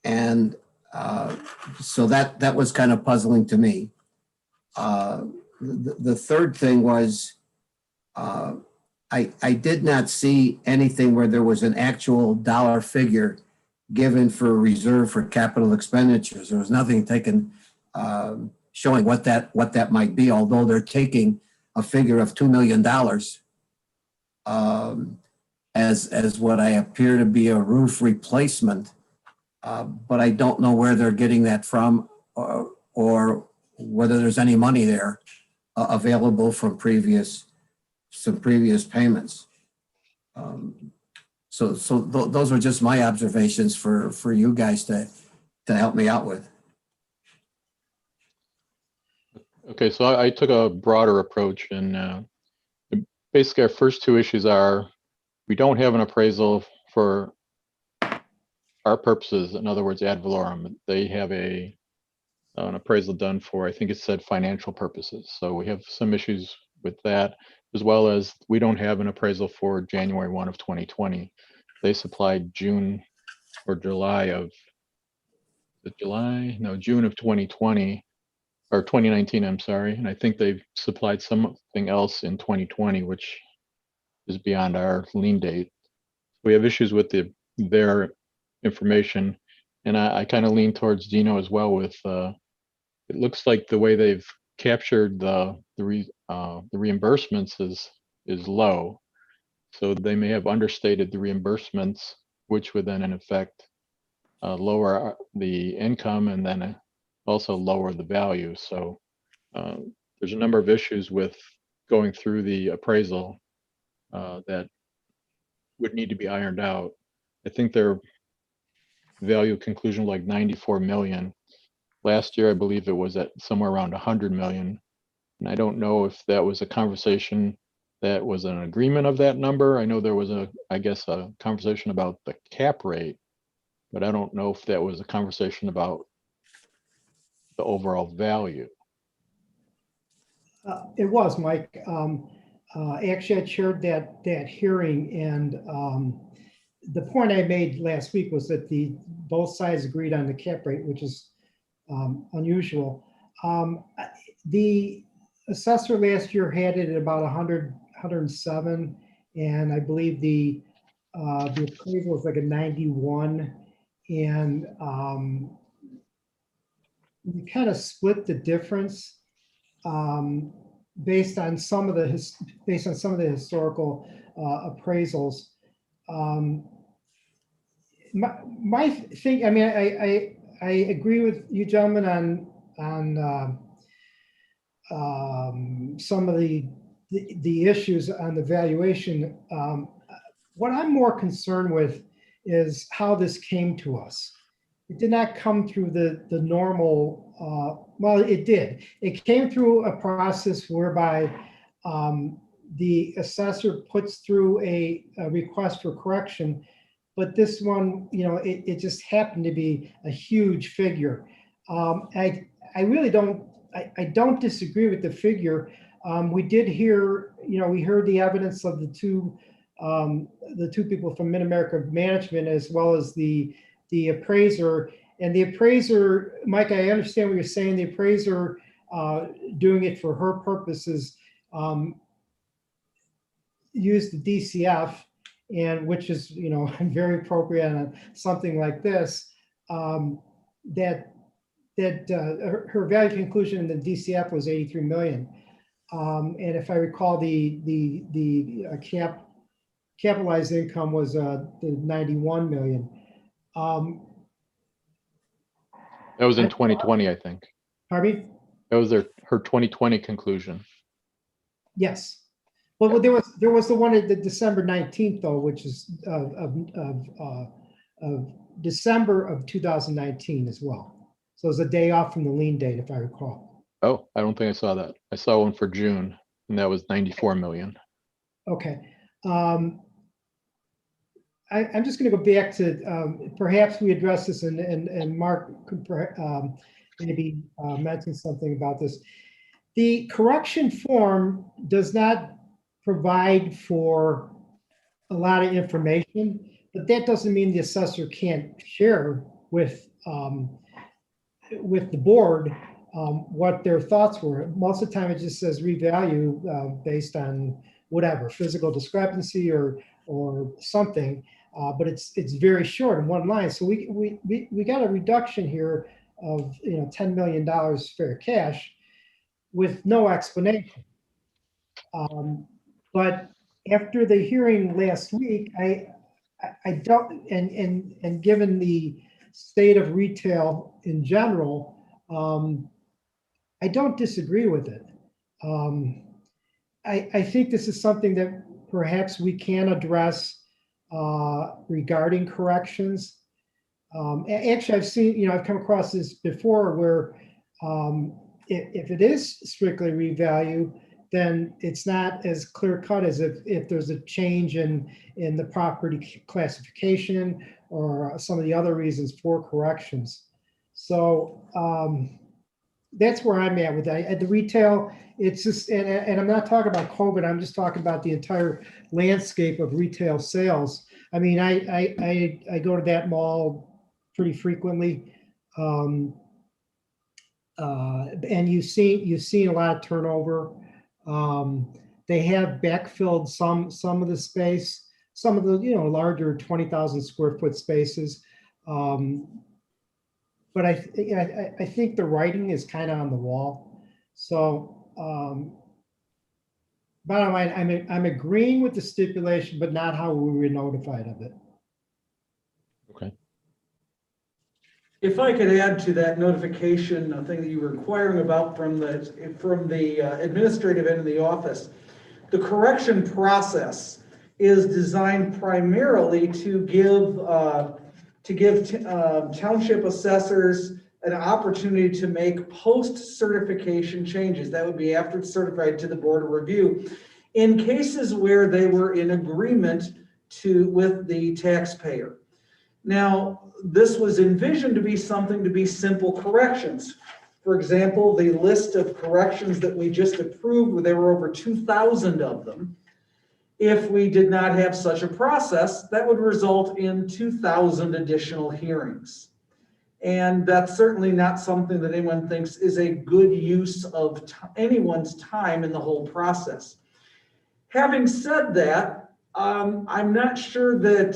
And so that was kind of puzzling to me. The third thing was I did not see anything where there was an actual dollar figure given for reserve for capital expenditures. There was nothing taken showing what that might be, although they're taking a figure of $2 million as what I appear to be a roof replacement. But I don't know where they're getting that from, or whether there's any money there available from some previous payments. So those are just my observations for you guys to help me out with. Okay, so I took a broader approach, and basically our first two issues are we don't have an appraisal for our purposes. In other words, ad valorem. They have an appraisal done for, I think it said, financial purposes. So we have some issues with that, as well as we don't have an appraisal for January 1 of 2020. They supplied June or July of June of 2020 or 2019, I'm sorry. And I think they've supplied something else in 2020, which is beyond our lien date. We have issues with their information. And I kind of lean towards Dino as well with, it looks like the way they've captured the reimbursements is low. So they may have understated the reimbursements, which would then in effect lower the income and then also lower the value. So there's a number of issues with going through the appraisal that would need to be ironed out. I think their value conclusion like 94 million. Last year, I believe it was at somewhere around 100 million. And I don't know if that was a conversation that was an agreement of that number. I know there was I guess, a conversation about the cap rate, but I don't know if that was a conversation about the overall value. It was, Mike. Actually, I chaired that hearing, and the point I made last week was that both sides agreed on the cap rate, which is unusual. The assessor last year had it at about 100, 107, and I believe the appraisal was like a 91, and we kind of split the difference based on some of the historical appraisals. My thing, I mean, I agree with you gentlemen on some of the issues on the valuation. What I'm more concerned with is how this came to us. It did not come through the normal, well, it did. It came through a process whereby the assessor puts through a request for correction, but this one, you know, it just happened to be a huge figure. I really don't, I don't disagree with the figure. We did hear, you know, we heard the evidence of the two people from Mid-America Management, as well as the appraiser. And the appraiser, Mike, I understand what you're saying. The appraiser doing it for her purposes used the DCF, and which is, you know, very appropriate on something like this. Her value conclusion in the DCF was 83 million. And if I recall, the capitalized income was the 91 million. That was in 2020, I think. Pardon me? That was her 2020 conclusion. Yes. Well, there was the one at the December 19th, though, which is of December of 2019 as well. So it was a day off from the lien date, if I recall. Oh, I don't think I saw that. I saw one for June, and that was 94 million. Okay. I'm just going to go back to perhaps we address this, and Mark could maybe mention something about this. The correction form does not provide for a lot of information, but that doesn't mean the assessor can't share with the board what their thoughts were. Most of the time, it just says revalue based on whatever physical discrepancy or something, but it's very short in one line. So we got a reduction here of $10 million fair cash with no explanation. But after the hearing last week, I don't, and given the state of retail in general, I don't disagree with it. I think this is something that perhaps we can address regarding corrections. Actually, I've seen, I've come across this before where if it is strictly revalue, then it's not as clear cut as if there's a change in the property classification or some of the other reasons for corrections. So that's where I'm at with that. At the retail, it's just, and I'm not talking about COVID, I'm just talking about the entire landscape of retail sales. I mean, I go to that mall pretty frequently. And you've seen a lot of turnover. They have backfilled some of the space, some of the larger 20,000 square foot spaces. But I think the writing is kind of on the wall. So bottom line, I'm agreeing with the stipulation, but not how we were notified of it. Okay. If I could add to that notification, a thing that you were inquiring about from the administrative end of the office, the correction process is designed primarily to give township assessors an opportunity to make post-certification changes. That would be after it's certified to the Board of Review, in cases where they were in agreement with the taxpayer. Now, this was envisioned to be something to be simple corrections. For example, the list of corrections that we just approved, there were over 2,000 of them. If we did not have such a process, that would result in 2,000 additional hearings. And that's certainly not something that anyone thinks is a good use of anyone's time in the whole process. Having said that, I'm not sure that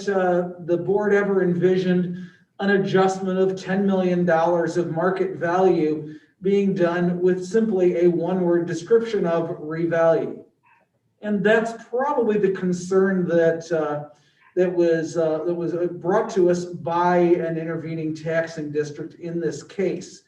the board ever envisioned an adjustment of $10 million of market value being done with simply a one-word description of revalue. And that's probably the concern that was brought to us by an intervening taxing district in this case.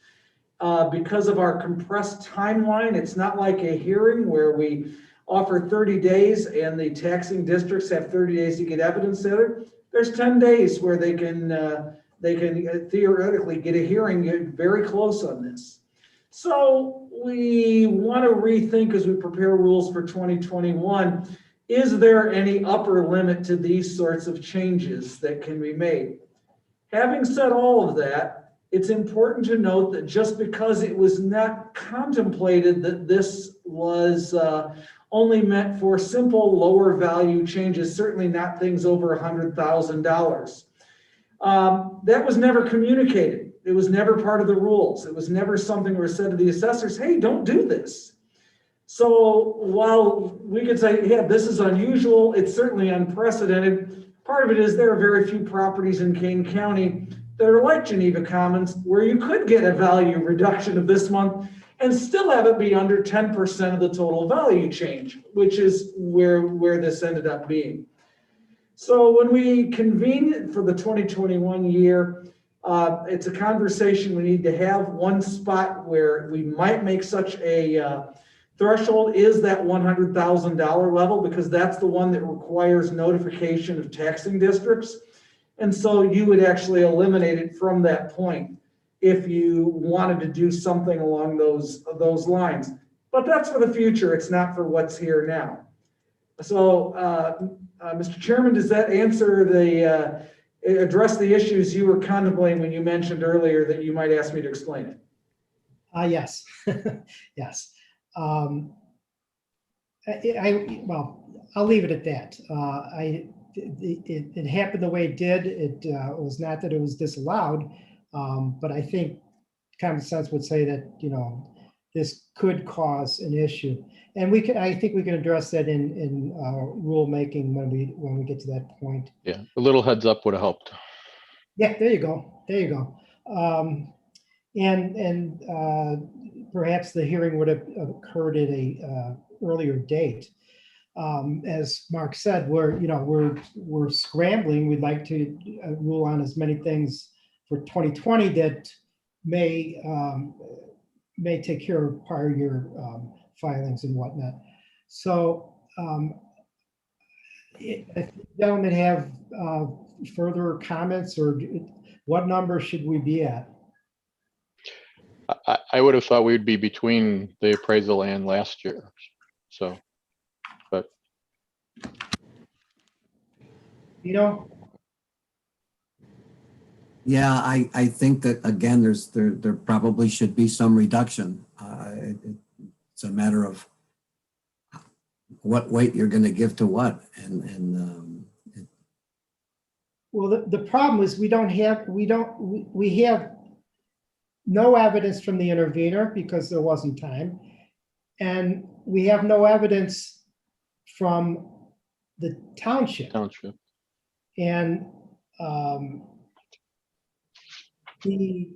Because of our compressed timeline, it's not like a hearing where we offer 30 days and the taxing districts have 30 days to get evidence together. There's 10 days where they can theoretically get a hearing very close on this. So we want to rethink as we prepare rules for 2021, is there any upper limit to these sorts of changes that can be made? Having said all of that, it's important to note that just because it was not contemplated that this was only meant for simple lower value changes, certainly not things over $100,000. That was never communicated. It was never part of the rules. It was never something where said to the assessors, hey, don't do this. So while we could say, yeah, this is unusual, it's certainly unprecedented. Part of it is there are very few properties in Kane County that are like Geneva Commons where you could get a value reduction of this month and still have it be under 10% of the total value change, which is where this ended up being. So when we convene for the 2021 year, it's a conversation we need to have. One spot where we might make such a threshold is that $100,000 level, because that's the one that requires notification of taxing districts. And so you would actually eliminate it from that point if you wanted to do something along those lines. But that's for the future. It's not for what's here now. So, Mr. Chairman, does that answer address the issues you were contemplating when you mentioned earlier that you might ask me to explain it? Yes, yes. Well, I'll leave it at that. It happened the way it did. It was not that it was disallowed, but I think common sense would say that, this could cause an issue. And I think we can address that in rulemaking when we get to that point. Yeah, a little heads up would have helped. Yeah, there you go. There you go. And perhaps the hearing would have occurred at a earlier date. As Mark said, we're scrambling. We'd like to rule on as many things for 2020 that may take care of prior year filings and whatnot. So if gentlemen have further comments, or what number should we be at? I would have thought we'd be between the appraisal and last year. So, but. Yeah, I think that, again, there probably should be some reduction. It's a matter of what weight you're going to give to what. Well, the problem is we have no evidence from the intervener because there wasn't time. And we have no evidence from the township. And the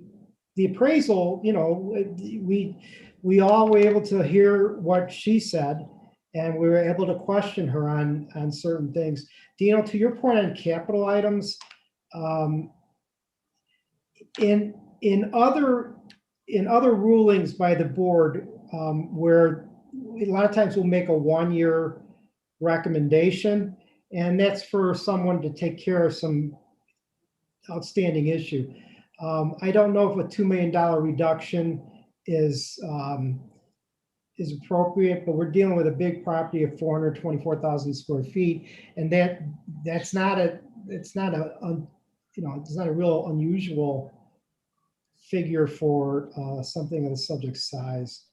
appraisal, we all were able to hear what she said, and we were able to question her on certain things. Dino, to your point on capital items, in In other rulings by the board, where a lot of times we'll make a 1-year recommendation, and that's for someone to take care of some outstanding issue. I don't know if a $2 million reduction is appropriate, but we're dealing with a big property of 424,000 square feet, and it's not a real unusual figure for something of the subject size.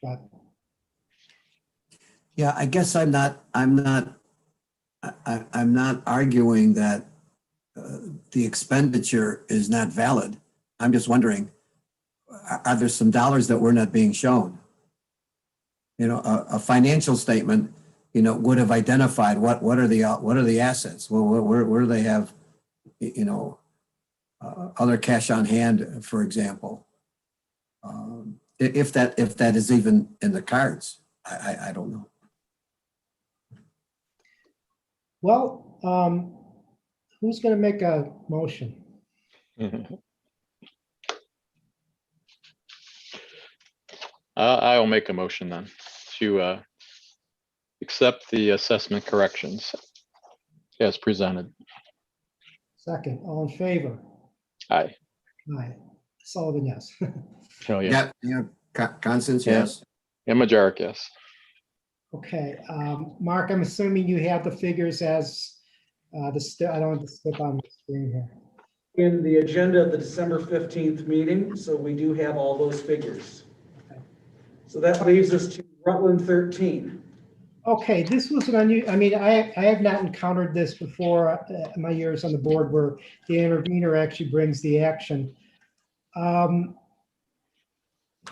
But Yeah, I guess I'm not arguing that the expenditure is not valid. I'm just wondering, are there some dollars that were not being shown? A financial statement, would have identified what are the assets? Well, where do they have, other cash on hand, for example? If that is even in the cards, I don't know. well, who's going to make a motion? I'll make a motion then to accept the assessment corrections as presented. Second, all in favor? Aye. Aye. Sullivan, yes. Oh, yeah. Yeah, Constance, Yeah. yes. And Majoric, yes. Okay, Mark, I'm assuming you have the figures as I don't have to slip on the screen here. In the agenda of the December 15th meeting, so we do have all those figures. So that leaves us to Rutland 13. Okay, this was an unusual, I have not encountered this before in my years on the board where the intervener actually brings the action.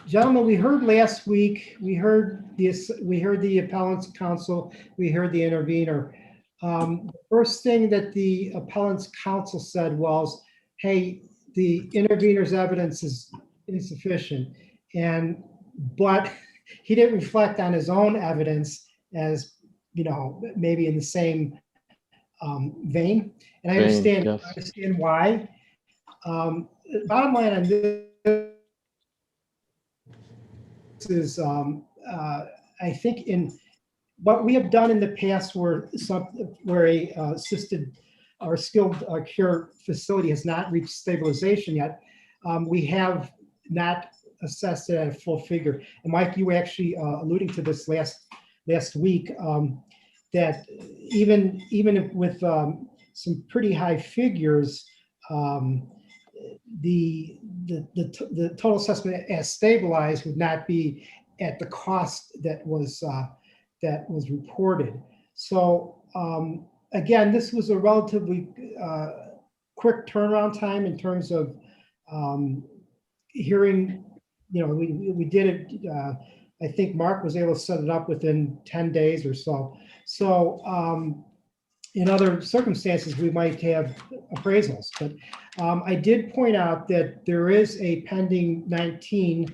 Gentlemen, we heard last week, we heard the appellant's counsel, we heard the intervener. The first thing that the appellant's counsel said was, hey, the intervener's evidence is insufficient. But he didn't reflect on his own evidence as, maybe in the same vein. And I understand, Yes. I understand why. Bottom line on this is, I think in what we have done in the past where a assisted or skilled care facility has not reached stabilization yet, we have not assessed it at a full figure. And Mike, you were actually alluding to this last week, that even with some pretty high figures, the total assessment as stabilized would not be at the cost that was reported. So again, this was a relatively quick turnaround time in terms of hearing. We did it. I think Mark was able to set it up within 10 days or so. So in other circumstances, we might have appraisals. But I did point out that there is a pending 19.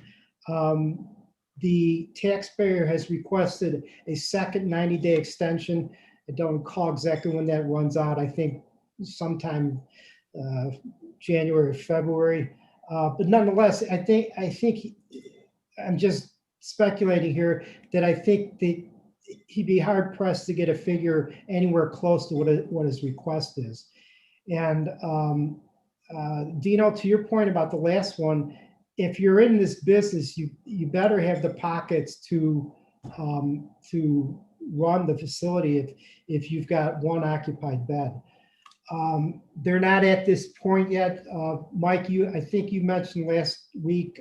The taxpayer has requested a second 90-day extension. I don't recall exactly when that runs out. I think sometime January or February. But nonetheless, I think I'm just speculating here that I think that he'd be hard pressed to get a figure anywhere close to what his request is. And Dino, to your point about the last one, if you're in this business, you better have the pockets to run the facility if you've got one occupied bed. They're not at this point yet. Mike, I think you mentioned last week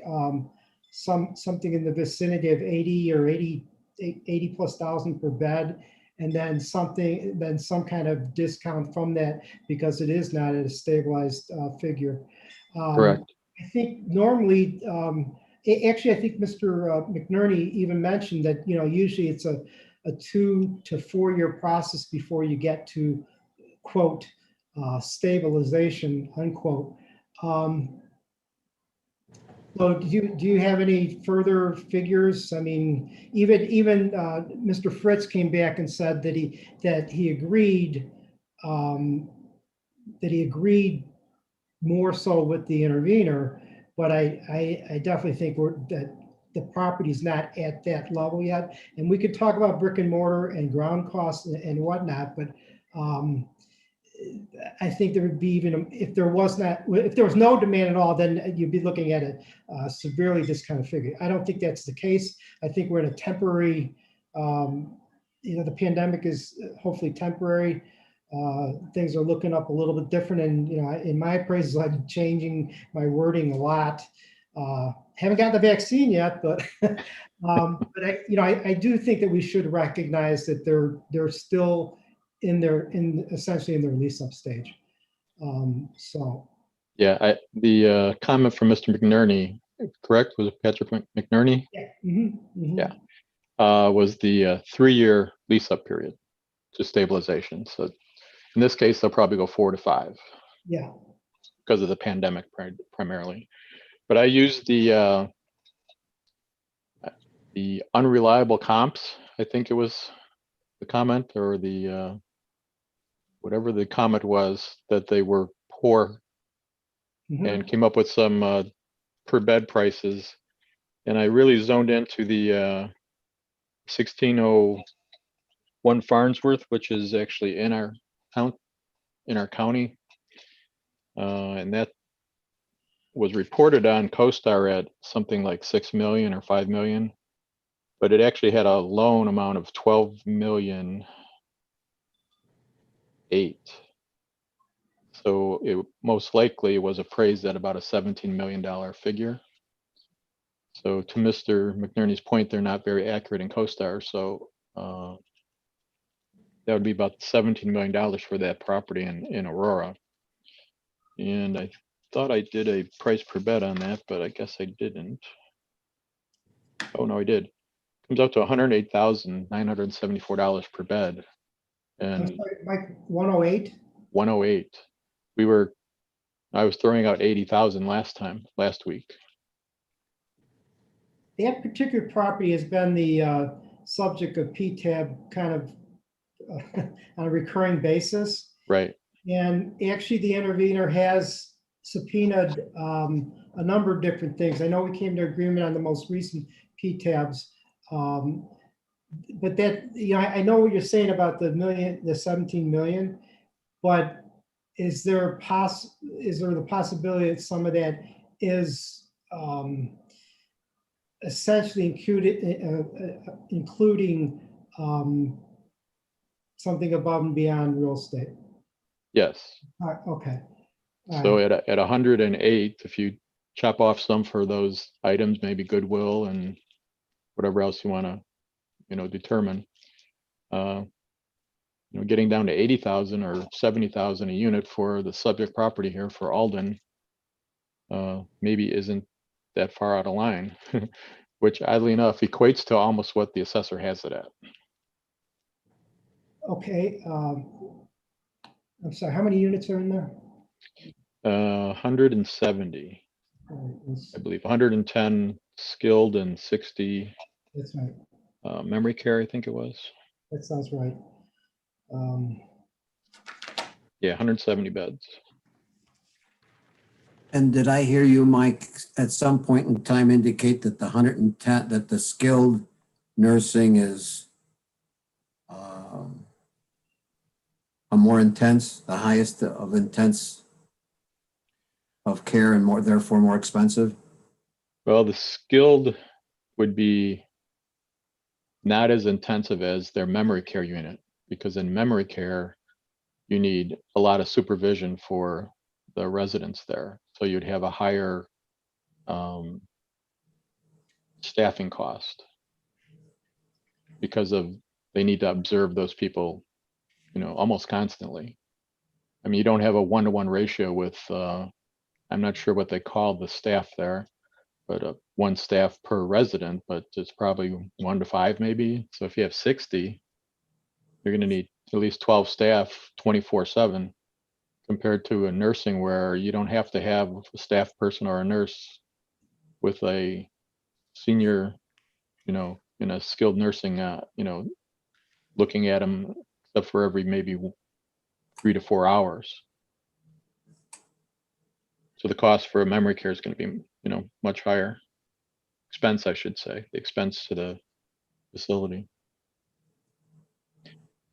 something in the vicinity of 80 plus thousand per bed, and then some kind of discount from that because it is not at a stabilized figure. Correct. I think normally, actually, I think Mr. McNerney even mentioned that usually it's a 2 to 4 year process before you get to quote stabilization unquote. So do you have any further figures? I mean, even Mr. Fritz came back and said that he agreed more so with the intervener, but I definitely think that the property's not at that level yet. And we could talk about brick and mortar and ground costs and whatnot, but I think there would be, even if there was no demand at all, then you'd be looking at a severely discounted figure. I don't think that's the case. I think we're in a temporary, the pandemic is hopefully temporary. Things are looking up a little bit different, and in my appraisals, I'm changing my wording a lot. Haven't got the vaccine yet, but I do think that we should recognize that they're still essentially in their lease up stage. Yeah, the comment from Mr. McNerney, correct? Was it Patrick McNerney? Yeah. Yeah. Was the 3-year lease up period to stabilization. So in this case, they'll probably go 4 to 5. Yeah. Because of the pandemic primarily. But I used the unreliable comps. I think it was the comment, or the whatever the comment was, that they were poor, and came up with some per bed prices. And I really zoned into the 1601 Farnsworth, which is actually in our county, and that was reported on CoStar at something like 6 million or 5 million, but it actually had a loan amount of 12 million 8. So it most likely was appraised at about a $17 million figure. So to Mr. McNerney's point, they're not very accurate in CoStar. So that would be about $17 million for that property in Aurora. And I thought I did a price per bed on that, but I guess I didn't. Oh, no, I did. Comes out to $108,974 per bed. I'm And sorry, Mike, 108? 108. I was throwing out 80,000 last week. That particular property has been the subject of PTAB kind of on a recurring basis. Right. And actually, the intervener has subpoenaed a number of different things. I know we came to agreement on the most recent PTABs, but that, I know what you're saying about the 17 million, but is there the possibility that some of that is essentially including something above and beyond real estate? Yes. Okay. All So right. at 108, if you chop off some for those items, maybe goodwill and whatever else you want to, determine, getting down to 80,000 or 70,000 a unit for the subject property here for Alden, maybe isn't that far out of line, which oddly enough equates to almost what the assessor has it at. Okay. I'm sorry, how many units are in there? 170, All right, I believe, 110 skilled and 60 that's right. memory care, I think it was. That sounds right. Yeah, 170 beds. And did I hear you, Mike, at some point in time indicate that the 110, that the skilled nursing is a more intense, the highest of intense of care, and therefore more expensive? Well, the skilled would be not as intensive as their memory care unit, because in memory care, you need a lot of supervision for the residents there. So you'd have a higher staffing cost because they need to observe those people, almost constantly. I mean, you don't have a 1-to-1 ratio with, I'm not sure what they call the staff there, but 1 staff per resident, but it's probably 1 to 5 maybe. So if you have 60, you're going to need at least 12 staff 24/7, compared to a nursing where you don't have to have a staff person or a nurse with a senior, in a skilled nursing, looking at them except for every maybe 3 to 4 hours. So the cost for a memory care is going to be, much higher. Expense, I should say, the expense to the facility.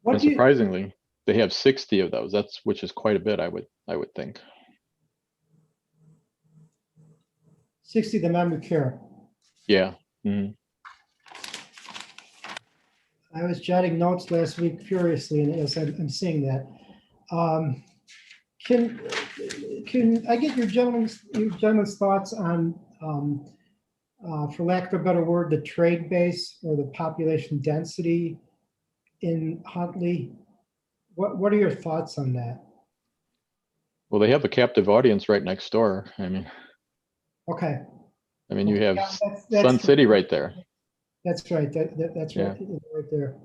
What And do you, surprisingly, they have 60 of those. Which is quite a bit, I would think. 60 the memory care? Yeah. Mhm. I was jotting notes last week furiously, and as I'm seeing that. Can I get your gentlemen's thoughts on, for lack of a better word, the trade base or the population density in Huntley? What are your thoughts on that? Well, they have a captive audience right next door. Okay. You have Yeah, Sun City right there. That's right. That's Yeah. right there.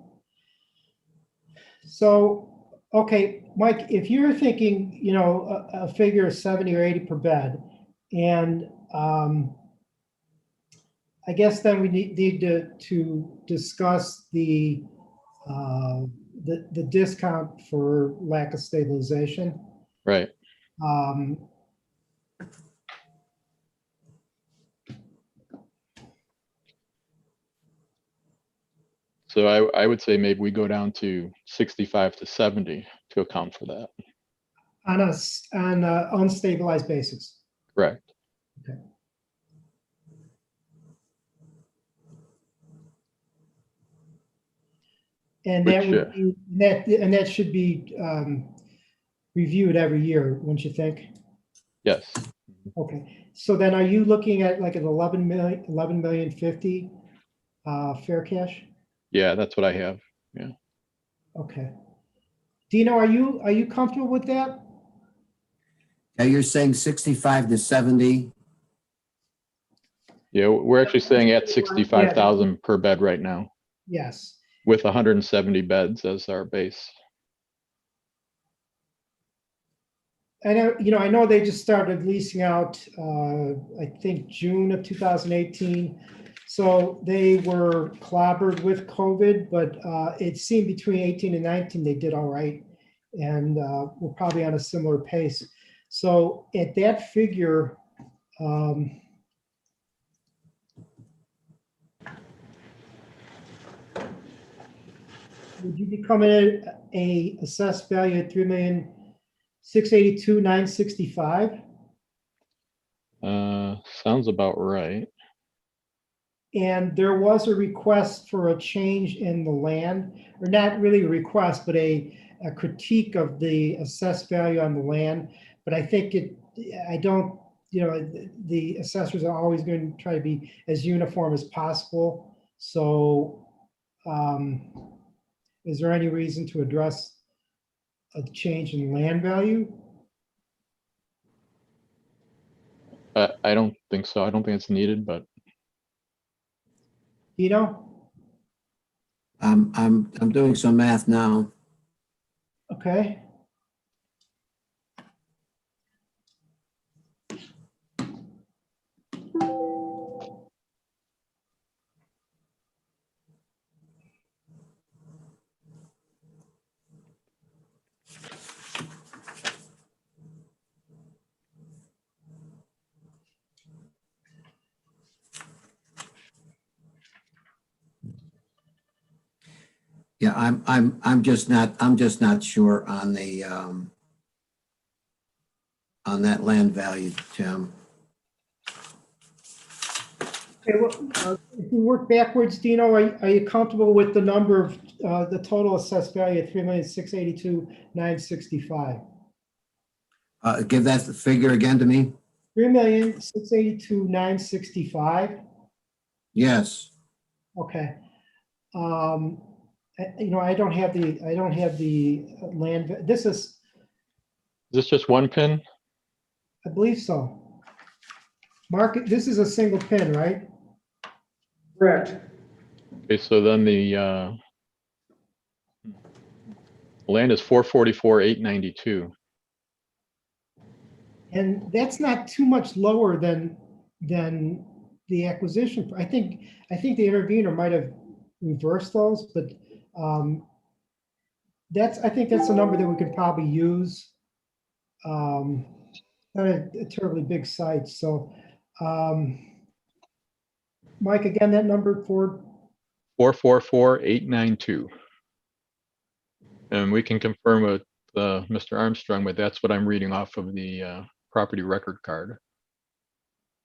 So, okay, Mike, if you're thinking, a figure of 70 or 80 per bed, and I guess then we need to discuss the discount for lack of stabilization. Right. Um, So I would say maybe we go down to 65 to 70 to account for that. on a unstabilized basis. Correct. Okay. And that Which, would be, that should be reviewed every year, wouldn't you think? yes. Okay, so then are you looking at like an 11 million 50 fair cash? Yeah, that's what I have. Okay. Dino, are you comfortable with that? Now you're saying 65 to 70. Yeah, we're actually staying at 65,000 per bed right now, Yes. with 170 beds as our base. I know they just started leasing out, I think June of 2018. So they were clobbered with COVID, but it seemed between 18 and 19, they did all right. And we're probably on a similar pace. So at that figure, would you be coming at a assessed value at 3,682,965? Sounds about right. And there was a request for a change in the land, or not really a request, but a critique of the assessed value on the land. But I think the assessors are always going to try to be as uniform as possible. So is there any reason to address a change in land value? I don't think so. I don't think it's needed, but I'm doing some math now. Okay. Yeah, I'm just not sure on the on that land value, Tim. Okay, well, if we work backwards, Dino, are you comfortable with the number of the total assessed value at 3,682,965? Give that figure again to me. 3,682,965. Yes. Okay. I don't have the land. This is, is this just one pin? I believe so. Mark, this is a single pin, right? Correct. Okay, so then the land is 444,892. And that's not too much lower than the acquisition. I think the intervener might have reversed those, but I think that's a number that we could probably use. not a terribly big site, so, Mike, again, that number for, 444892. And we can confirm with Mr. Armstrong, but that's what I'm reading off of the property record card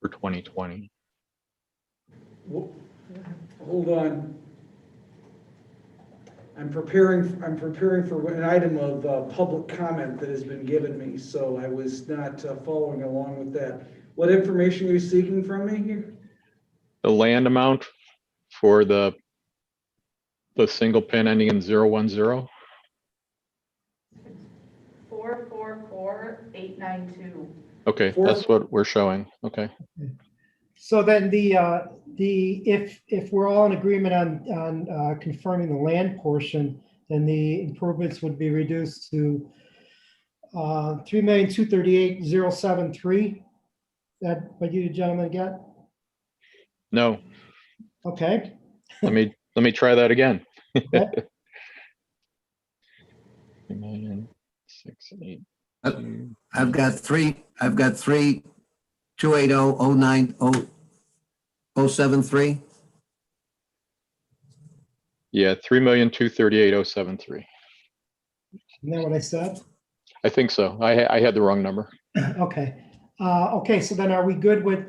for 2020. Hold on. I'm preparing for an item of public comment that has been given me, so I was not following along with that. What information are you seeking from me here? The land amount for the single pin ending in 010. 444892. Okay, that's what we're showing. Okay. so then if we're all in agreement on confirming the land portion, then the improvements would be reduced to 3,238,073. That what you gentlemen get? No, Okay. let me try that again. Okay. 3,000,682. I've got three 280,090,073. Yeah, 3,238,073. Isn't that what I said? I think so. I had the wrong number. Okay. Okay, so then are we good with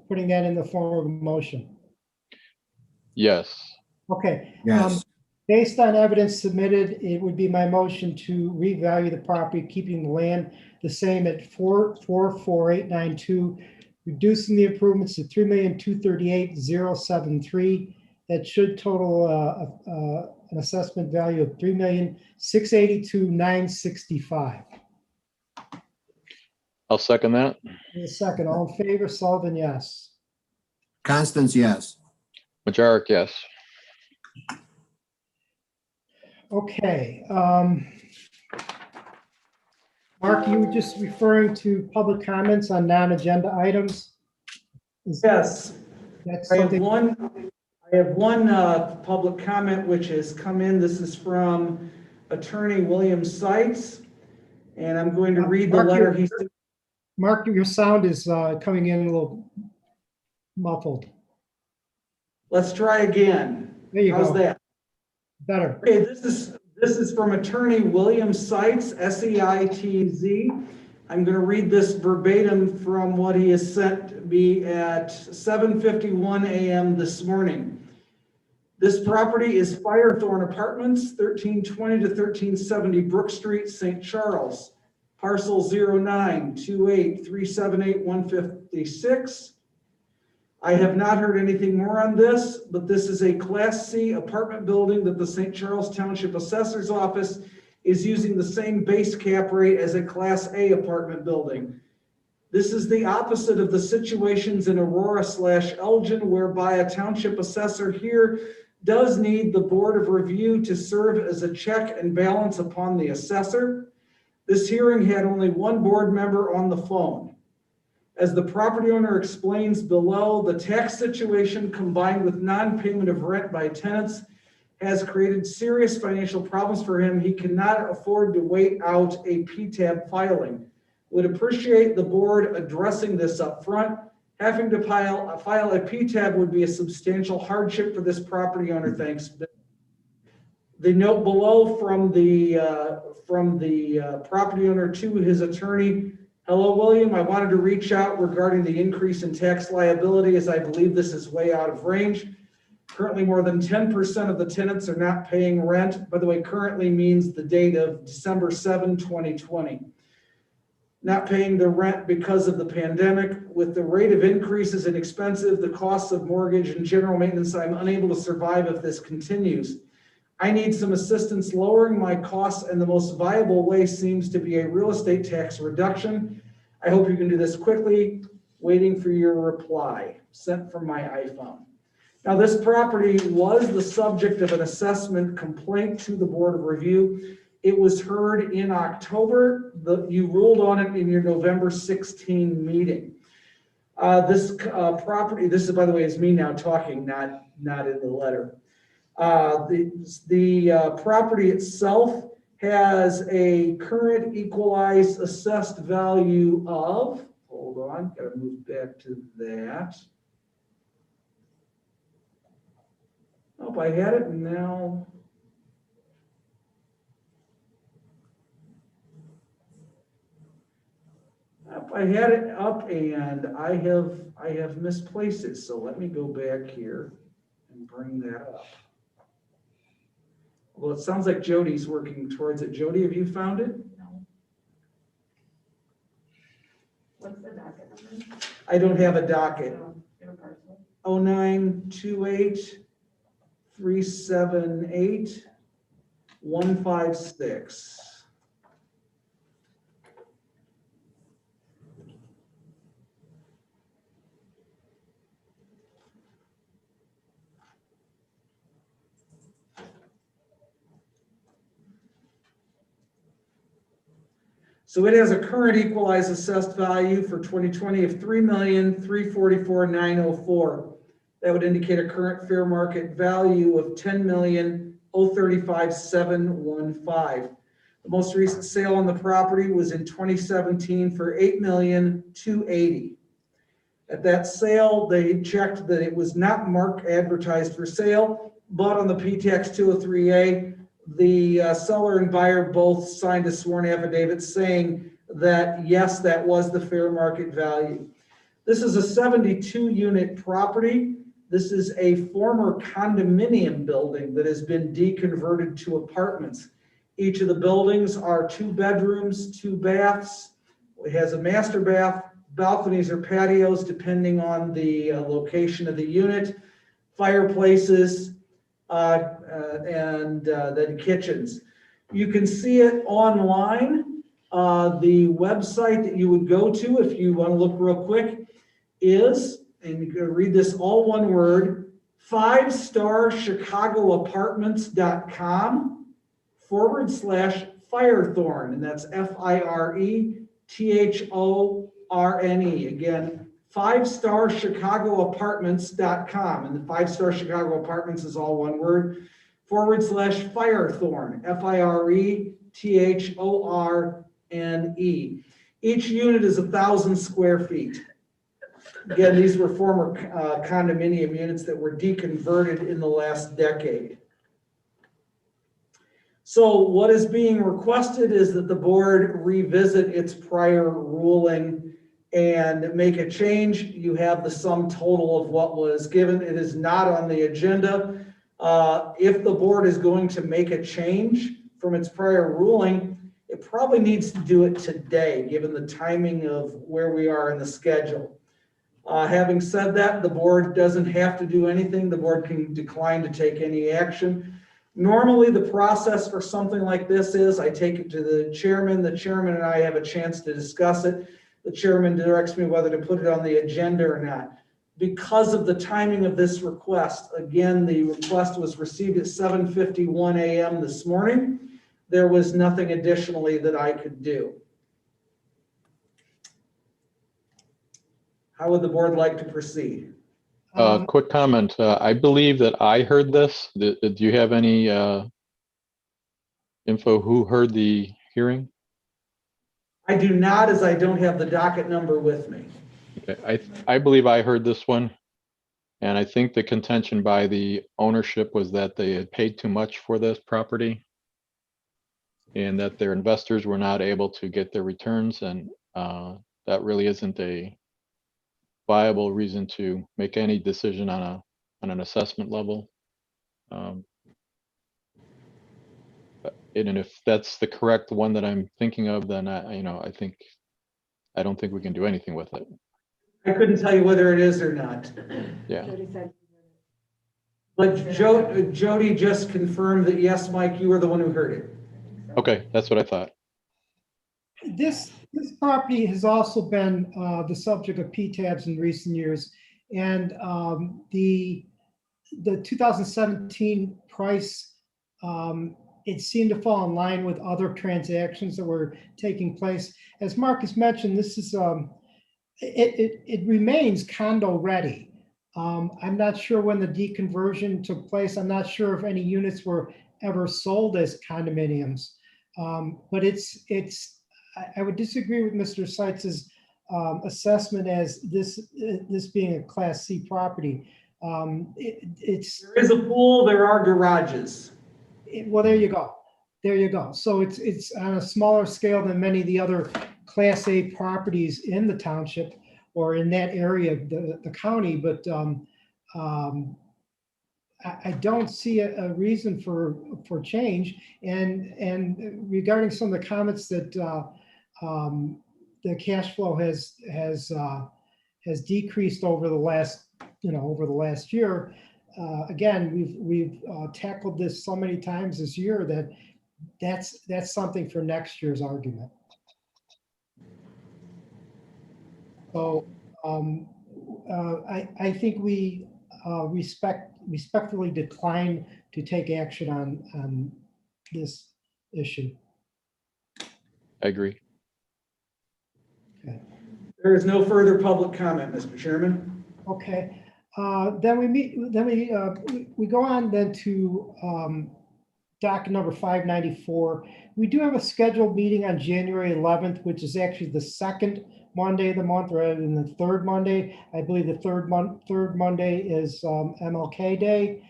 putting that in the form of a motion? Yes. Okay. Yes. Based on evidence submitted, it would be my motion to revalue the property, keeping the land the same at 444892, reducing the improvements to 3,238,073. That should total an assessment value of 3,682,965. I'll second that. In a second, all in favor, Sullivan, yes. Constance, yes. Majaric, yes. Okay. Mark, you were just referring to public comments on non-agenda items? Yes. That's I have something, one public comment which has come in. This is from Attorney William Seitz, and I'm going to read the letter he sent. Mark, your sound is coming in a little muffled. Let's try again. There you How's go. that? Better. Okay, this is from Attorney William Seitz, S-E-I-T-Z. I'm going to read this verbatim from what he has sent me at 7:51 a.m. this morning. This property is Firethorn Apartments, 1320 to 1370 Brook Street, St. Charles, parcel 0928378156. I have not heard anything more on this, but this is a Class C apartment building that the St. Charles Township Assessor's Office is using the same base cap rate as a Class A apartment building. This is the opposite of the situations in Aurora/Elgin, whereby a township assessor here does need the Board of Review to serve as a check and balance upon the assessor. This hearing had only one board member on the phone. As the property owner explains below, the tax situation combined with non-payment of rent by tenants has created serious financial problems for him. He cannot afford to wait out a PTAB filing. Would appreciate the board addressing this up front. Having to file a PTAB would be a substantial hardship for this property owner. Thanks. The note below from the property owner to his attorney. Hello, William. I wanted to reach out regarding the increase in tax liability, as I believe this is way out of range. Currently, more than 10% of the tenants are not paying rent. By the way, currently means the date of December 7, 2020. Not paying the rent because of the pandemic. With the rate of increases in expenses, the costs of mortgage and general maintenance, I'm unable to survive if this continues. I need some assistance lowering my costs, and the most viable way seems to be a real estate tax reduction. I hope you can do this quickly. Waiting for your reply. Sent from my iPhone. Now, this property was the subject of an assessment complaint to the Board of Review. It was heard in October. You ruled on it in your November 16 meeting. This property, this is, by the way, is me now talking, not in the letter. The property itself has a current equalized assessed value of, hold on, gotta move back to that. Oh, I had it and now. I had it up and I have misplaced it, so let me go back here and bring that up. Well, it sounds like Jody's working towards it. Jody, have you found it? No. What's the docket number? I don't have a docket. Your parcel. 0928-378-156. So it has a current equalized assessed value for 2020 of $3,344,904. That would indicate a current fair market value of $10,035,715. The most recent sale on the property was in 2017 for $8,280,000. At that sale, they checked that it was not advertised for sale, but on the PTAX 203A, the seller and buyer both signed a sworn affidavit saying that, yes, that was the fair market value. This is a 72-unit property. This is a former condominium building that has been deconverted to apartments. Each of the buildings are 2 bedrooms, 2 baths. It has a master bath, balconies or patios, depending on the location of the unit, fireplaces, and then kitchens. You can see it online. The website that you would go to if you want to look real quick is, and you can read this all one word, 5starchicagoapartments.com/Firethorn, and that's FIRETHORNE. Again, 5starchicagoapartments.com, and the 5-Star Chicago Apartments is all one word, /Firethorne, FIRETHORNE. Each unit is 1,000 square feet. Again, these were former condominium units that were deconverted in the last decade. So what is being requested is that the board revisit its prior ruling and make a change. You have the sum total of what was given. It is not on the agenda. If the board is going to make a change from its prior ruling, it probably needs to do it today, given the timing of where we are in the schedule. Having said that, the board doesn't have to do anything. The board can decline to take any action. Normally, the process for something like this is I take it to the chairman and I have a chance to discuss it. The chairman directs me whether to put it on the agenda or not. Because of the timing of this request, again, the request was received at 7:51 a.m. this morning. There was nothing additionally that I could do. How would the board like to proceed? Quick comment. I believe that I heard this. Do you have any info who heard the hearing? I do not, as I don't have the docket number with me. Okay. I believe I heard this one. And I think the contention by the ownership was that they had paid too much for this property and that their investors were not able to get their returns. And that really isn't a viable reason to make any decision on an assessment level. And if that's the correct one that I'm thinking of, then I don't think we can do anything with it. I couldn't tell you whether it is or not. Yeah. Jody said. But Jody just confirmed that, yes, Mike, you were the one who heard it. Okay, that's what I thought. This property has also been the subject of PTABs in recent years, and the 2017 price, it seemed to fall in line with other transactions that were taking place. As Marcus mentioned, this is it remains condo ready. I'm not sure when the deconversion took place. I'm not sure if any units were ever sold as condominiums. But I would disagree with Mr. Seitz's assessment as this being a Class C property. It's, There is a pool, there are garages. well, there you go. There you go. So it's on a smaller scale than many of the other Class A properties in the township or in that area, the county, but I don't see a reason for change. And regarding some of the comments that the cash flow has decreased over the last year. Again, we've tackled this so many times this year that that's something for next year's argument. So I think we respectfully decline to take action on this issue. I agree. Okay. There is no further public comment, Mr. Chairman. Okay. Then we go on then to docket number 594. We do have a scheduled meeting on January 11th, which is actually the second Monday of the month rather than the third Monday. I believe the third Monday is MLK Day.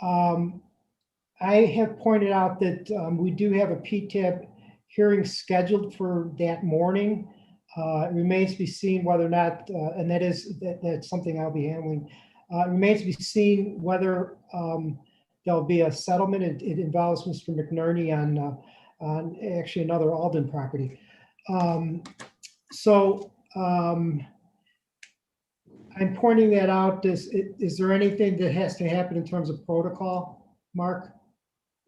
I have pointed out that we do have a PTAB hearing scheduled for that morning. It remains to be seen whether or not, and that's something I'll be handling. It remains to be seen whether there'll be a settlement. It involves Mr. McNerney on actually another Alden property. So I'm pointing that out. Is there anything that has to happen in terms of protocol, Mark?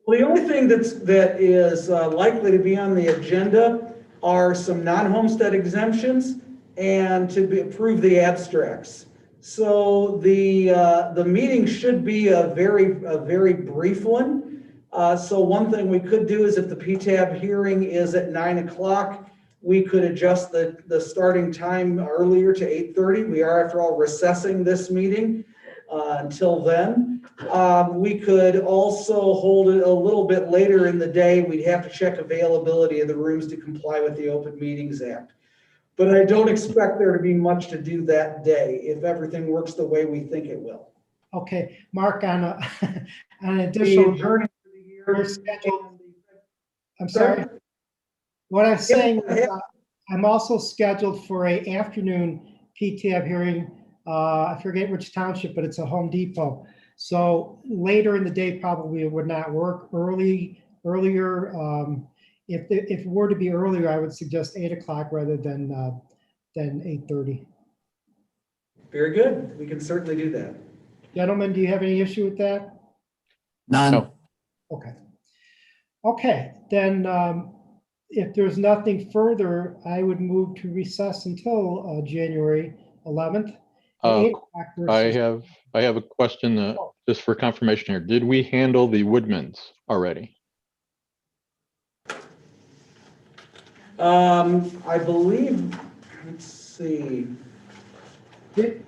Well, the only thing that is likely to be on the agenda are some non-homestead exemptions and to approve the abstracts. So the meeting should be a very brief one. So one thing we could do is if the PTAB hearing is at 9 o'clock, we could adjust the starting time earlier to 8:30. We are, after all, recessing this meeting until then. We could also hold it a little bit later in the day. We'd have to check availability of the rooms to comply with the Open Meetings Act. But I don't expect there to be much to do that day if everything works the way we think it will. Okay, Mark, on an additional schedule. I'm sorry. What I'm saying is I'm also scheduled for an afternoon PTAB hearing. I forget which township, but it's a Home Depot. So later in the day probably it would not work. Earlier, if it were to be earlier, I would suggest 8 o'clock rather than 8:30. Very good. We can certainly do that. Gentlemen, do you have any issue with that? None. No. Okay. Okay, then if there's nothing further, I would move to recess until January 11th. at 8 o'clock versus- I have a question just for confirmation here. Did we handle the Woodmans already? I believe, let's see. Did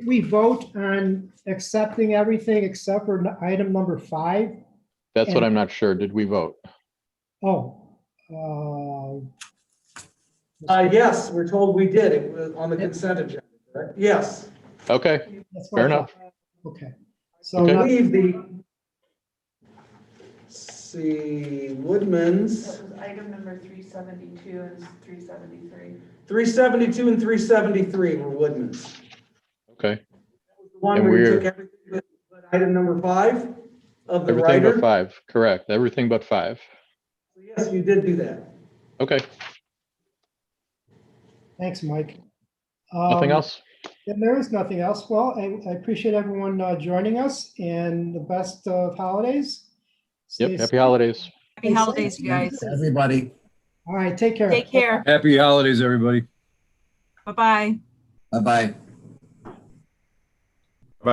we vote on accepting everything except for item number 5? That's what I'm not sure. Did we vote? Yes, we're told we did. It was on the consent agenda, correct? Yes. Okay, That's fair what I enough. thought. Okay. So Okay. I now- believe let's see, Woodman's, That was item number 372 and 373. 372 and 373 were Woodman's. Okay, The one And where you we're- took everything but item number 5 of the everything but writer. 5, correct. Everything but 5. Yes, you did do that. Okay, Thanks, Mike. nothing else? Then there is nothing else. Well, I appreciate everyone joining us and the best of holidays. Stay Yep, happy safe. holidays. Happy holidays, you guys. Everybody, All right, take care. Take care. Happy holidays, everybody. Bye-bye. bye-bye.